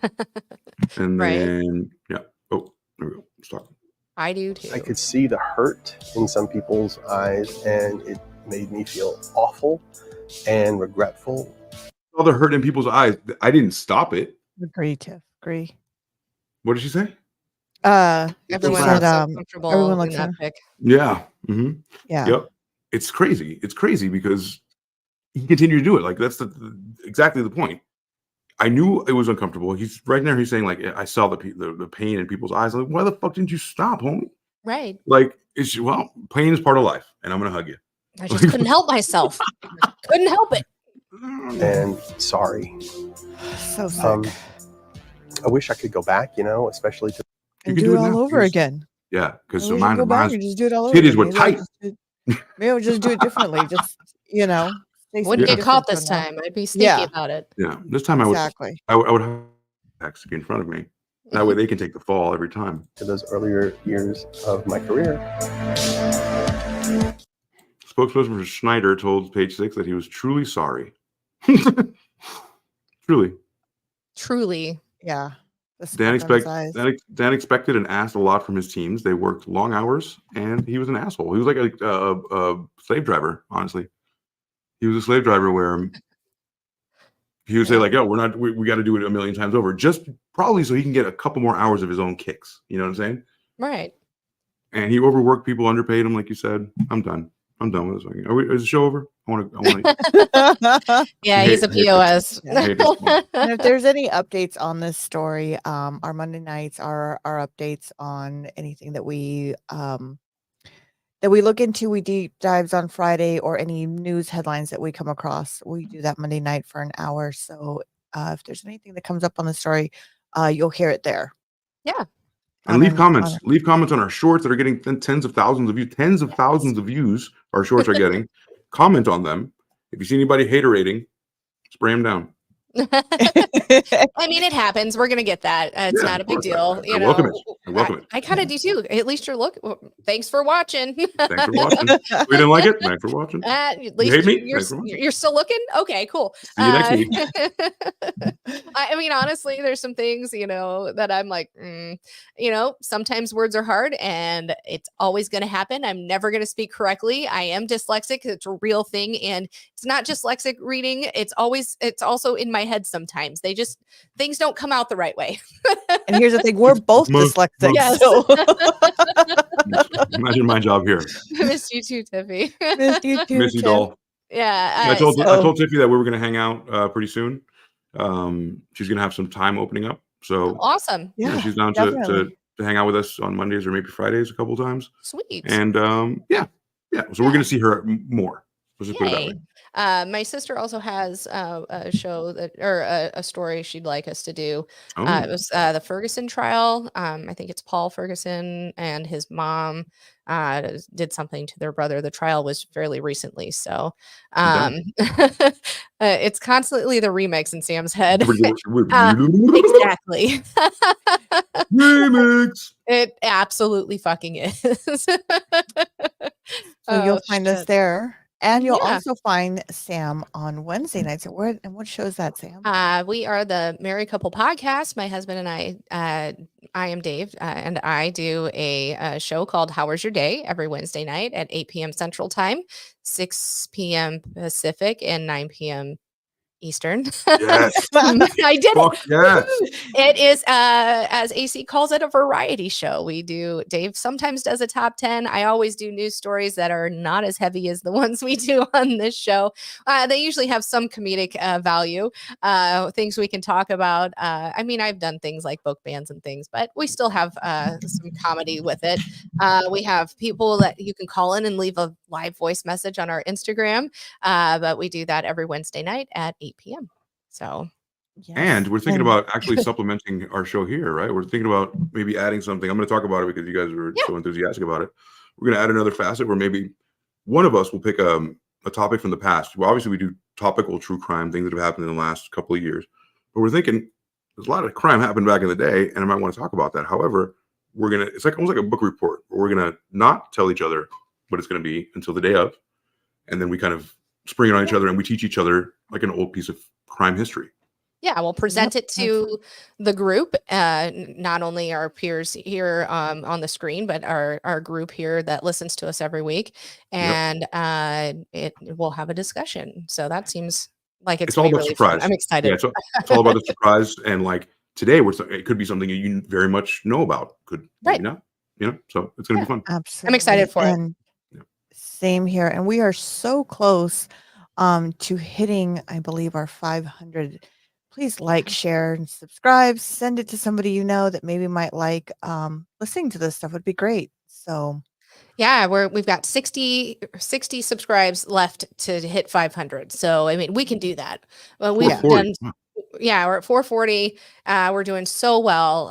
Oh, there we go. Stop.
I do too.
I could see the hurt in some people's eyes, and it made me feel awful and regretful.
All the hurt in people's eyes. I didn't stop it.
Agree, Tiff. Agree.
What did she say?
Everyone
said,
looks uncomfortable
everyone
in
looks
that pic.
Yeah. Mm-hmm.
Yeah.
Yep. It's crazy. It's crazy because he continued to do it. Like that's exactly the point. I knew it was uncomfortable. He's right there. He's saying like, I saw the pain in people's eyes. I'm like, why the fuck didn't you stop, homie?
Right.
Like, pain is part of life, and I'm gonna hug you.
I just couldn't help myself. Couldn't help it.
And sorry.
So sick.
I wish I could go back, especially to
and do it all over again.
Yeah, because
Maybe we should go back and just do it all over.
titties were tight.
Maybe I'll just do it differently. Just
Wouldn't get caught this time. I'd be sneaky about it.
Yeah, this time I would have X in front of me. That way they can take the fall every time.
To those earlier years of my career.
Spokesperson for Schneider told Page 6 that he was truly sorry. Truly.
Yeah.
Dan expected and asked a lot from his teams. They worked long hours, and he was an asshole. He was like a slave driver, honestly. He was a slave driver where he would say like, "Yo, we got to do it a million times over," just probably so he can get a couple more hours of his own kicks. You know what I'm saying?
Right.
And he overworked people, underpaid them, like you said. I'm done with this. Is the show over? I want
to. Yeah, he's a POS.
And if there's any updates on this story, our Monday nights are our updates on anything that we look into. We deep dives on Friday, or any news headlines that we come across. We do that Monday night for an hour. So if there's anything that comes up on the story, you'll hear it there.
Yeah.
And leave comments. Leave comments on our shorts that are getting tens of thousands of views. Tens of thousands of views our shorts are getting. Comment on them. If you see anybody haterating, spray them down.
I mean, it happens. We're gonna get that. It's not a big deal.
I welcome it.
I kind of do too. At least you're thanks for watching.
Thanks for watching. We didn't like it. Thanks for watching.
At least
you hate me?
You're still looking. Okay, cool.
See you next week.
I mean, honestly, there's some things that I'm like, sometimes words are hard, and it's always going to happen. I'm never going to speak correctly. I am dyslexic. It's a real thing, and it's not just lexic reading. It's also in my head sometimes. Things don't come out the right way.
And here's the thing, we're both dyslexic.
Yes.
So.
Imagine my job here.
I miss you too, Tiffy.
Miss you too,
Miss you, doll.
Yeah.
I told Tiffy that we were going to hang out pretty soon. She's gonna have some time opening up. So
awesome.
Yeah, she's down to hang out with us on Mondays or maybe Fridays a couple times.
Sweet.
And yeah. So we're gonna see her more. Let's just put it that way.
My sister also has a show a story she'd like us to do. It was the Ferguson trial. I think it's Paul Ferguson and his mom did something to their brother. The trial was fairly recently, so it's constantly the remix in Sam's head. Exactly.
Remix.
It
absolutely fucking is.
So you'll find us there. And you'll also find Sam on Wednesday nights. And what show is that, Sam?
We are the Married Couple Podcast. My husband and I am Dave, and I do a show called How Was Your Day every Wednesday night at 8 p.m. Central Time, 6 p.m. Pacific, and 9 p.m. Eastern.
Yes.
I did it.
Yes.
It is, as AC calls it, a variety show. Dave sometimes does a top 10. I always do news stories that are not as heavy as the ones we do on this show. They usually have some comedic value, things we can talk about. I mean, I've done things like book bans and things, but we still have some comedy with it. We have people that you can call in and leave a live voice message on our Instagram, but we do that every Wednesday night at 8 p.m. So,
and we're thinking about actually supplementing our show here, right? We're thinking about maybe adding something. I'm going to talk about it because you guys were so enthusiastic about it. We're going to add another facet where maybe one of us will pick a topic from the past. Well, obviously we do topical true crime, things that have happened in the last couple of years, but we're thinking there's a lot of crime happened back in the day, and I might want to talk about that. However, it's like almost like a book report where we're going to not tell each other what it's going to be until the day of, and then we kind of spring it on each other and we teach each other like an old piece of crime history.
Yeah, we'll present it to the group, not only our peers here on the screen, but our group here that listens to us every week, and it will have a discussion. So that seems like it's
all about
really
surprise.
Fun. I'm excited.
Yeah, it's all about the surprise, and like today, it could be something you very much know about. Could maybe not, So it's going to be fun.
Absolutely.
I'm excited for it.
Same here, and we are so close to hitting, I believe, our 500. Please like, share, and subscribe. Send it to somebody you know that maybe might like listening to this stuff. Would be great. So,
yeah, we've got 60 subscribes left to hit 500. So, I mean, we can do that. Well, we've done. Yeah, we're at 440. We're doing so well.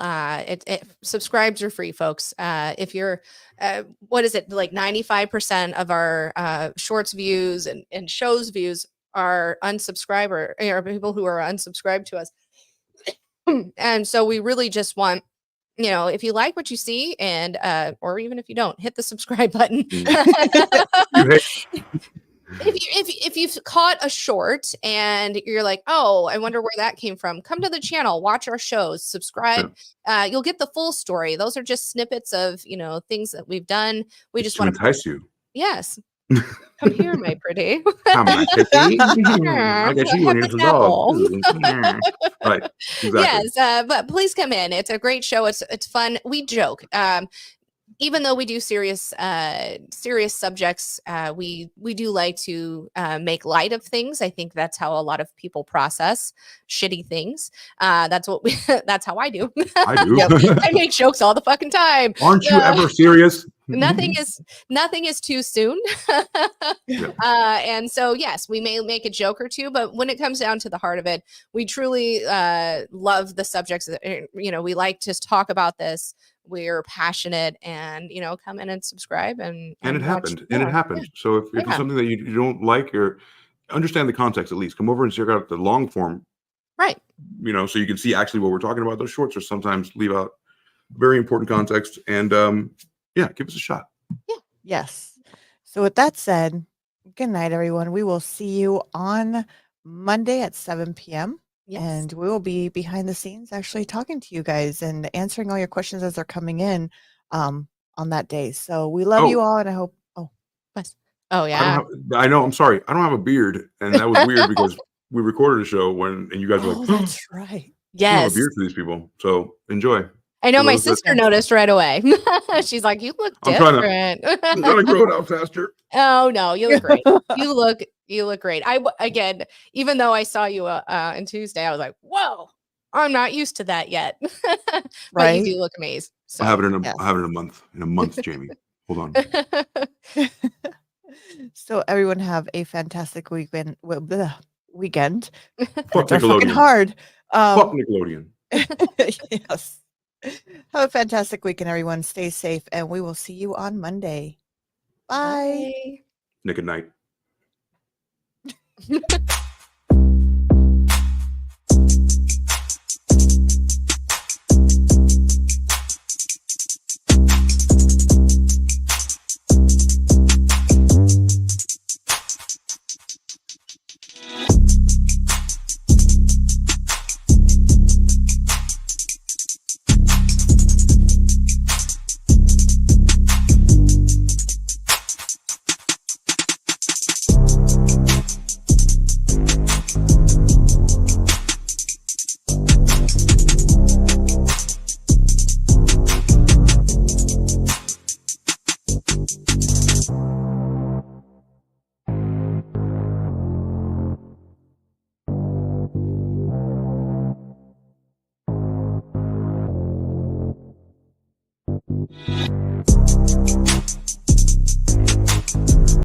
Subscribes are free, folks. If you're, what is it, like 95% of our shorts views and shows views are unsubscriber, or people who are unsubscribed to us. And so we really just want, if you like what you see, and or even if you don't, hit the subscribe button. If you've caught a short and you're like, oh, I wonder where that came from, come to the channel, watch our shows, subscribe. You'll get the full story. Those are just snippets of things that we've done. We just want to
entice you.
Yes. Come here, my pretty.
Come on, I'll get you when you're dog. Right. Exactly.
Yes, but please come in. It's a great show. It's fun. We joke. Even though we do serious subjects, we do like to make light of things. I think that's how a lot of people process shitty things. That's how I do.
I do.
I make jokes all the fucking time.
Aren't you ever serious?
Nothing is too soon. And so, yes, we may make a joke or two, but when it comes down to the heart of it, we truly love the subjects that, we like to talk about this. We're passionate, and come in and subscribe and
it happened. And it happened. So if it's something that you don't like, or understand the context, at least come over and check out the long form,
right?
So you can see actually what we're talking about. Those shorts are sometimes leave out very important context, and give us a shot.
Yes. So with that said, good night, everyone. We will see you on Monday at 7 p.m. Yes. And we will be behind the scenes actually talking to you guys and answering all your questions as they're coming in on that day. So we love you all, and I hope.
Oh yeah.
I know. I'm sorry. I don't have a beard, and that was weird because we recorded a show and you guys were like,
"Oh, that's right."
Yes.
I don't have a beard for these people. So enjoy.
I know
For
my
those that-
sister noticed right away. She's like, "You look
I'm trying to-
different."
I'm trying to grow it out faster.
Oh no, you look great. You look great. Again, even though I saw you on Tuesday, I was like, "Whoa, I'm not used to that yet." But
Right?
you do look amazing. So.
I'll have it in a
Yes.
I'll have it in a month. In a month, Jamie. Hold on.
So everyone have a fantastic weekend. Weekend.
Fuck
Words are fucking
Nickelodeon.
hard.
Fuck Nickelodeon.
Yes. Have a fantastic weekend, everyone. Stay safe, and we will see you on Monday. Bye.
Nick at night.